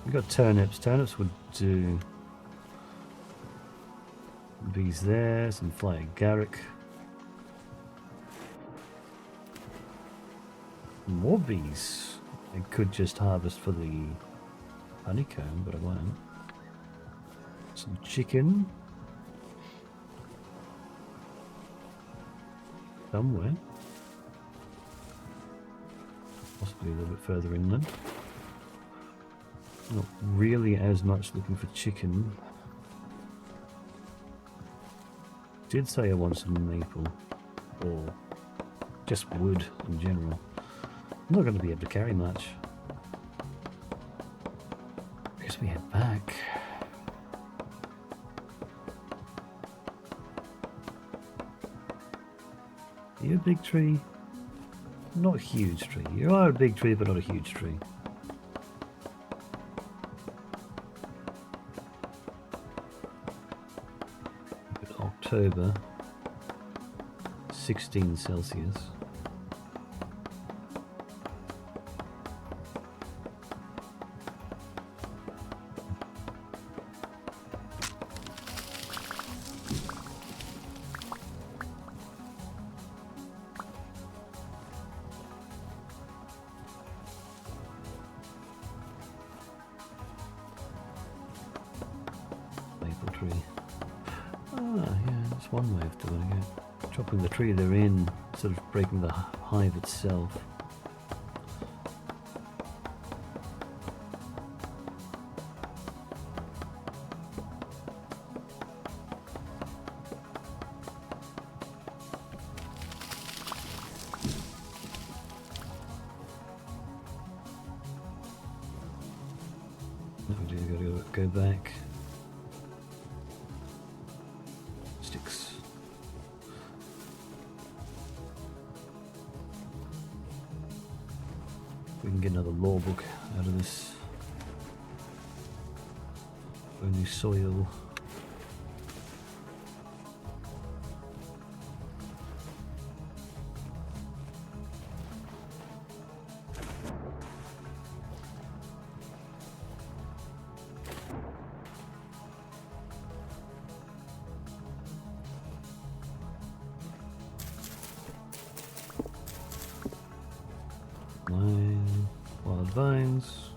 We've got turnips. Turnips would do. Bees there, some flying garrick. More bees. I could just harvest for the honeycomb, but I won't. Some chicken. Somewhere. Possibly a little bit further inland. Not really as much looking for chicken. Did say I want some maple. Or just wood in general. I'm not going to be able to carry much. I guess we head back. Are you a big tree? Not a huge tree. You are a big tree, but not a huge tree. October, 16 Celsius. Maple tree. Ah, yeah, that's one way of doing it. Chopping the tree they're in, sort of breaking the hive itself. Now we do gotta go back. Sticks. We can get another law book out of this. Only soil. Wild vines.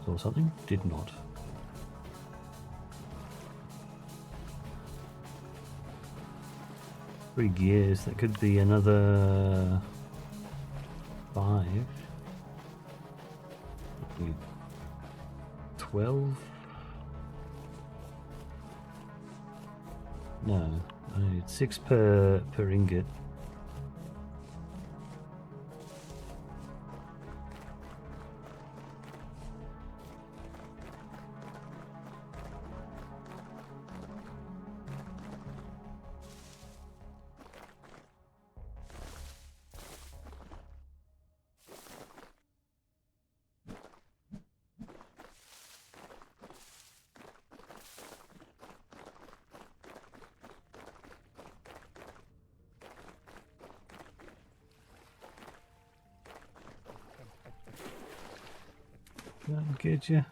Or something? Did not. Three gears. That could be another 5. 12. No, I need 6 per ingot. That'll get you.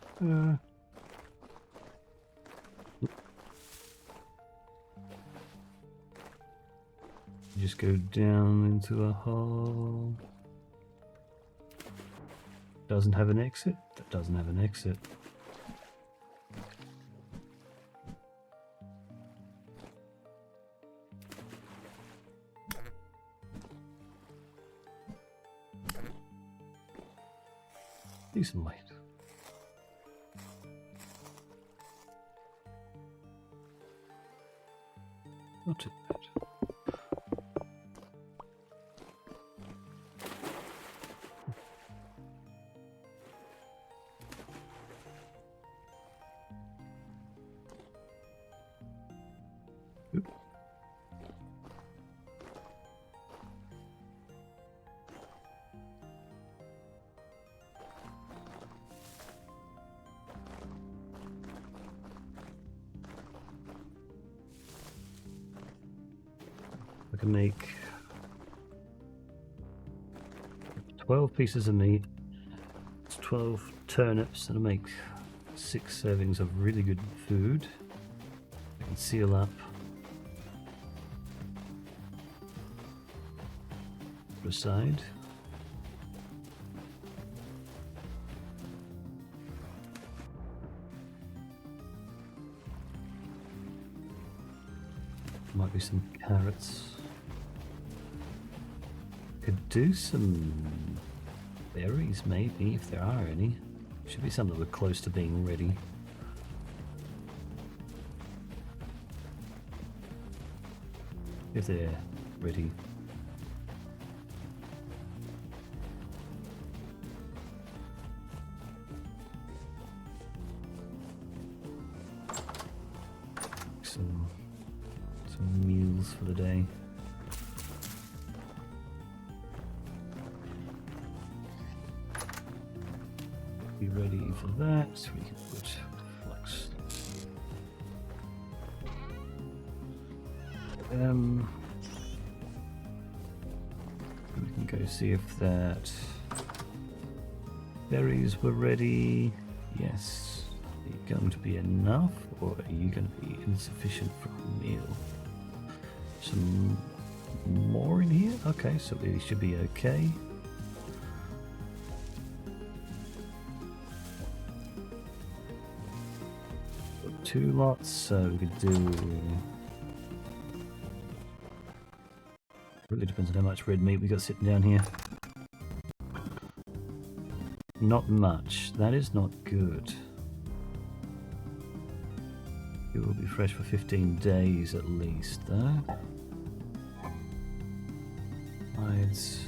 Just go down into a hole. Doesn't have an exit? That doesn't have an exit. Decent weight. Not too bad. Oop. I can make 12 pieces of meat. It's 12 turnips, and I make 6 servings of really good food. I can seal up. Put aside. Might be some carrots. Could do some berries, maybe, if there are any. Should be some that were close to being ready. If they're ready. Some meals for the day. Be ready for that. So we can put flux. We can go see if that berries were ready. Yes. Are you going to be enough, or are you going to be insufficient for a meal? Some more in here? Okay, so we should be okay. Got 2 lots, so we could do... Really depends on how much red meat we got sitting down here. Not much. That is not good. It will be fresh for 15 days at least, though. Hides.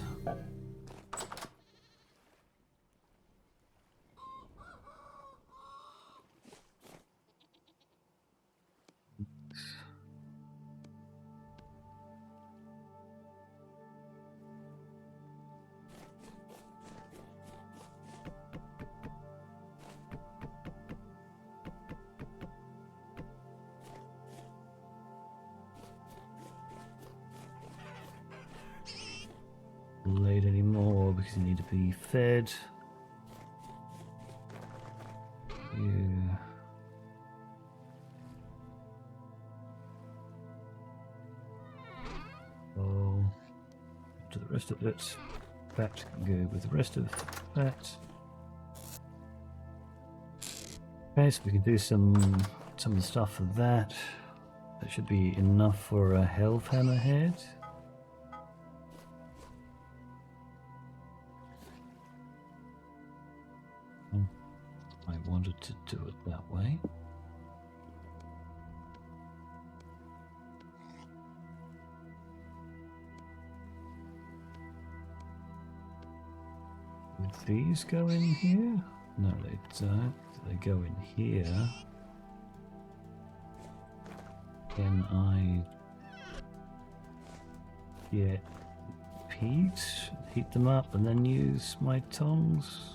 Laid anymore because you need to be fed. Yeah. Oh, to the rest of it. That can go with the rest of that. Okay, so we can do some of the stuff for that. That should be enough for a health hammerhead. I wanted to do it that way. Would these go in here? No, they don't. They go in here. Can I get heat them up, and then use my tongs?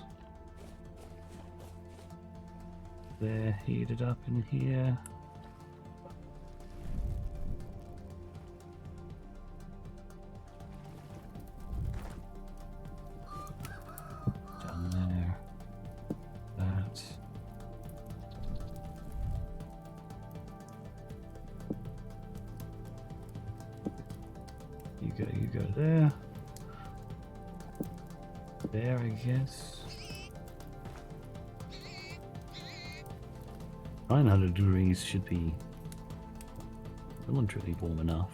They're heated up in here. Down there. That. You go there. There, I guess. 900 degrees should be well and truly warm enough.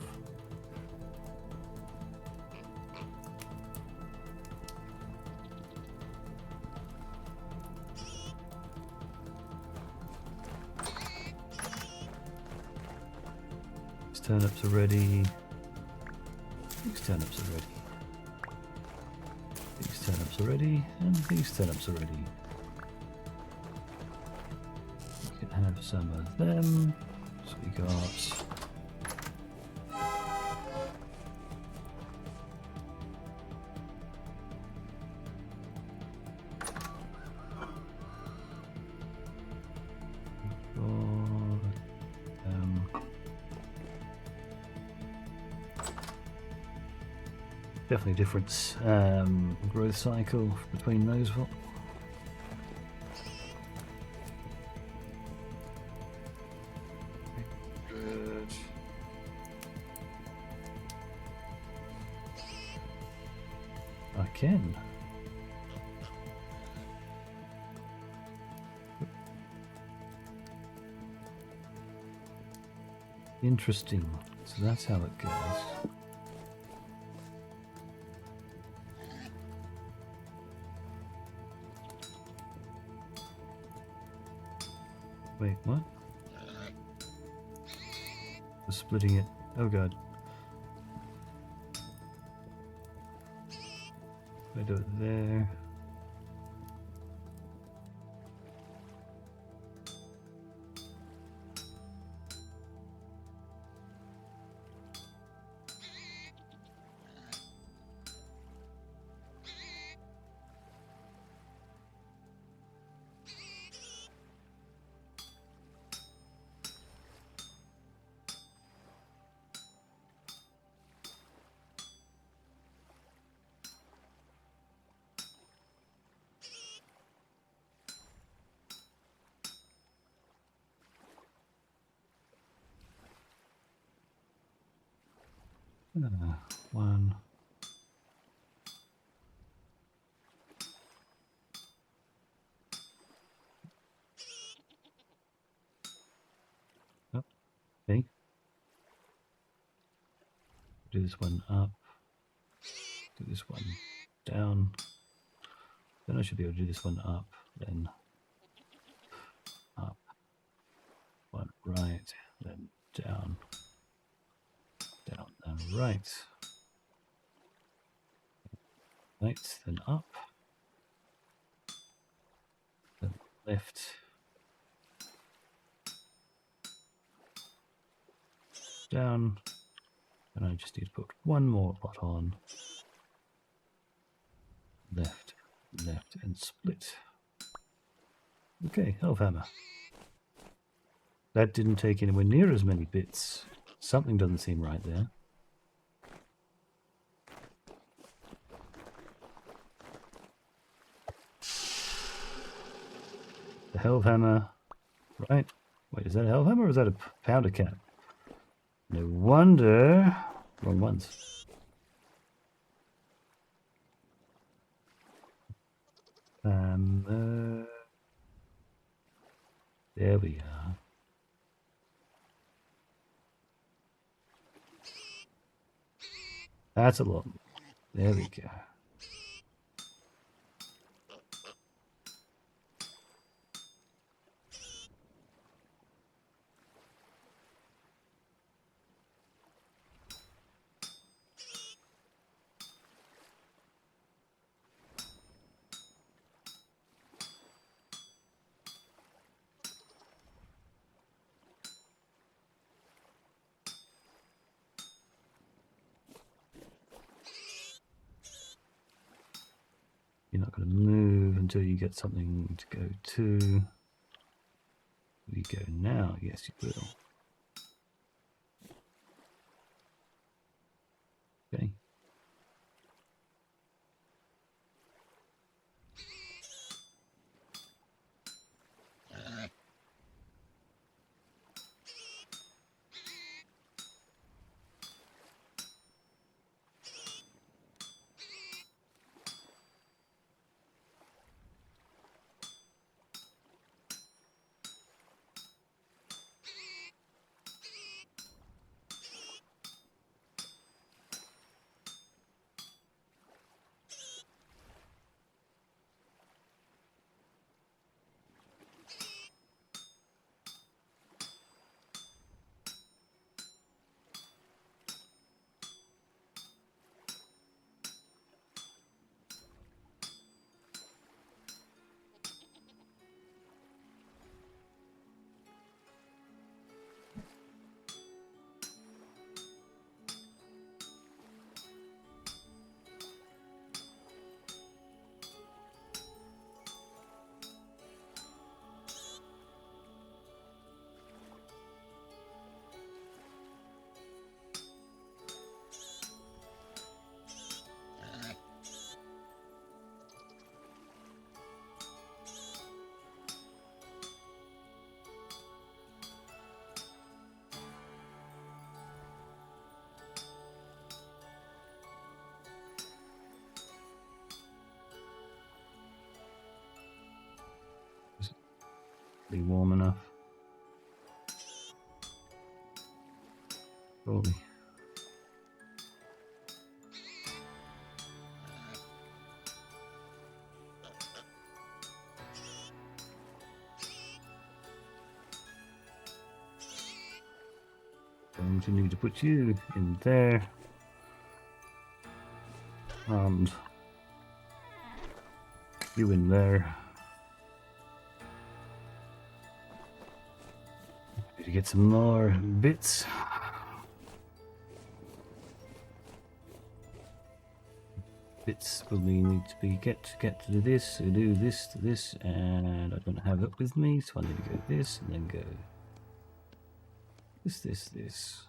These turnips are ready. These turnips are ready. These turnips are ready, and these turnips are ready. We can have some of them. So we got definitely different growth cycle between those. Good. I can. Interesting. So that's how it goes. Wait, what? We're splitting it. Oh god. I do it there. One. Oh, okay. Do this one up. Do this one down. Then I should be able to do this one up. Then up. One right. Then down. Down. Then right. Right. Then up. Then left. Down. And I just need to put one more pot on. Left, left, and split. Okay, Elfhammer. That didn't take anywhere near as many bits. Something doesn't seem right there. The Hellhammer. Right. Wait, is that a Hellhammer or is that a powder cap? No wonder. Wrong ones. There we are. That's a lot. There we go. You're not going to move until you get something to go to. We go now. Yes, you will. Okay. Be warm enough. Probably. Going to need to put you in there. And you in there. Need to get some more bits. Bits will need to be get to this, do this to this, and I don't have it with me, so I need to go this and then go this.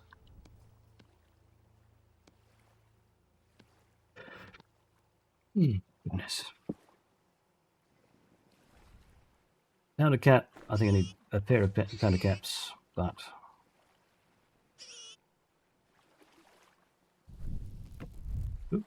Goodness. Pound of cap. I think I need a pair of pound of caps, but oop.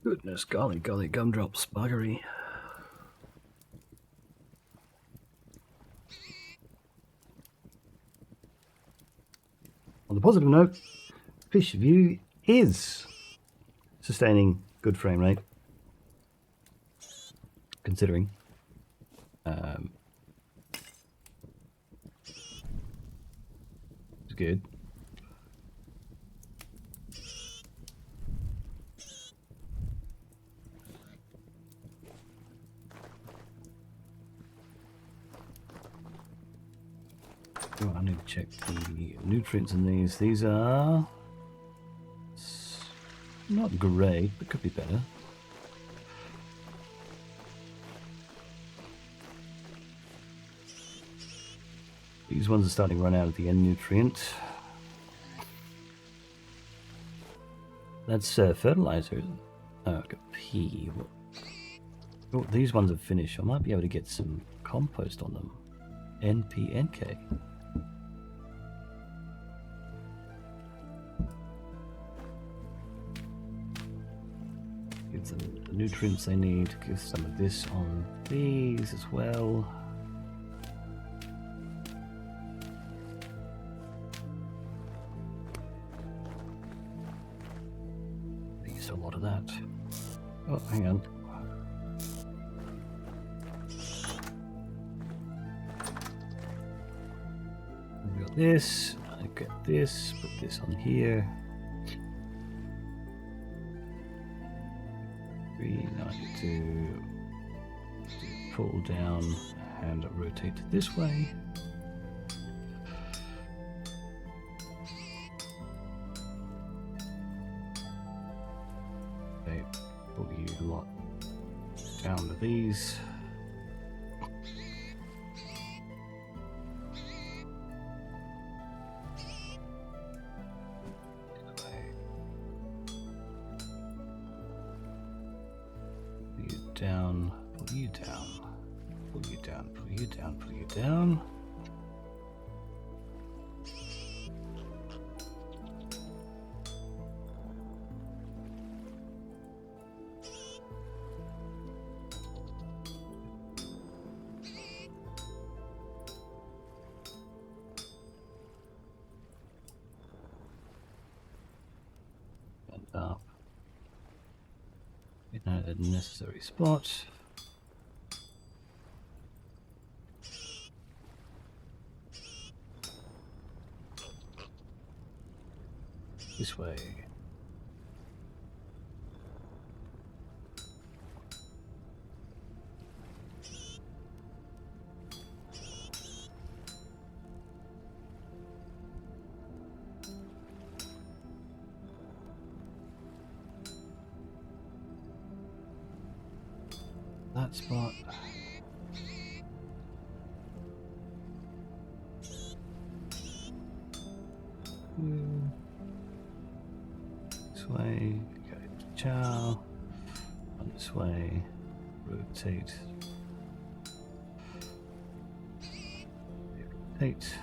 Goodness, golly, gumdrops, buggery. On the positive note, Fish View is sustaining good frame rate, considering. It's good. Oh, I need to check the nutrients in these. These are not great, but could be better. These ones are starting to run out of the N nutrient. That's fertilizer. Oh, I've got P. Oh, these ones are finished. I might be able to get some compost on them. NP, NK. Give them the nutrients they need. Give some of this on these as well. Use a lot of that. Oh, hang on. We got this. I get this. Put this on here. 392. Pull down and rotate this way. Okay, pull you a lot down to these. Down, pull you down, pull you down, pull you down, pull you down. And up. In a necessary spot. This way. That spot. This way, go to chow. On this way, rotate. 8.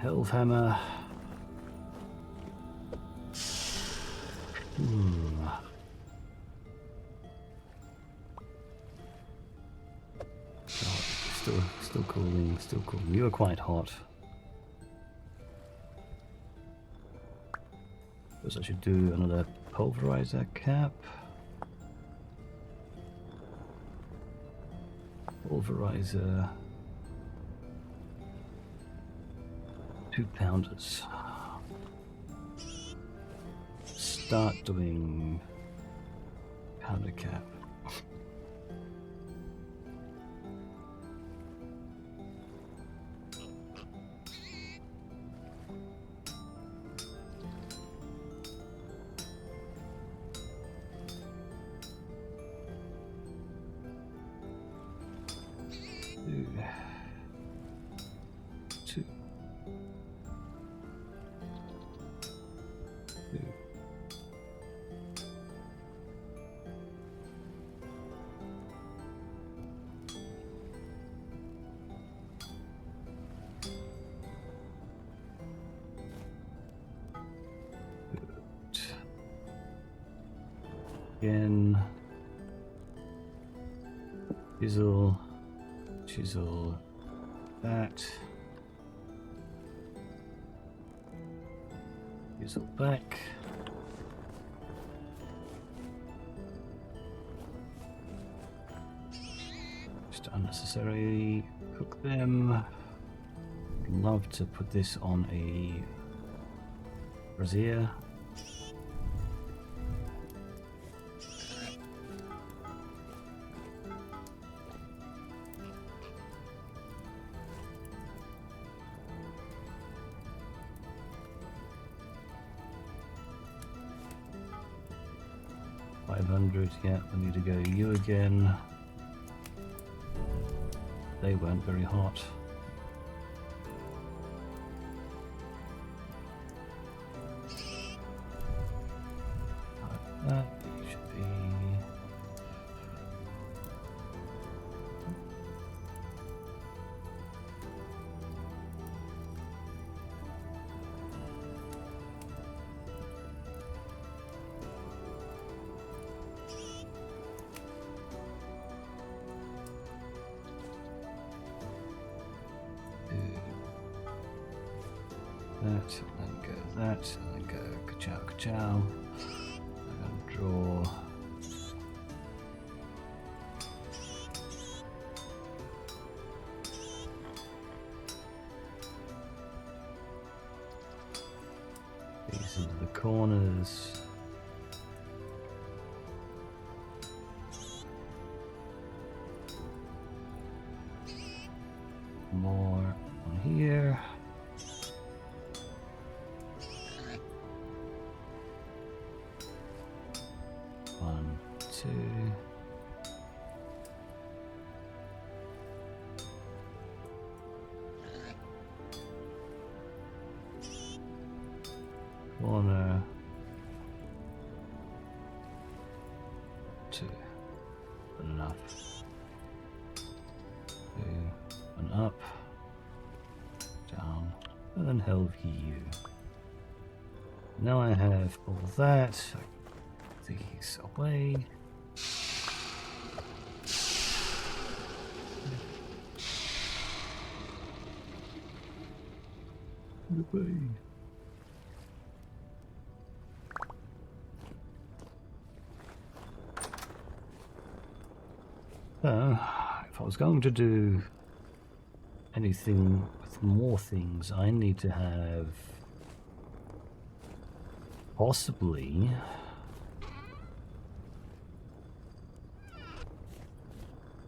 Hellhammer. Still cooling, still cooling. You are quite hot. Suppose I should do another pulverizer cap. Pulverizer. 2-pounders. Start doing powder cap. Two. Again, chisel, chisel, that, chisel back, just unnecessary, cook them. Love to put this on a brazier. Yeah, I need to go you again. They weren't very hot. That should be... that, and go that, and then go ka-chow, ka-chow. I'm gonna draw. These into the corners. More on here. One, two. Corner. Two. Enough. Two. And up. Down. And then hell you. Now I have all that. These away. Away. If I was going to do anything with more things, I need to have possibly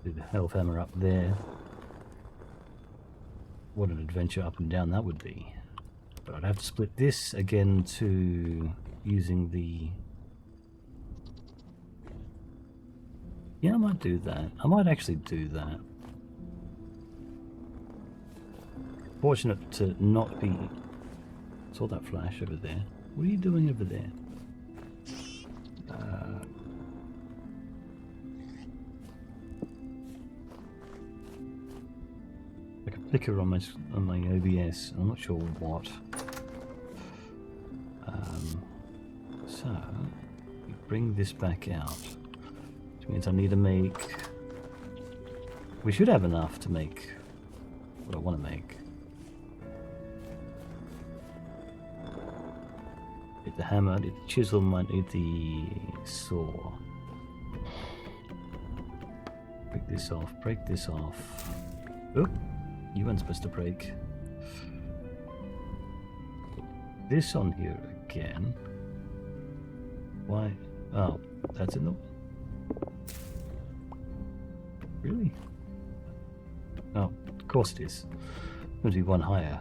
do the hellhammer up there. What an adventure up and down that would be. But I'd have to split this again to using the... Yeah, I might do that. I might actually do that. Fortunate to not be... Saw that flash over there. What are you doing over there? flicker on my OBS. I'm not sure what. So you bring this back out, which means I need to make. We should have enough to make what I want to make. Need the hammer, need the chisel, might need the saw. Break this off, break this off. Oh, you weren't supposed to break. This on here again. Why? Oh, that's in the... Really? Oh, of course it is. It's going to be one higher.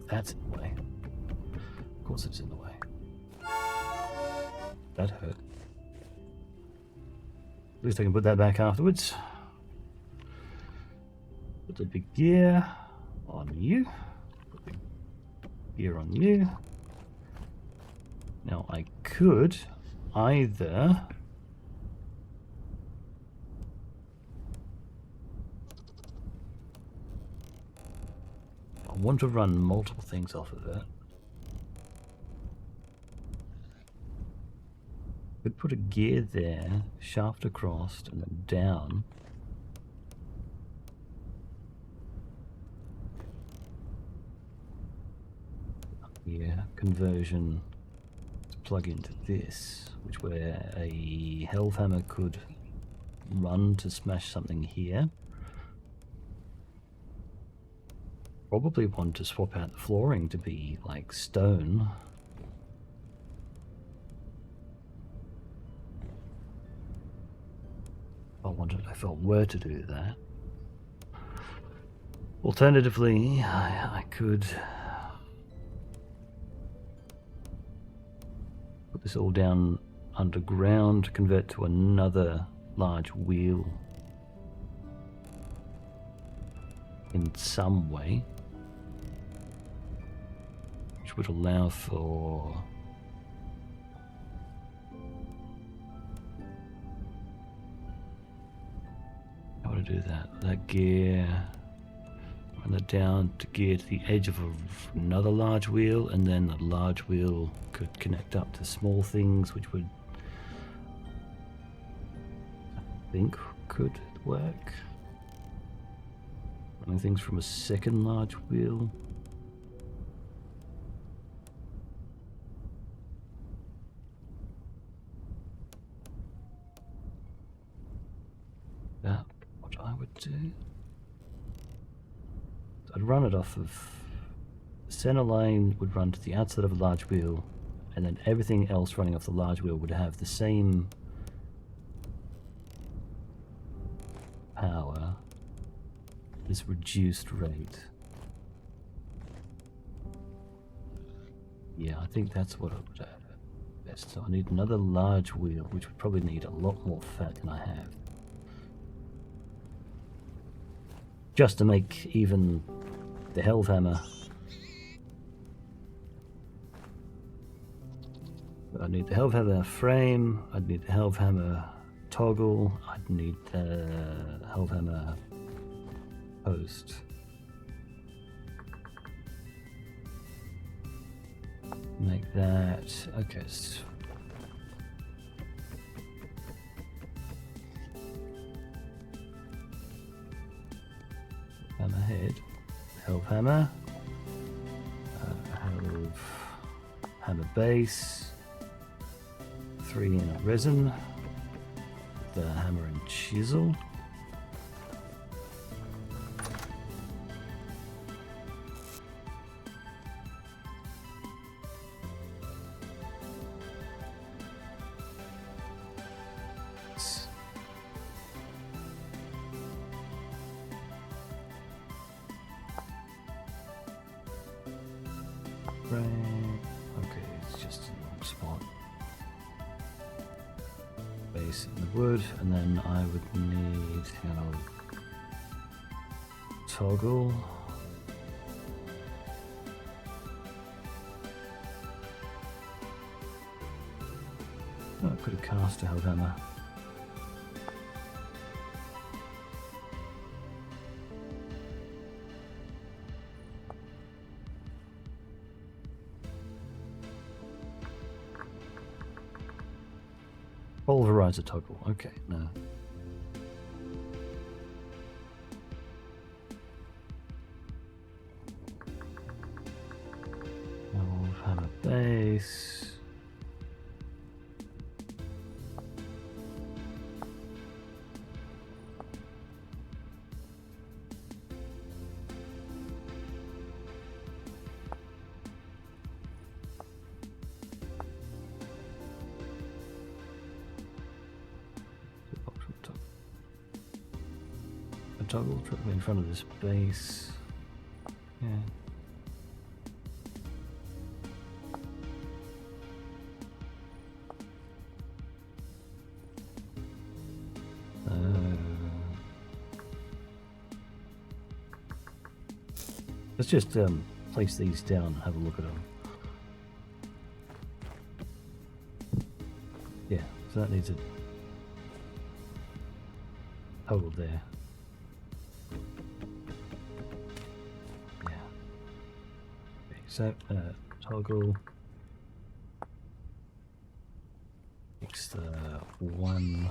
That's in the way. Of course it's in the way. That hurt. At least I can put that back afterwards. Put the big gear on you. Put the gear on you. Now I could either... I want to run multiple things off of it. Could put a gear there, shaft across, and then down. Yeah, conversion to plug into this, which where a Hellhammer could run to smash something here. Probably want to swap out the flooring to be like stone. If I were to do that. Alternatively, I could put this all down underground, convert to another large wheel in some way, which would allow for how to do that gear, run that down to gear to the edge of another large wheel, and then the large wheel could connect up to small things, which would, I think, could work. Running things from a second large wheel. That what I would do. I'd run it off of the center line, would run to the outside of a large wheel, and then everything else running off the large wheel would have the same power, this reduced rate. Yeah, I think that's what I would have best. So I need another large wheel, which would probably need a lot more fat than I have. Just to make even the Hellhammer. I'd need the Hellhammer frame, I'd need the Hellhammer toggle, I'd need the Hellhammer post. Make that, okay. Hammer head, Hellhammer, hammer base, 3 in a resin, the hammer and chisel. Okay, it's just in the wrong spot. Base in the wood, and then I would need, toggle. Oh, I could have cast a Hellhammer. Pulverizer toggle. Okay, no. Hammer base. A toggle in front of this base. Yeah. Let's just place these down and have a look at them. Yeah, so that needs a toggle there. Yeah. Okay, so toggle makes the one.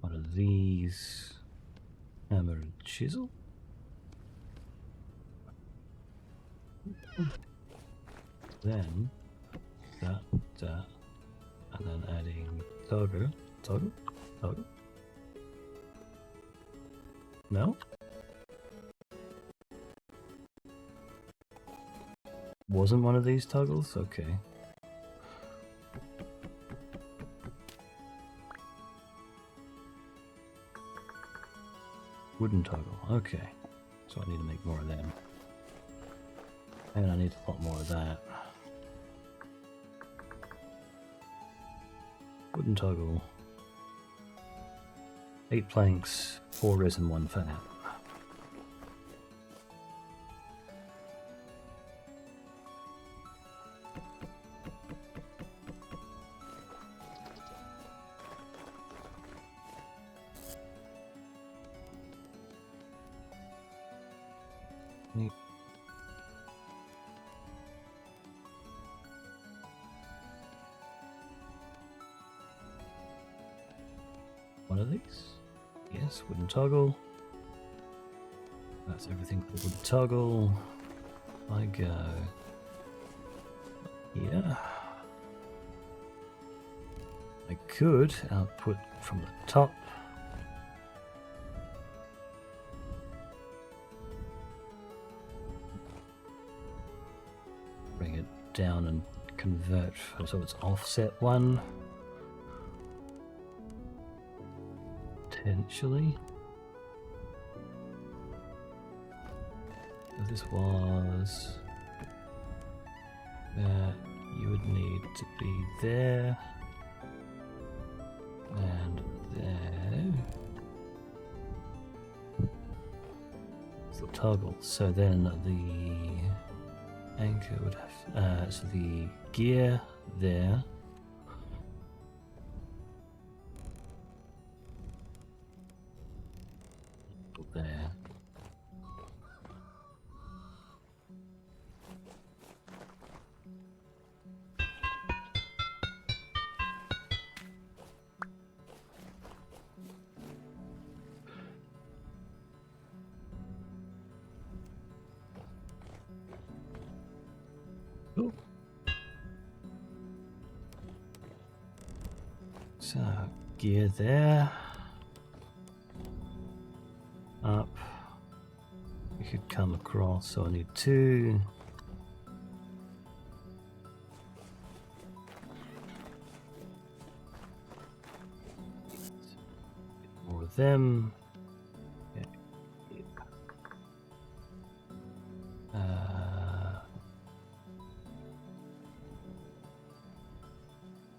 One of these. Hammer and chisel. Then that, and then adding toggle. No? Wasn't one of these toggles? Okay. Wooden toggle, okay. So I need to make more of them. And I need a lot more of that. Wooden toggle. 8 planks, 4 resin, 1 fat. One of these? Yes, wooden toggle. That's everything for the wooden toggle. I go. Yeah. I could output from the top. Bring it down and convert so it's offset 1. Potentially. So this was that you would need to be there and there. It's the toggle. So then the anchor would have so the gear there. There. Ooh. So gear there. Up. We could come across, so I need 2. More of them. Yeah.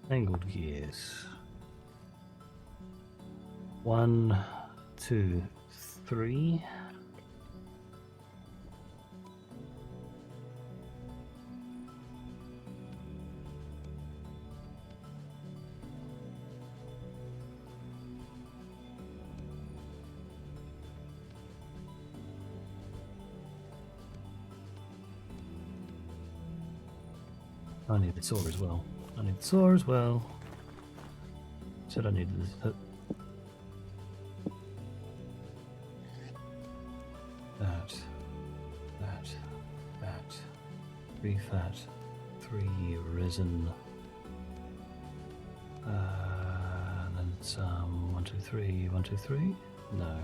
Angled gears. 1, 2, 3. I need the saw as well. I need the saw as well. Said I needed this. That. 3 fat, 3 resin. Then some 1, 2, 3, 1, 2, 3. No.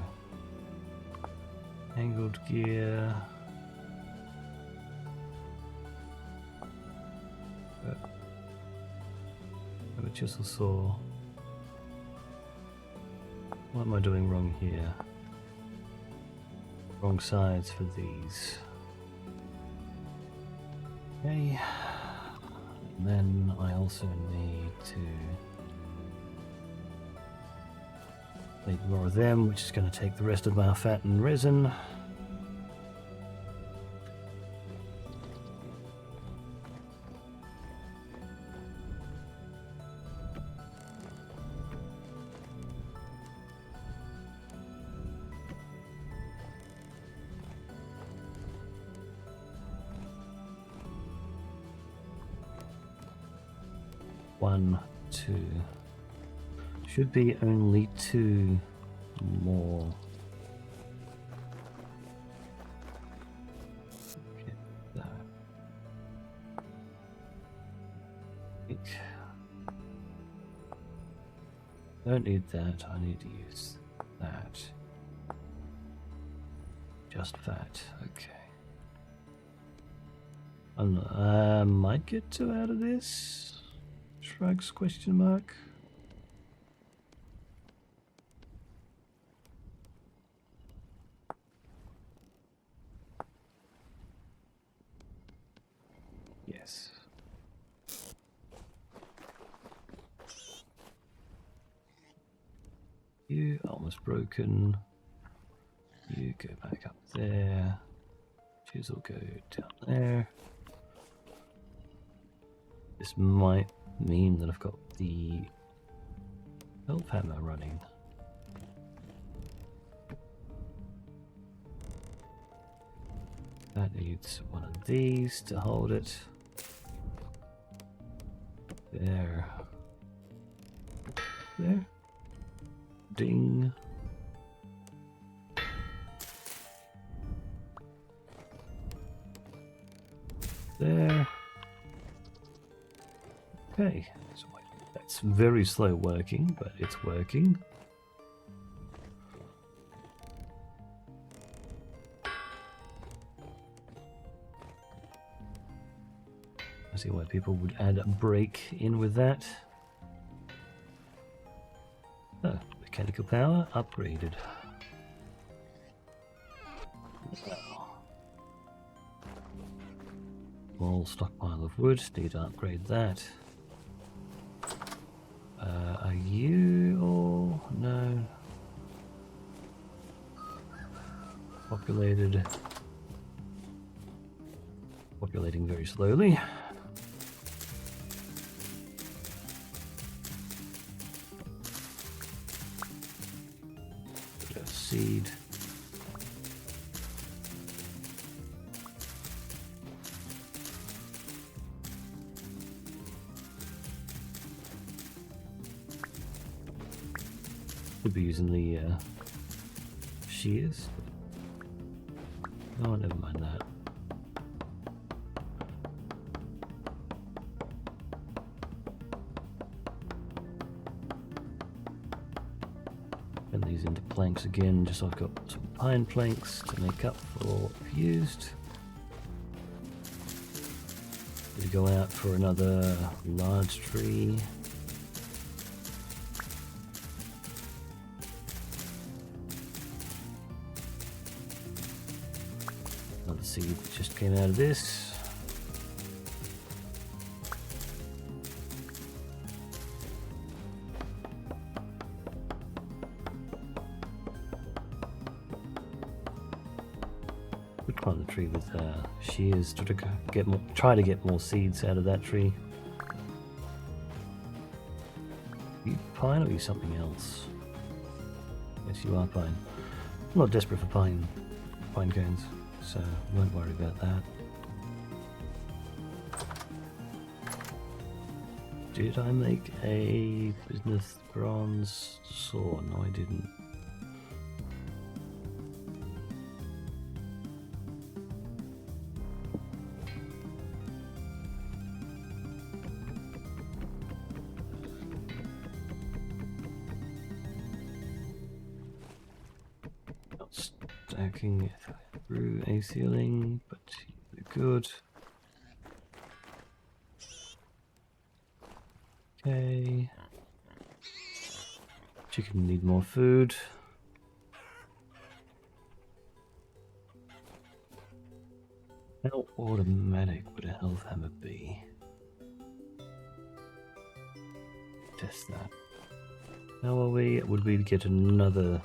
Angled gear. Have a chisel saw. What am I doing wrong here? Wrong sides for these. Okay. And then I also need to make more of them, which is going to take the rest of our fat and resin. One, two. Should be only 2 more. Okay, there. Don't need that, I need to use that. Just that, okay. I might get 2 out of this. Shrugs, question mark. Yes. You almost broken. You go back up there. Chisel go down there. This might mean that I've got the elf hammer running. That needs one of these to hold it. There. There. Ding. There. Okay, so that's very slow working, but it's working. I see why people would add a brake in with that. Oh, mechanical power upgraded. Small stockpile of wood, need to upgrade that. Are you all? No. Populated. Populating very slowly. Put a seed. Could be using the shears. Oh, never mind that. And these into planks again, just so I've got some pine planks to make up for what I've used. Gonna go out for another large tree. Another seed just came out of this. We'll plant the tree with shears to get more, try to get more seeds out of that tree. Are you pine or are you something else? Yes, you are pine. I'm not desperate for pine cones, so won't worry about that. Did I make a business bronze saw? No, I didn't. Not stacking through a ceiling, but good. Okay. Chicken need more food. How automatic would a health hammer be? Test that. How are we? Would we get another?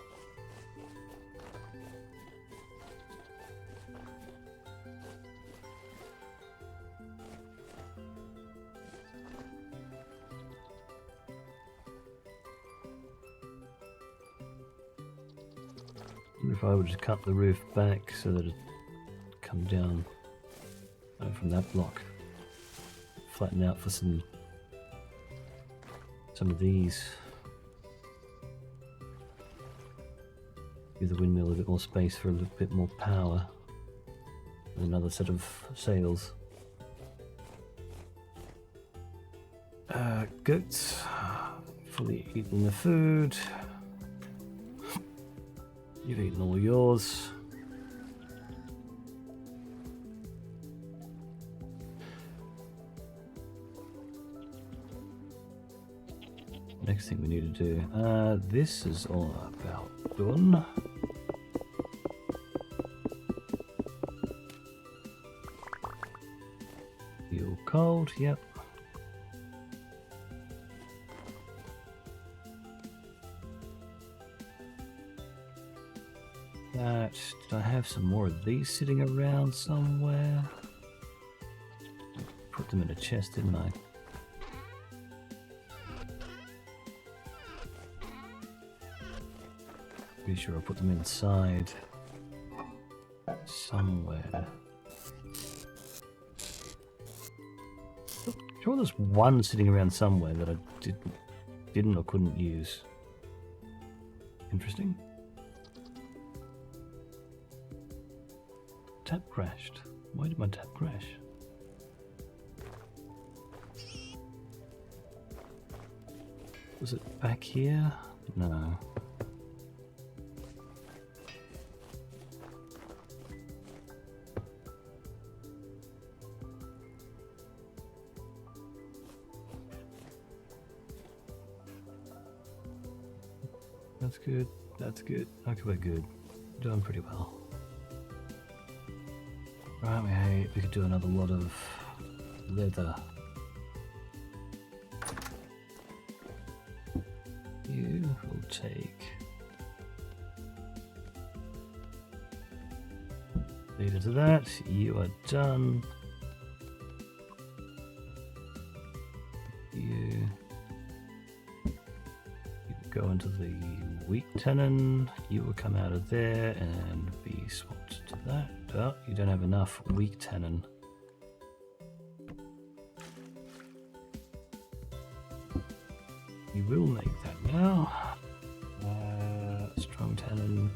If I would just cut the roof back so that it come down from that block, flatten out for some of these. Give the windmill a bit more space for a little bit more power. And another set of sails. Goats, fully eaten the food. You've eaten all yours. Next thing we need to do. This is all about done. Feel cold, yep. Did I have some more of these sitting around somewhere? Put them in a chest, didn't I? Pretty sure I put them inside somewhere. Sure, there's one sitting around somewhere that I didn't or couldn't use. Interesting. Tap crashed. Why did my tap crash? Was it back here? No. That's good. That's good. Okay, we're good. Doing pretty well. Right, we could do another lot of leather. You will take lead to that. You are done. You go into the weak tenon. You will come out of there and be swapped to that. Oh, you don't have enough weak tenon. You will make that now. Strong tenon,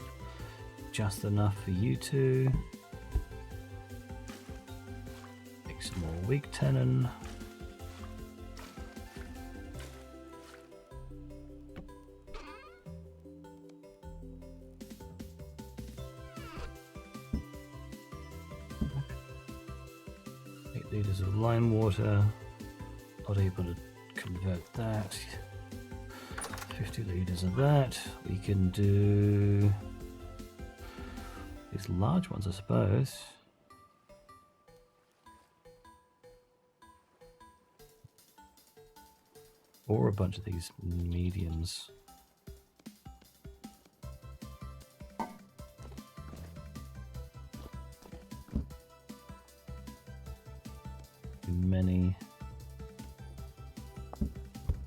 just enough for you two. Make some more weak tenon. Liters of lime water, not able to convert that. 50 liters of that. We can do these large ones, I suppose. Or a bunch of these mediums. Many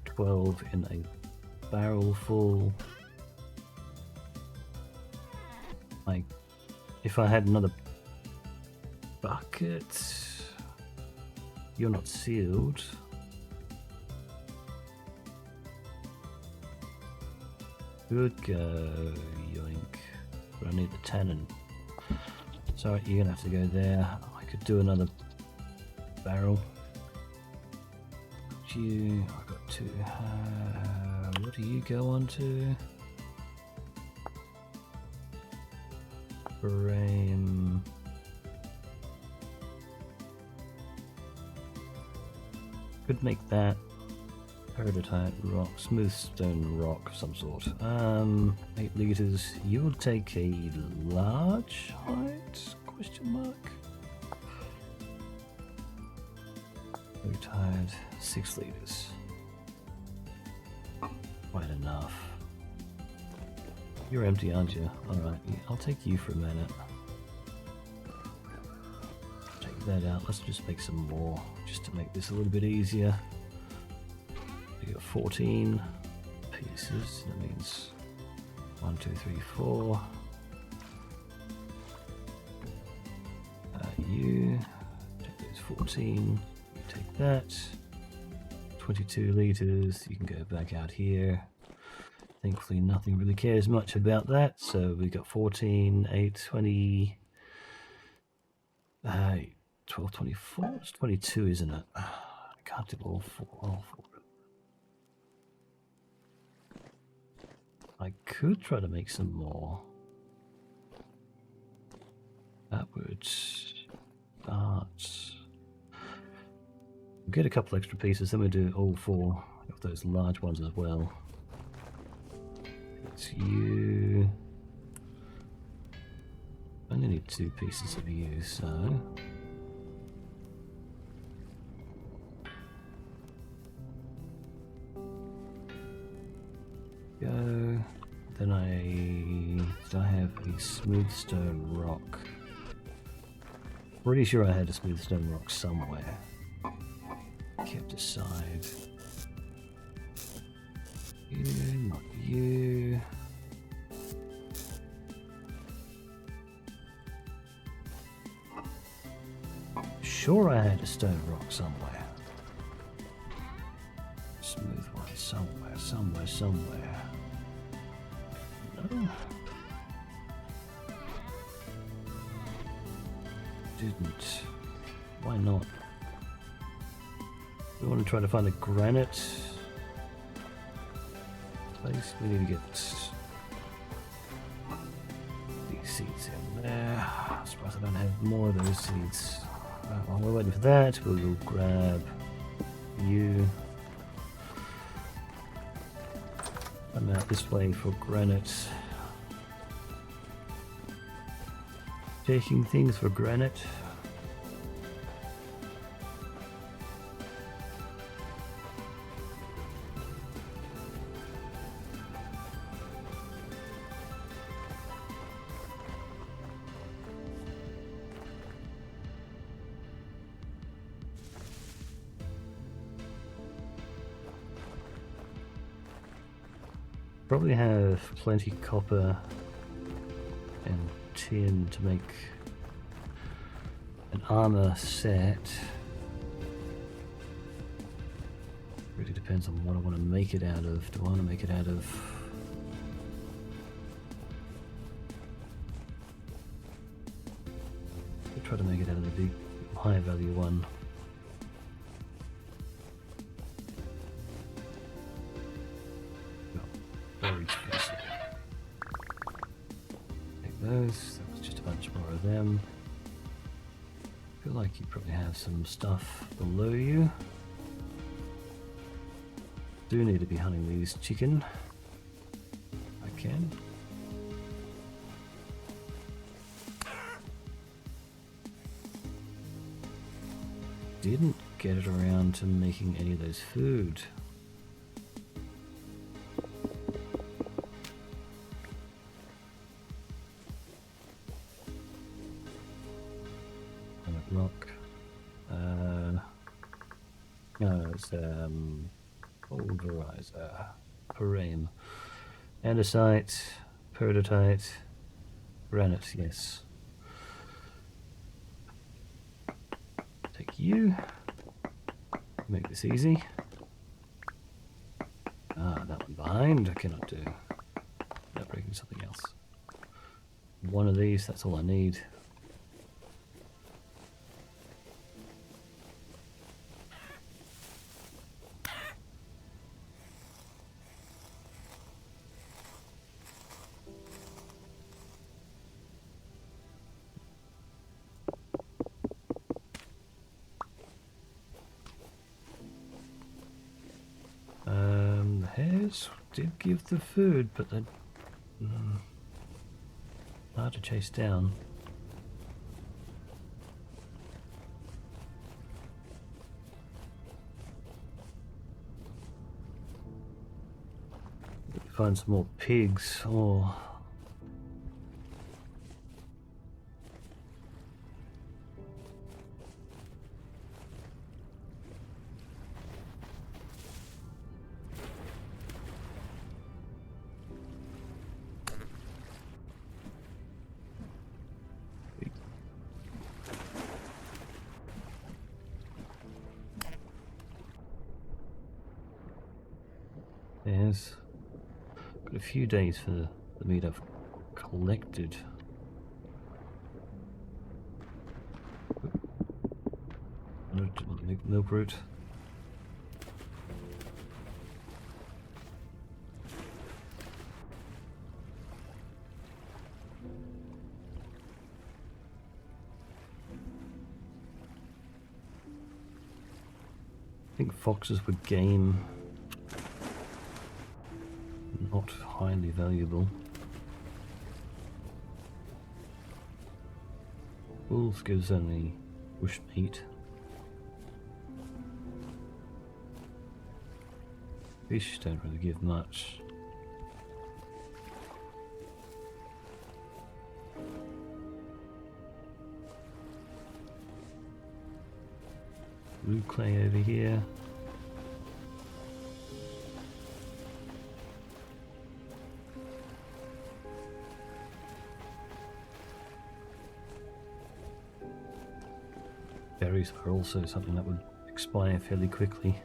12 in a barrel full. Like, if I had another bucket, you're not sealed. Good go, yoink. But I need the tannin. Sorry, you're gonna have to go there. I could do another barrel. You, I got to. What do you go on to? Frame. Could make that. Peridotite rock, smooth stone rock of some sort. 8 liters. You will take a large height? Question mark. Peridotite, 6 liters. Quite enough. You're empty, aren't you? Alright, I'll take you for a minute. Take that out. Let's just make some more, just to make this a little bit easier. We got 14 pieces. That means 1, 2, 3, 4. You take those 14. You take that. 22 liters. You can go back out here. Thankfully, nothing really cares much about that. So we got 14, 8, 20, 12, 24. It's 22, isn't it? I can't do all four. I could try to make some more. That would start. We'll get a couple extra pieces, then we'll do all 4 of those large ones as well. It's you. I only need 2 pieces of you, so. Go. Then did I have a smooth stone rock? Pretty sure I had a smooth stone rock somewhere. Kept aside. You, not you. Sure, I had a stone rock somewhere. Smooth one somewhere. No. Didn't. Why not? We want to try to find a granite place. We need to get these seeds in there. I suppose I don't have more of those seeds. While we're waiting for that, we'll go grab you. I'm out this way for granite. Taking things for granite. Probably have plenty copper and tin to make an armor set. Really depends on what I want to make it out of. Do I want to make it out of... I'll try to make it out of the big high value one. Very expensive. Take those. That was just a bunch more of them. I feel like you probably have some stuff below you. Do need to be hunting these chicken. I can. Didn't get it around to making any of those food. Rock. No, it's pulverizer. Parame. Andesite. Peridotite. Granite, yes. Take you. Make this easy. Ah, that one behind I cannot do. breaking something else. One of these, that's all I need. The hares did give the food, but they're hard to chase down. Find some more pigs. Oh. Yes. Got a few days for the meat I've collected. Milk root. I think foxes were game. Not highly valuable. Wolves gives only bush meat. Fish don't really give much. Blue clay over here. Berries are also something that would expire fairly quickly.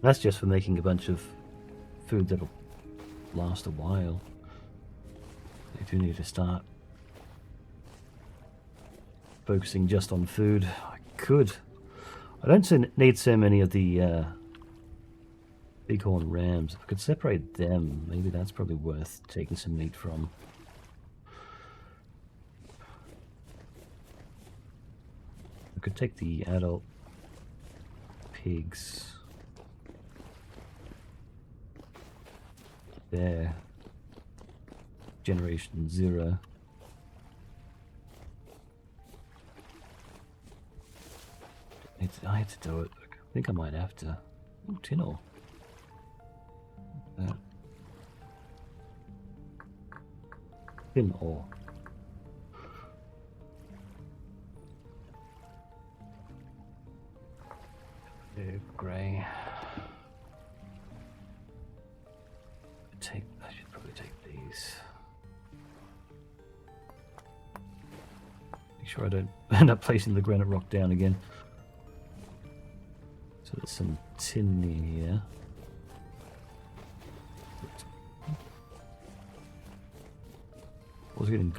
That's just for making a bunch of food that'll last a while. If you need to start focusing just on food, I could. I don't need so many of the bighorn rams. If I could separate them, maybe that's probably worth taking some meat from. I could take the adult pigs. There. Generation 0. I had to do it. I think I might have to. Oh, tin ore. Tin ore. Grey. I should probably take these. Make sure I don't end up placing the granite rock down again. So there's some tin in here. I was getting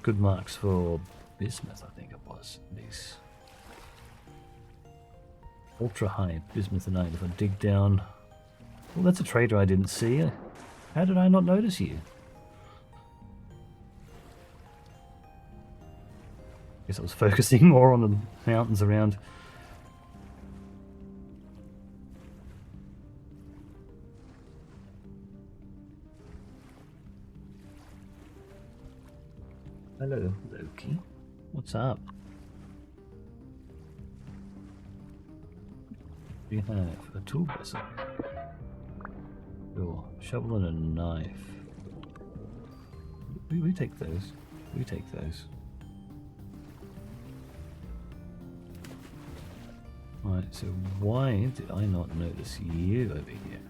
good marks for bismuth, I think it was. These ultra high bismuth and iron. If I dig down, well, that's a trader I didn't see. How did I not notice you? Guess I was focusing more on the mountains around. Hello, Loki. What's up? We have a tool vessel. Sure. Shovel and a knife. We take those. We take those. Right, so why did I not notice you over here?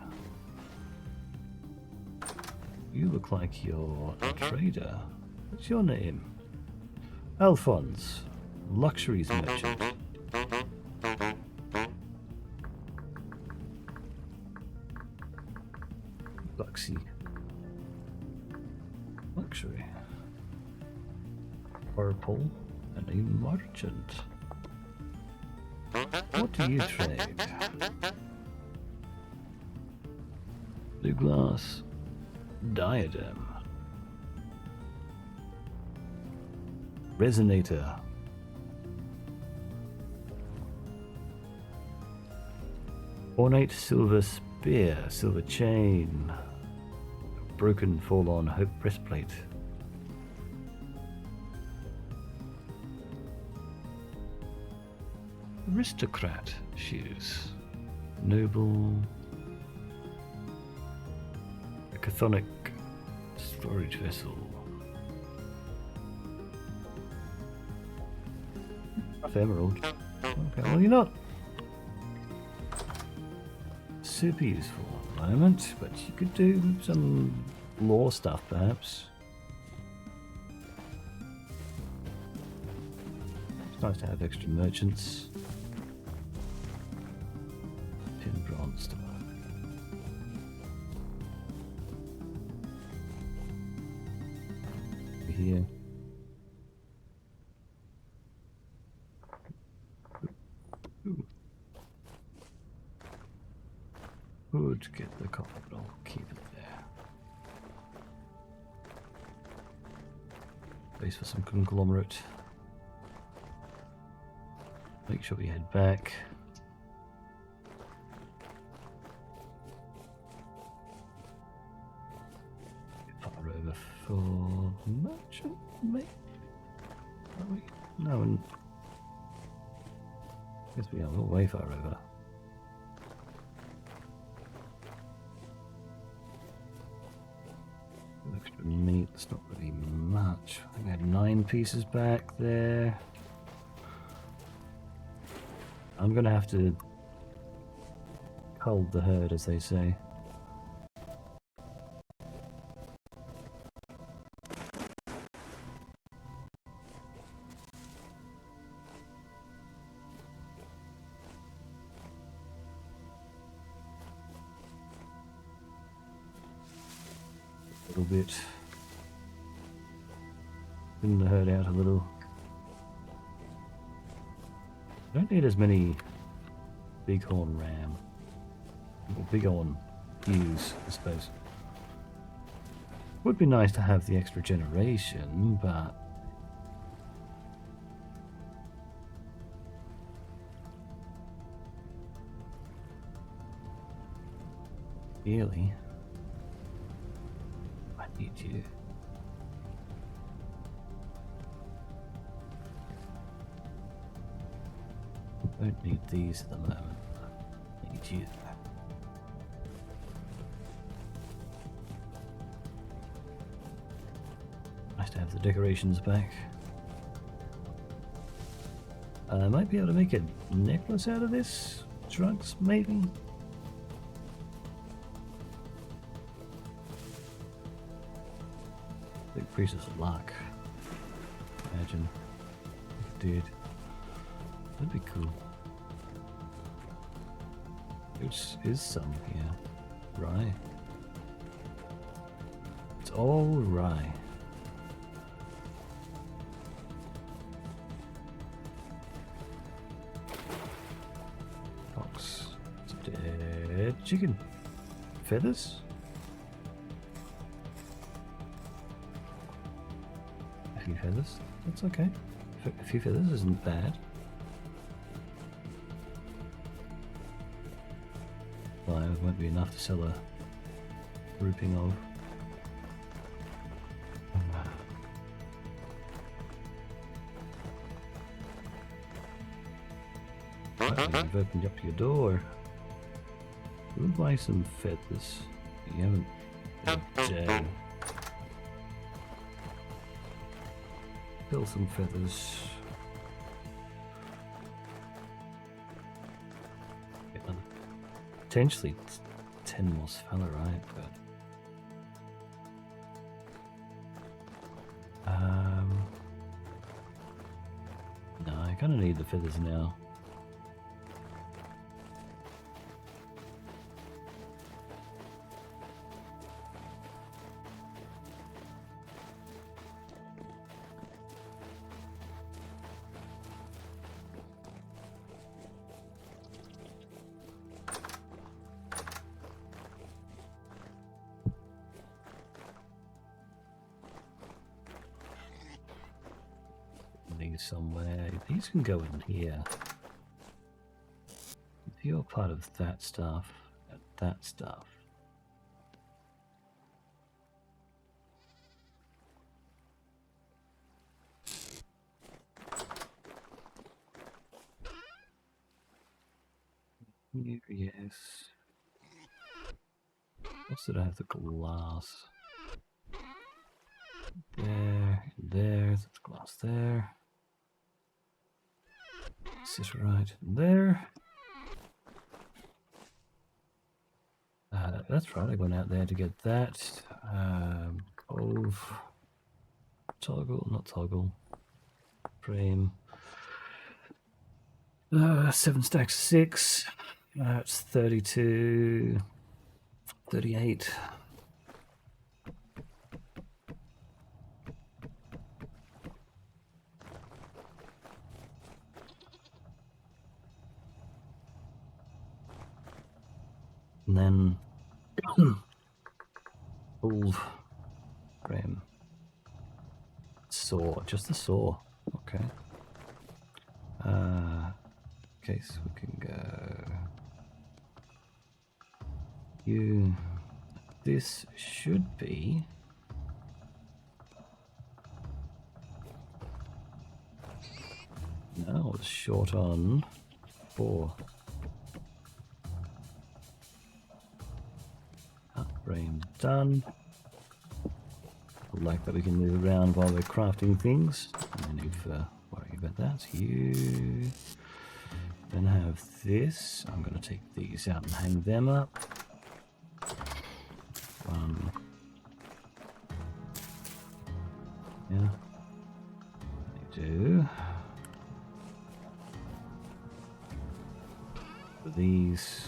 You look like you're a trader. What's your name? Alphonse. Luxuries merchant. purple and a merchant. What do you trade? Blue glass diadem. Resonator. Ornate silver spear, silver chain. Broken forlorn hope breastplate. Aristocrat shoes. Noble. A chthonic storage vessel. Rough emerald. Okay, well you're not super useful at the moment, but you could do some lore stuff perhaps. It's nice to have extra merchants. 10 bronze stuff. Here. Would get the copper, but I'll keep it there. Base for some conglomerate. Make sure we head back. Far over for merchant, maybe? Are we? No, and I guess we are way far over. Extra meat, that's not really much. I think I had 9 pieces back there. I'm gonna have to cull the herd, as they say. A little bit. Thin the herd out a little. I don't need as many bighorn ram. Or bighorn ewes, I suppose. Would be nice to have the extra generation, but really, I need you. I don't need these at the moment. I need you. Nice to have the decorations back. I might be able to make a necklace out of this. Drugs, maybe? Increases luck. Imagine if it did. That'd be cool. Which is some here. Rye. It's all rye. Fox. It's dead. Chicken. Feathers? A few feathers. That's okay. A few feathers isn't bad. Well, it won't be enough to sell a grouping of. I've opened up your door. We'll buy some feathers. You haven't. Oh, kill some feathers. Potentially 10 more sphalerite, but no, I kind of need the feathers now. these somewhere. These can go in here. If you're part of that stuff, and that stuff. Yes. Also, I have the glass. There, there's glass there. Sit right there. That's right, I went out there to get that. Cove. Toggle, not toggle. Frame. 7 stacks of 6. That's 32. 38. And then full frame. Saw, just the saw. Okay. Okay, so we can go. You. This should be. No, it's short on 4. Frame done. Like that we can move around while we're crafting things. No need for worrying about that. You then have this. I'm going to take these out and hang them up. 1. Yeah. They do. For these.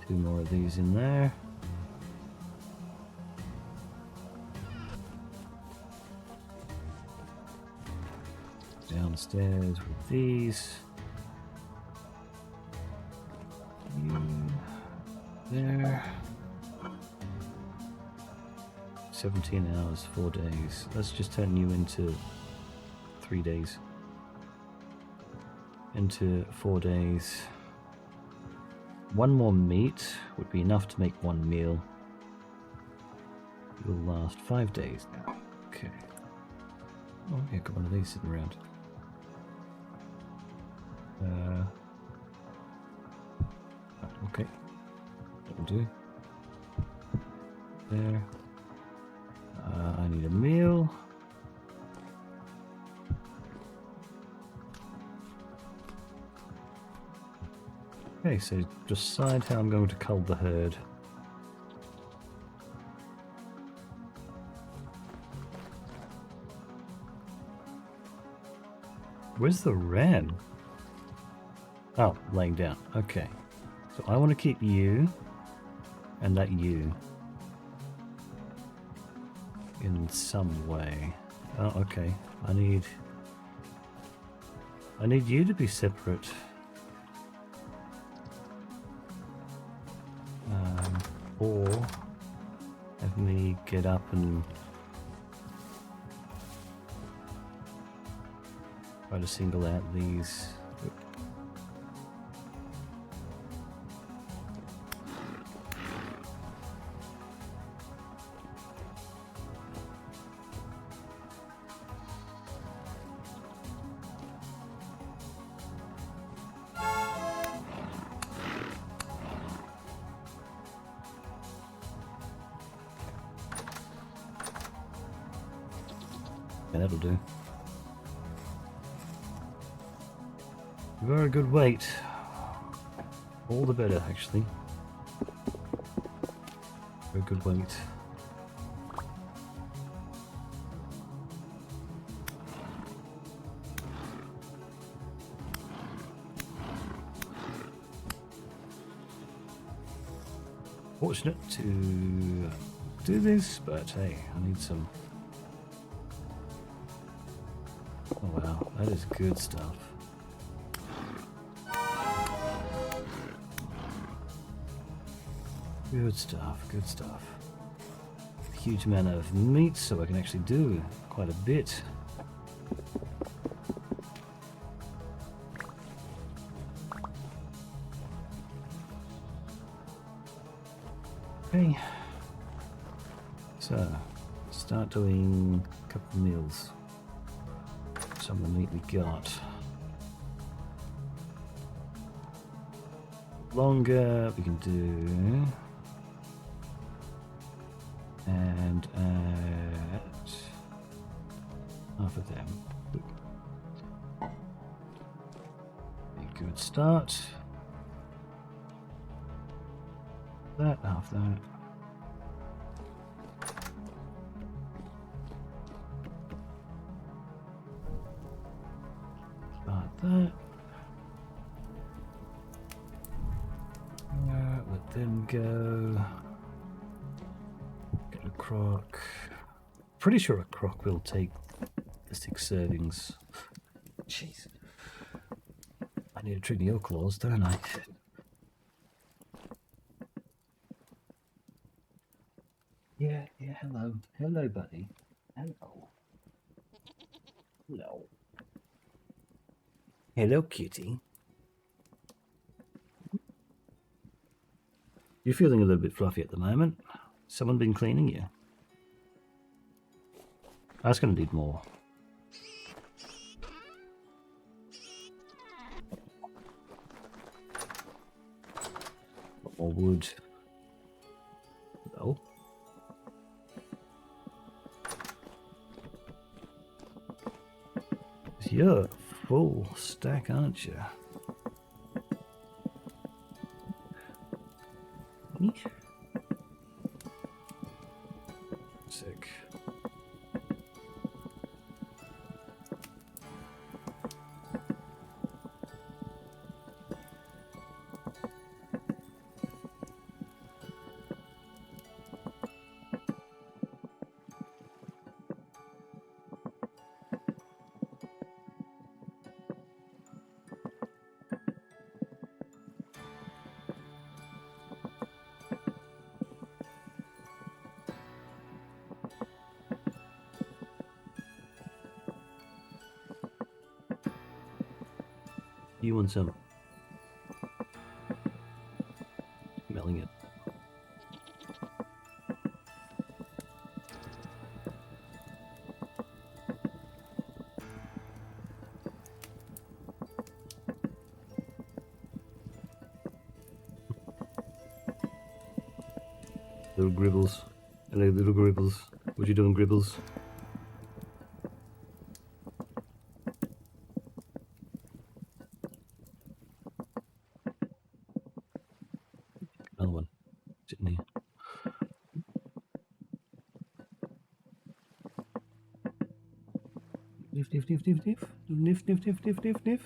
Two more of these in there. Downstairs with these. You there. 17 hours, 4 days. Let's just turn you into 3 days. Into 4 days. 1 more meat would be enough to make 1 meal. It will last 5 days now. Okay. Oh, yeah, got one of these sitting around. Okay. That'll do. There. I need a meal. Okay, so decide how I'm going to cull the herd. Where's the ram? Oh, laying down. Okay. So I want to keep you and that you in some way. Oh, okay. I need you to be separate. Or have me get up and try to single out these. Yeah, that'll do. Very good weight. All the better, actually. Very good weight. Fortunate to do this, but hey, I need some. Oh wow, that is good stuff. Good stuff, good stuff. huge amount of meat, so I can actually do quite a bit. Okay, so start doing a couple of meals. Some of the meat we got. Longer we can do, and add half of them. A good start. That, half that. Start that. Let them go. Get a crock. Pretty sure a crock will take the 6 servings. Jeez. I need to trim your claws, don't I? Yeah, hello. Hello, buddy. Hello. Hello. Hello, kitty. You're feeling a little bit fluffy at the moment. Someone been cleaning you? I was going to need more. More wood. No. You're a full stack, aren't you? Sick. You want some? Smelling it. Little gribbles. Hello, little gribbles. What you doing, gribbles? Another one. Sitting here. Niff, niff, niff, niff, niff. Niff, niff, niff, niff, niff, niff.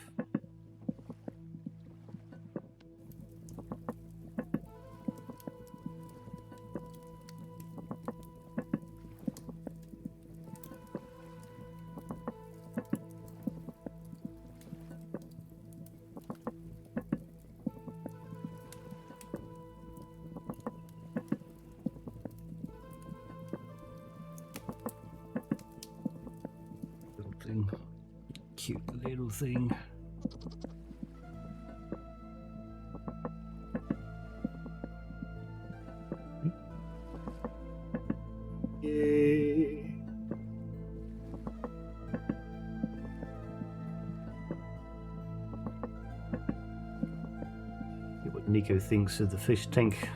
Little thing. Cute little thing. Yay. See what Nico thinks of the fish tank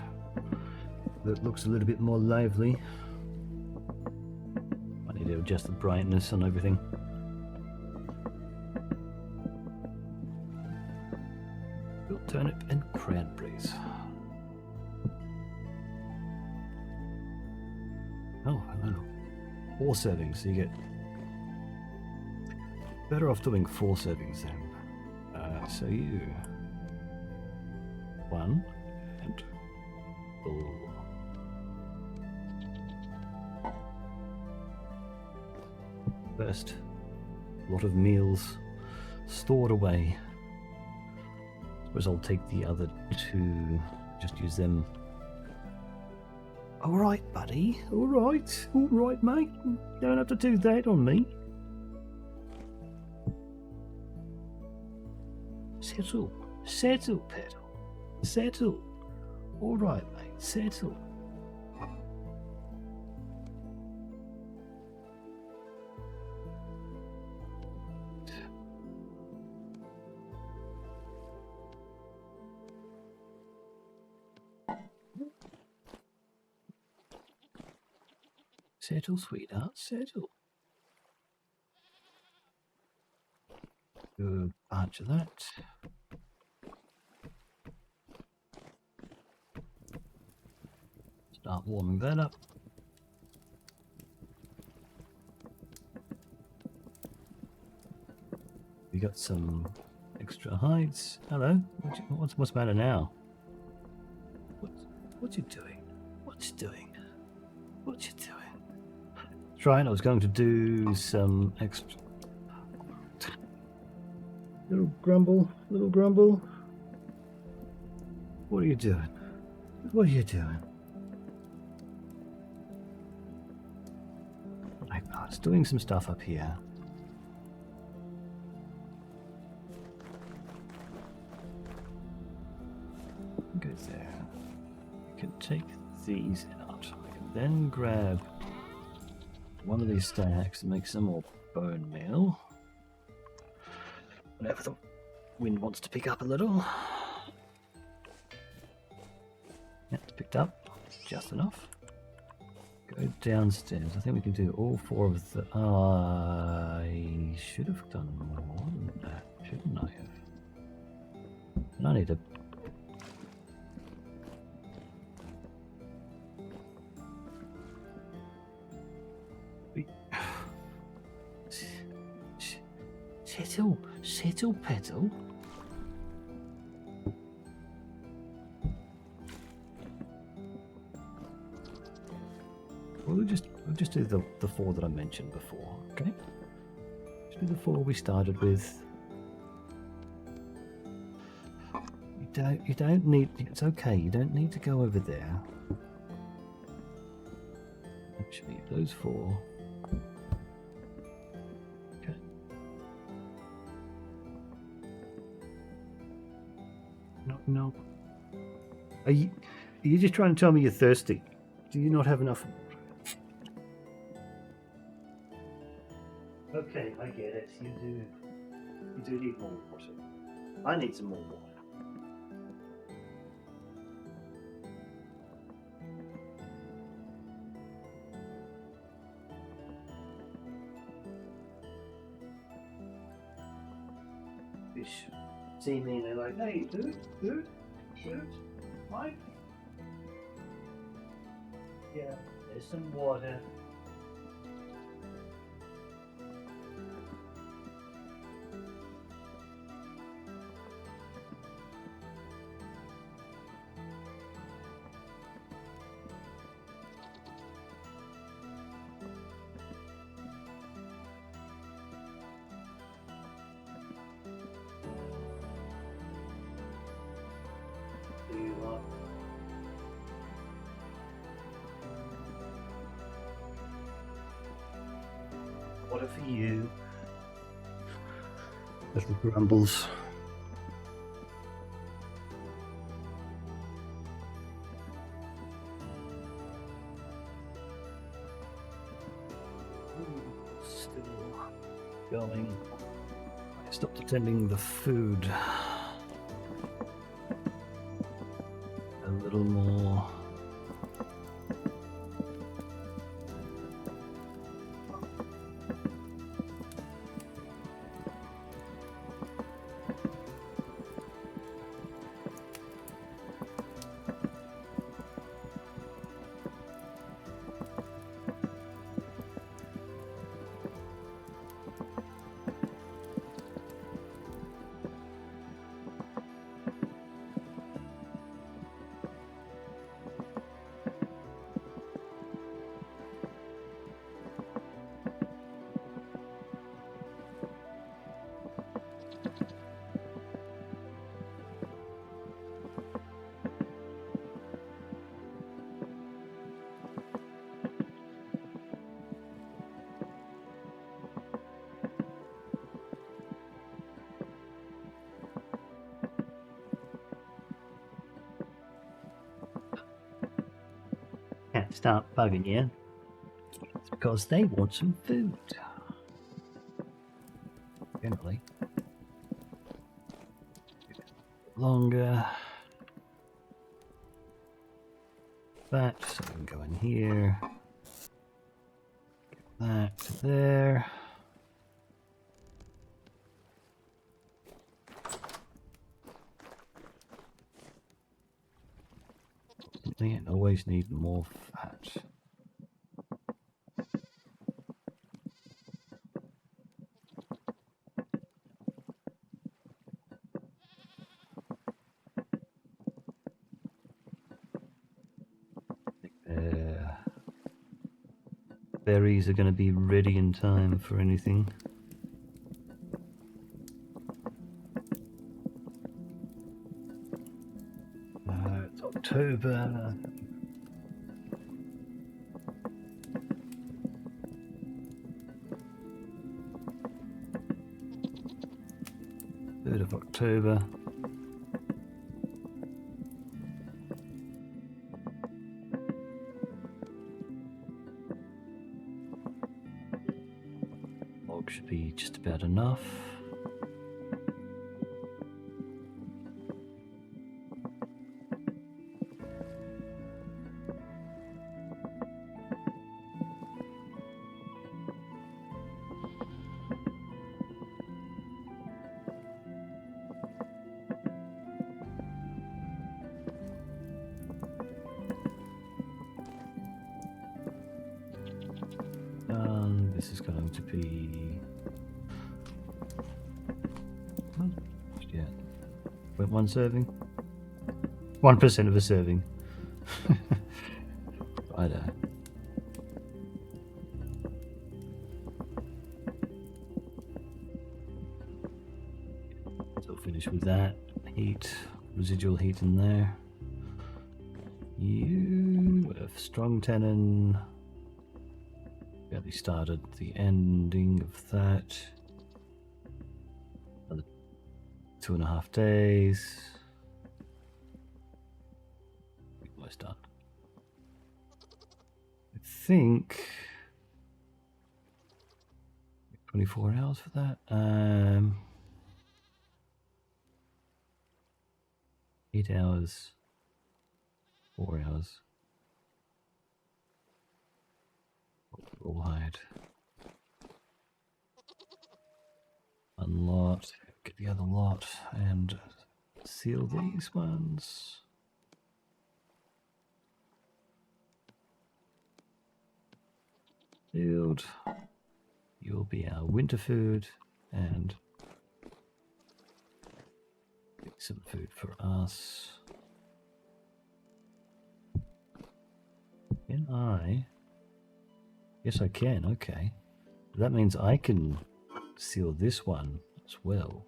that looks a little bit more lively. I need to adjust the brightness on everything. Grilled turnip and cranberries. Oh, hello. 4 servings, so you get better off doing 4 servings then. So you 1 and 4. First, a lot of meals stored away. Suppose I'll take the other 2, just use them. All right, buddy. All right, mate. You don't have to do that on me. Settle, pedal. Settle. All right, mate. Settle. Settle, sweetheart. Settle. Good bunch of that. Start warming that up. We got some extra hides. Hello. What's the matter now? What's you doing? What's you doing? What's you doing? That's right. I was going to do some extra. Little grumble. What are you doing? What are you doing? I was doing some stuff up here. Go there. You can take these out. I can then grab one of these stacks and make some more bone meal. Whenever the wind wants to pick up a little. Yeah, it's picked up just enough. Go downstairs. I think we can do all 4 of the. I should have done more than that, shouldn't I have? And I need to. Settle, pedal. We'll just do the 4 that I mentioned before, okay? Just do the 4 we started with. You don't need. It's okay. You don't need to go over there. Actually, those 4. Okay. No. Are you just trying to tell me you're thirsty? Do you not have enough? Okay, I get it. You do need more water. I need some more water. Fish see me and they're like, hey, dude, Mike? Yeah, there's some water. Water for you. Little grumbles. Still going. I stopped attending the food. A little more. start bugging you, it's because they want some food. Generally. Longer. That, so we can go in here. Get that to there. Something always need more fat. Berries are going to be ready in time for anything. It's October. Third of October. Log should be just about enough. This is going to be... Yeah. 1 serving? 1% of a serving. I know. So finish with that. Heat, residual heat in there. You have strong tenon. Barely started the ending of that. Another 2.5 days. Almost done. I think 24 hours for that. 8 hours. 4 hours. Rawhide. Unlock. Get the other lot and seal these ones. Sealed. You'll be our winter food and get some food for us. Can I? Yes, I can. Okay. That means I can seal this one as well.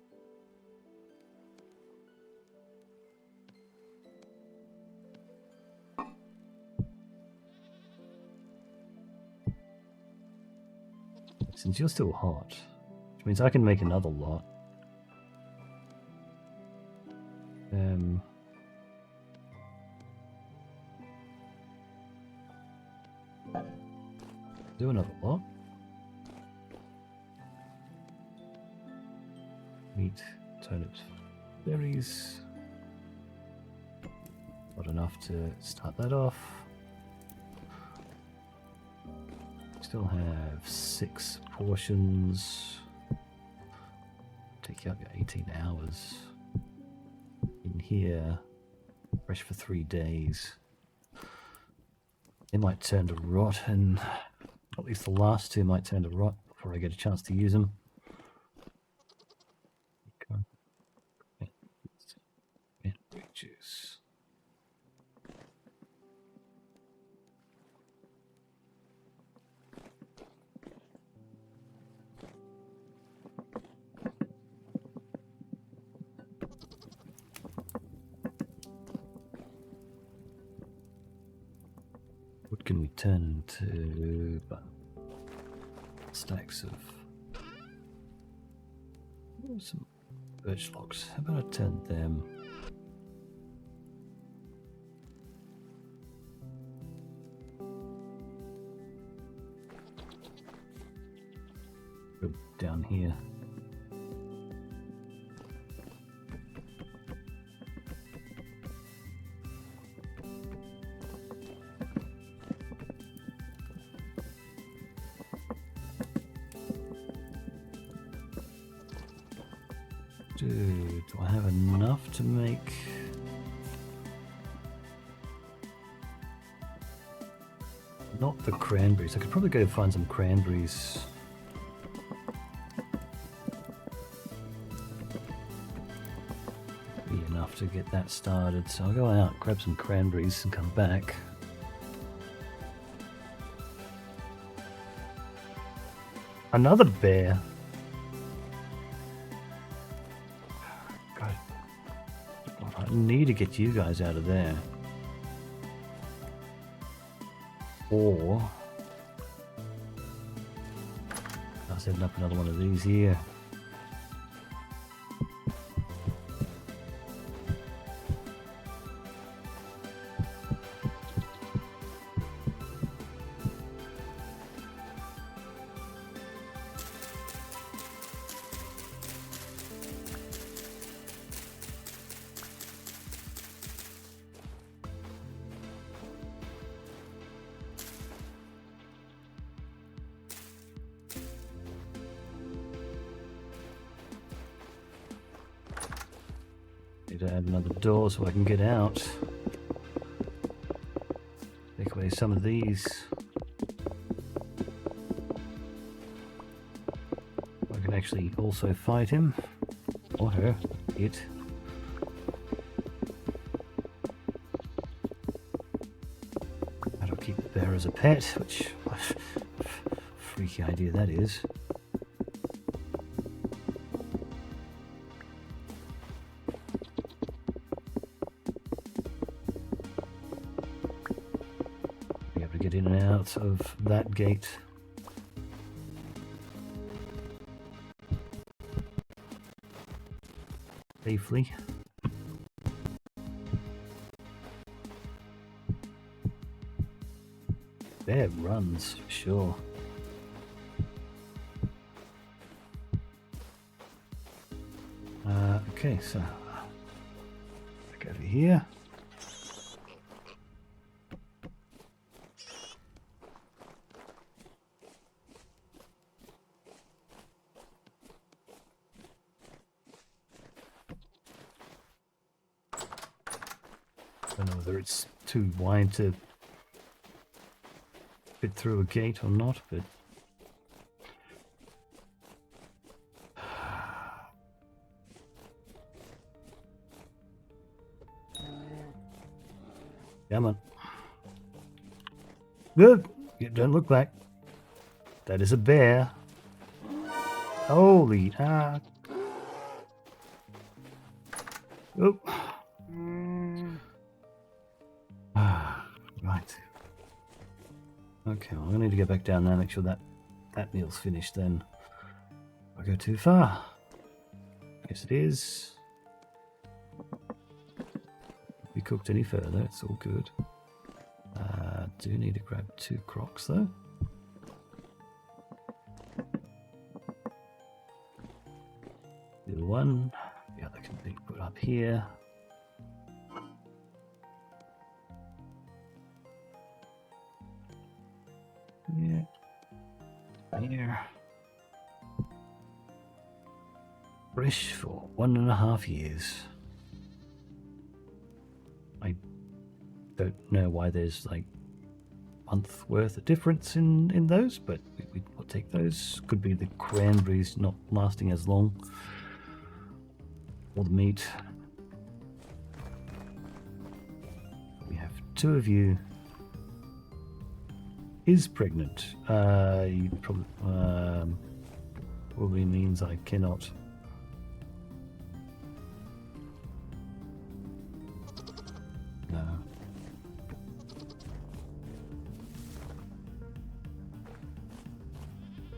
Since you're still hot, which means I can make another lot. Do another lot. Meat, turnips, berries. Not enough to start that off. Still have 6 portions. Take out your 18 hours. In here, fresh for 3 days. They might turn to rot, and at least the last 2 might turn to rot before I get a chance to use them. Juice. What can we turn into? Stacks of some birch logs. How about I turn them? Go down here. Do I have enough to make? Not the cranberries. I could probably go find some cranberries. Be enough to get that started. So I'll go out, grab some cranberries and come back. Another bear. God. I need to get you guys out of there. Or I'll set up another one of these here. Need to add another door so I can get out. Take away some of these. I can actually also fight him. Or her. It. That'll keep the bear as a pet, which... freaky idea that is. Get in and out of that gate. Safely. Bear runs, for sure. Okay, so back over here. I don't know whether it's too wide to fit through a gate or not, but come on. Good. Don't look back. That is a bear. Holy ah. Oh. Right. Okay, well, I need to get back down there, make sure that meal's finished then. I go too far. Yes, it is. If we cooked any further, it's all good. Do need to grab 2 crocs though. The one, the other can be put up here. Yeah. Here. Fresh for 1.5 years. I don't know why there's like month worth of difference in those, but we'll take those. Could be the cranberries not lasting as long, or the meat. We have 2 of you. Is pregnant. You probably means I cannot. No.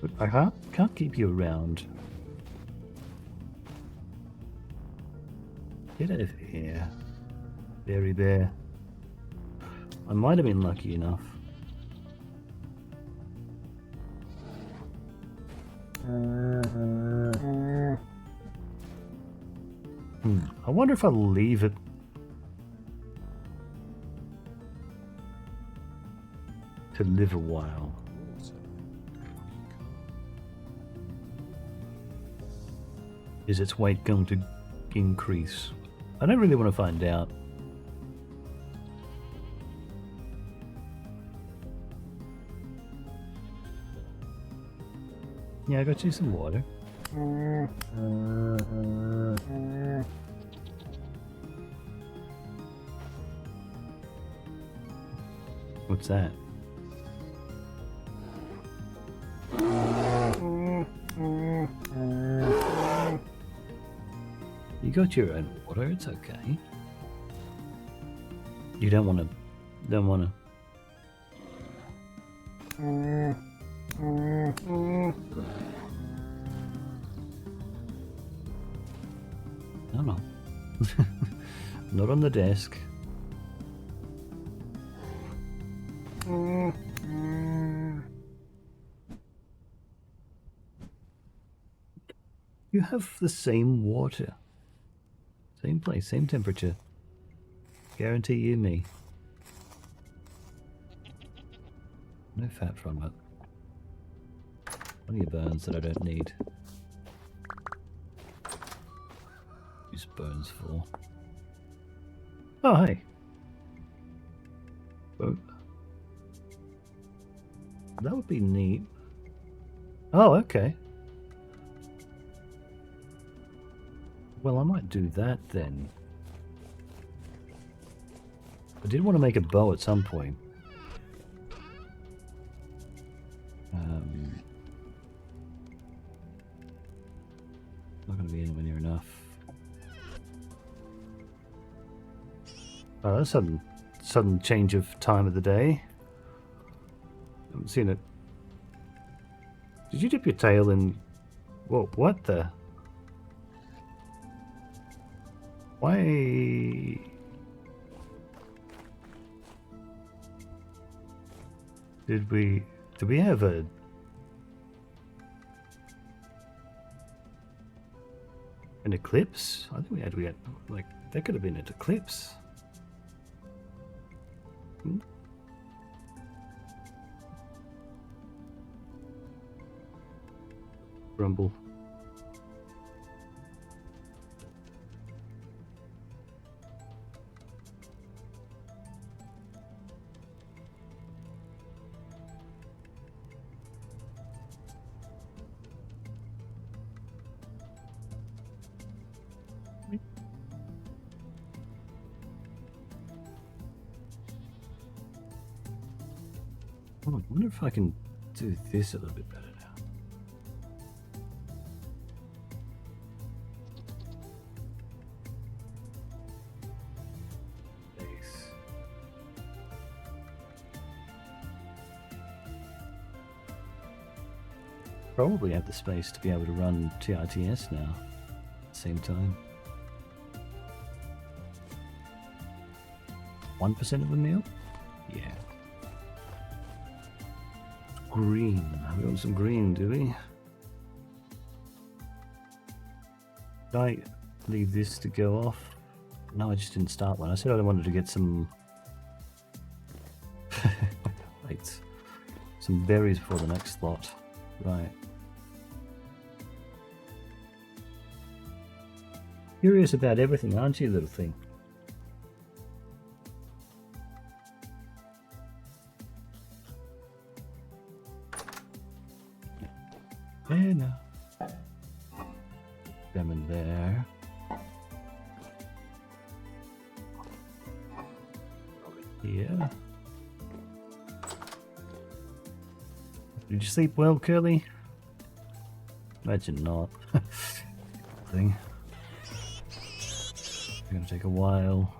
But I can't keep you around. Get out of here, Berry Bear. I might have been lucky enough. I wonder if I'll leave it. To live a while. Is its weight going to increase? I don't really want to find out. Yeah, I got you some water. What's that? You got your own water, it's okay. You don't wanna No no. Not on the desk. You have the same water. Same place, same temperature. Guarantee you me. No fat from it. Plenty of bones that I don't need. Use bones for. Oh, hey. Oh. That would be neat. Oh, okay. Well, I might do that then. I did want to make a bow at some point. Not going to be anywhere near enough. Oh, that's a sudden change of time of the day. I haven't seen it. Did you dip your tail in... Whoa, what the... Why... Did we have an eclipse? I think we had like, that could have been an eclipse. Rumble. Oh, I wonder if I can do this a little bit better now. Base. Probably have the space to be able to run TRTS now at the same time. 1% of the meal? Yeah. Green. We want some green, do we? Did I leave this to go off? No, I just didn't start one. I said I wanted to get some... Wait. Some berries before the next slot. Right. Curious about everything, aren't you, little thing? There now. Them in there. Here. Did you sleep well, Curly? Imagine not. Thing. It's gonna take a while.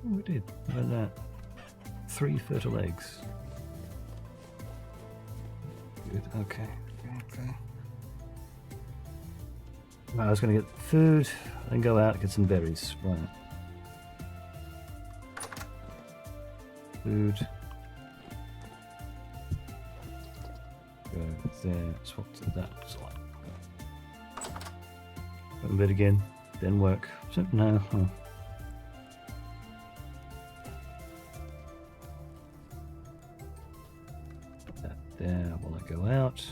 Oh, we did. Look at that. 3 fertile eggs. Good. Okay. Okay. Right, I was going to get food and go out and get some berries. Right. Food. Go there, swap to that slide. A bit again, then work. So, no. Oh. Put that there while I go out.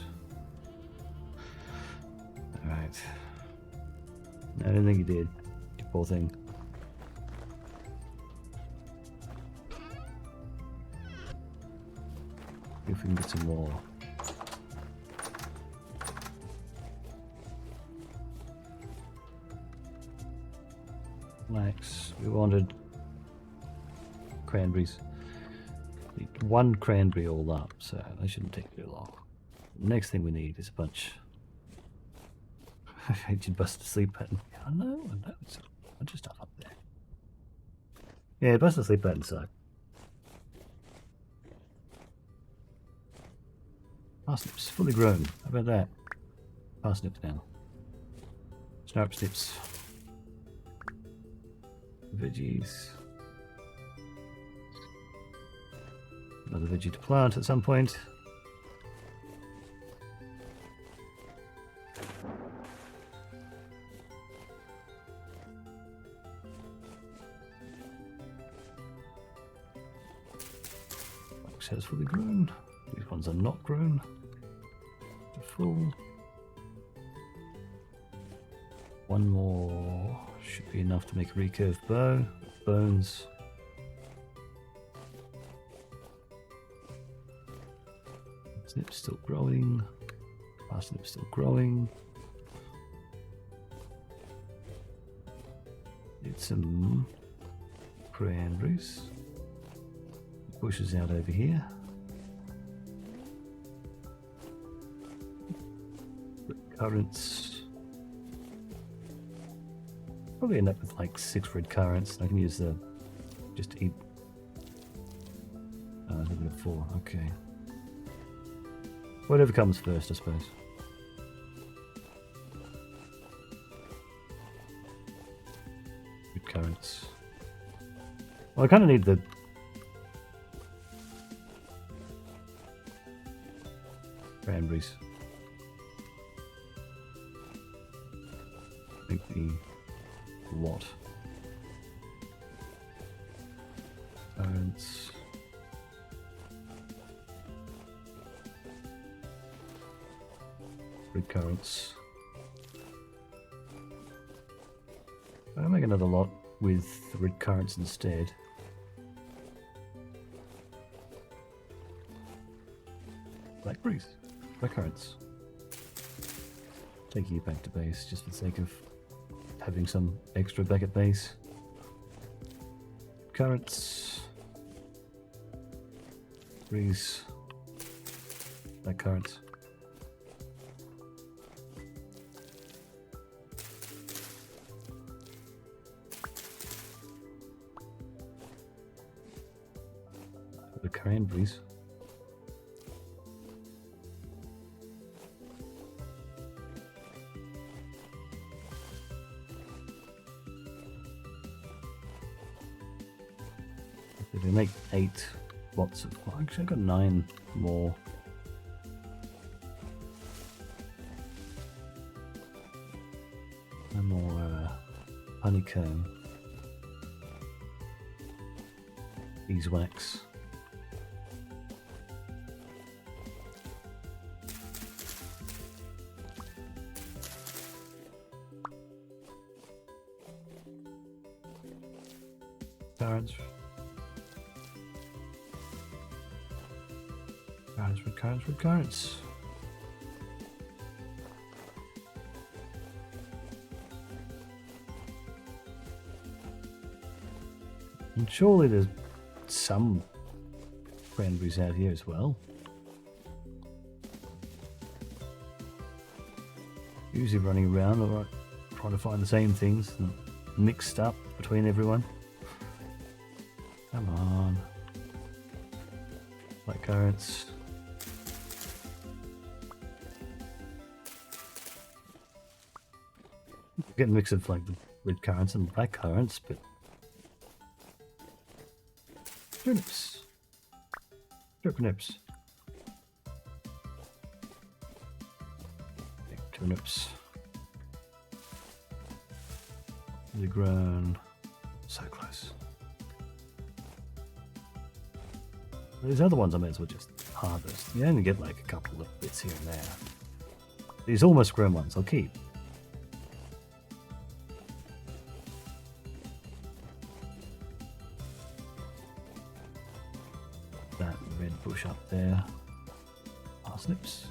Alright. I don't think you did. You poor thing. See if we can get some more. Flax. We wanted cranberries. Need one cranberry all up, so that shouldn't take too long. Next thing we need is a bunch. Ancient busted sleep pattern. Yeah, I know. It's a bunch of stuff up there. Yeah, busted sleep pattern suck. Parsnips, fully grown. How about that? Parsnips now. Snarp snips. Veggies. Another veggie to plant at some point. Has fully grown. These ones are not grown. They're full. One more should be enough to make a recurved bow. Bones. Snip's still growing. Parsnip's still growing. Need some cranberries. Bushes out over here. Currants. Probably end up with like 6 red currants. I can use the just to eat. I think I've got 4. Okay. Whatever comes first, I suppose. Red currants. Well, I kind of need the cranberries. Make the lot. Currants. Red currants. I'll make another lot with red currants instead. Blackberries. Blackcurrants. Taking it back to base just for the sake of having some extra back at base. Currants. Breeze. Blackcurrants. The cranberries. They make 8 lots of. Well, actually, I've got 9 more. No more honeycomb. Beeswax. Currants. Currants. And surely there's some cranberries out here as well. Usually running around or trying to find the same things and mixed up between everyone. Come on. Like currants. Get a mix of like the red currants and black currants, but turnips. Turnips. Big turnips. They're grown. So close. These other ones I may as well just harvest. You only get like a couple of bits here and there. These almost grown ones I'll keep. That red bush up there. Parsnips.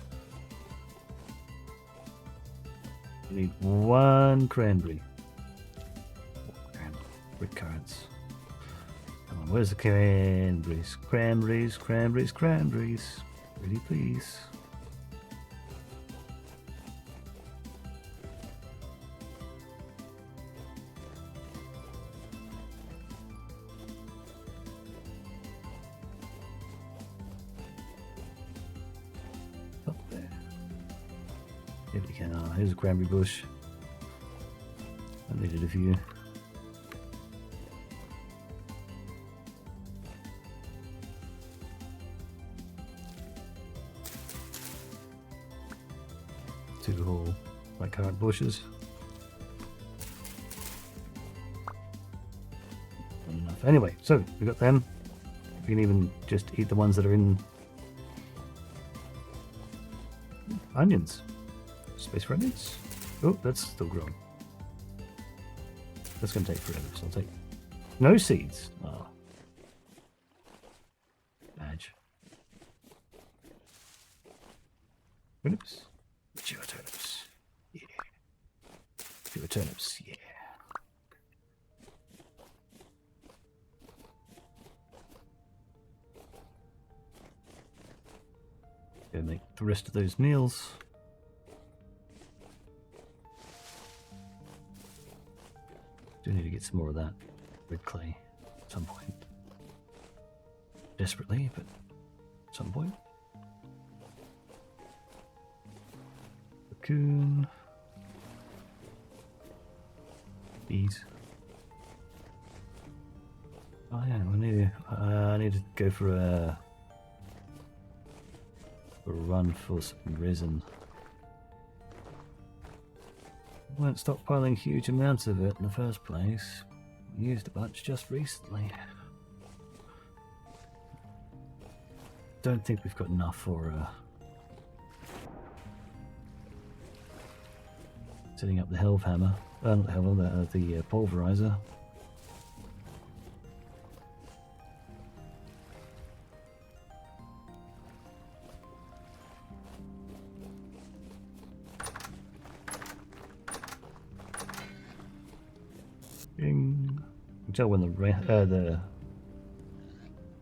We need one cranberry. Red currants. Come on, where's the cranberries? Cranberries, cranberries, cranberries. Pretty please. Up there. Here we can. Here's a cranberry bush. I needed a few. Two whole blackcurrant bushes. Not enough. Anyway, so we got them. We can even just eat the ones that are in onions. Space for onions. Oh, that's still growing. That's going to take forever, so I'll take no seeds. Oh. Badge. Turnips. Mature turnips. Yeah. Mature turnips. Yeah. Go make the rest of those meals. Do need to get some more of that red clay at some point. Desperately, but at some point. Cocoon. Bees. Oh yeah, I need to go for a run for some resin. I weren't stockpiling huge amounts of it in the first place. We used a bunch just recently. Don't think we've got enough for setting up the Helve Hammer. Not the Helve, the pulverizer. Bing. You can tell when the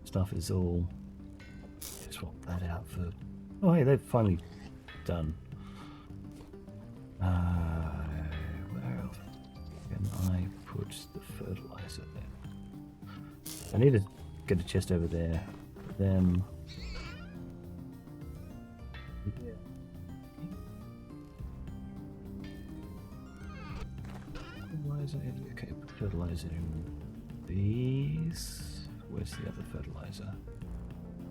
stuff is all. Swap that out for. Oh, hey, they've finally done. Where else can I put the fertilizer there? I need to get a chest over there. Then. Fertilizer. Okay, put fertilizer in these. Where's the other fertilizer?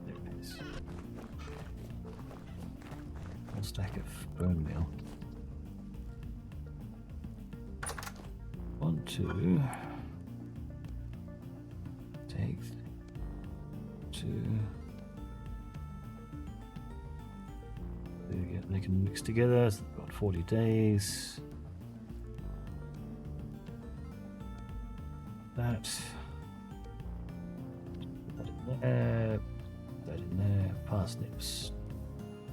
There it is. One stack of bone meal. 1, 2. Take 2. There we go. They can mix together. So about 40 days. That in there. That in there. Parsnips.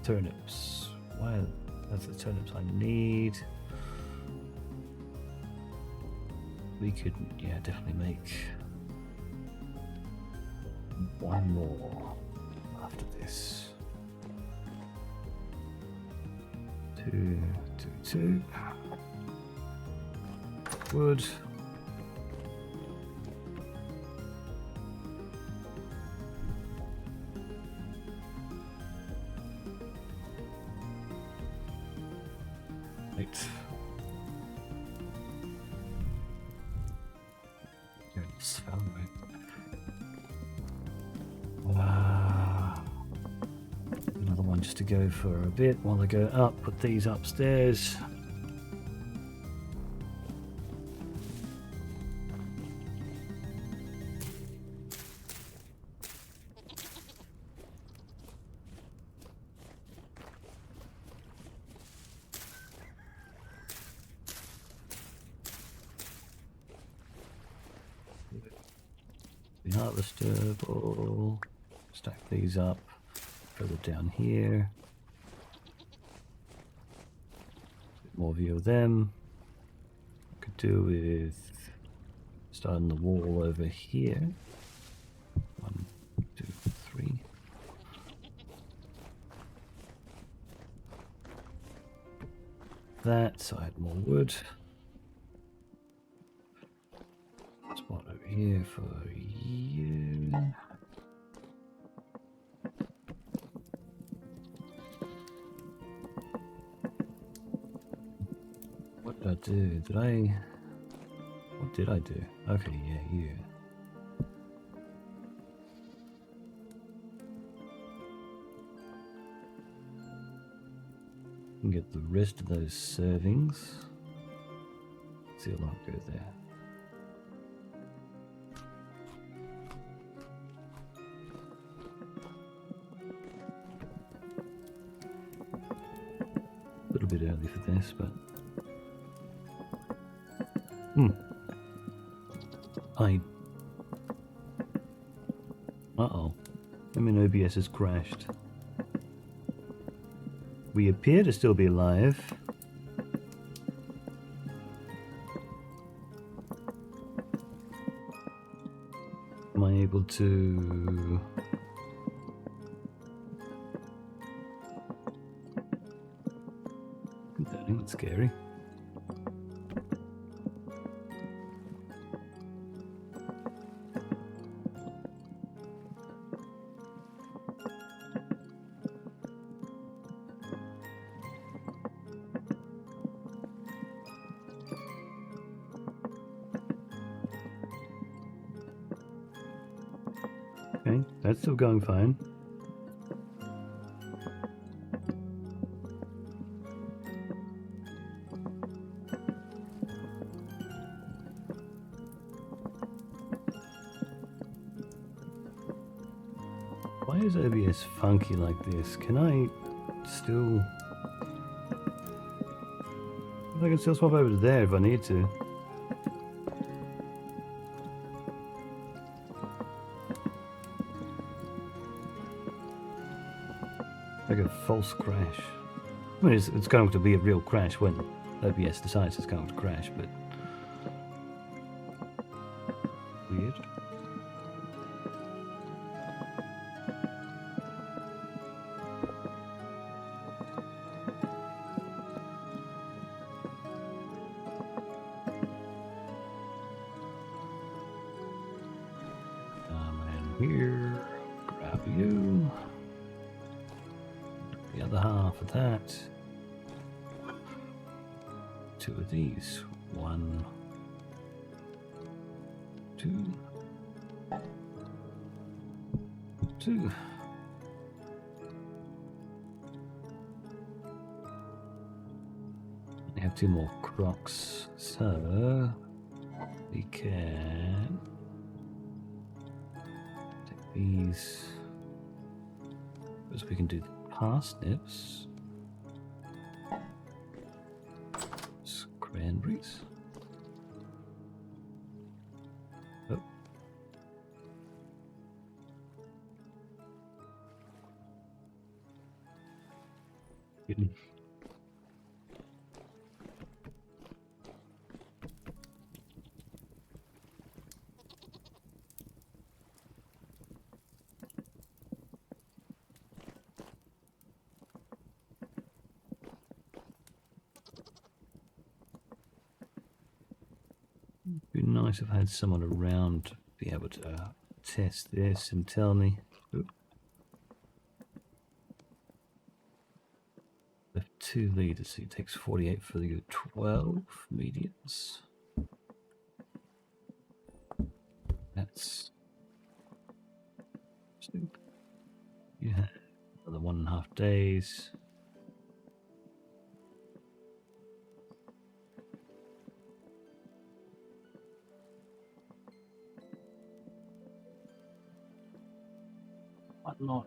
Turnips. Why? That's the turnips I need. We could, yeah, definitely make one more after this. 2, 2, 2. Wood. Right. Wow. just to go for a bit while I go up. Put these upstairs. The harvester ball. Stack these up. Further down here. Bit more view of them. Could do with starting the wall over here. 1, 2, 3. That, so I had more wood. Spot over here for you. What did I do? What did I do? Okay, yeah, you. Can get the rest of those servings. See a lot go there. A little bit early for this, but uh-oh. I mean, OBS has crashed. We appear to still be alive. Am I able to... That's scary. Okay, that's still going fine. Why is OBS funky like this? Can I still... I can still swap over to there if I need to. Like a false crash. I mean, it's going to be a real crash when OBS decides it's going to crash, but... Weird. Here, grab you. The other half of that. 2 of these. 1, 2, 2. I have 2 more crocs, so we can take these. Because we can do parsnips, cranberries. Oh. Hidden. Be nice if I had someone around to be able to test this and tell me. Oop. Left 2 liters, so it takes 48 for the 12 mediums. That's... You have another 1 1.5 days. What not?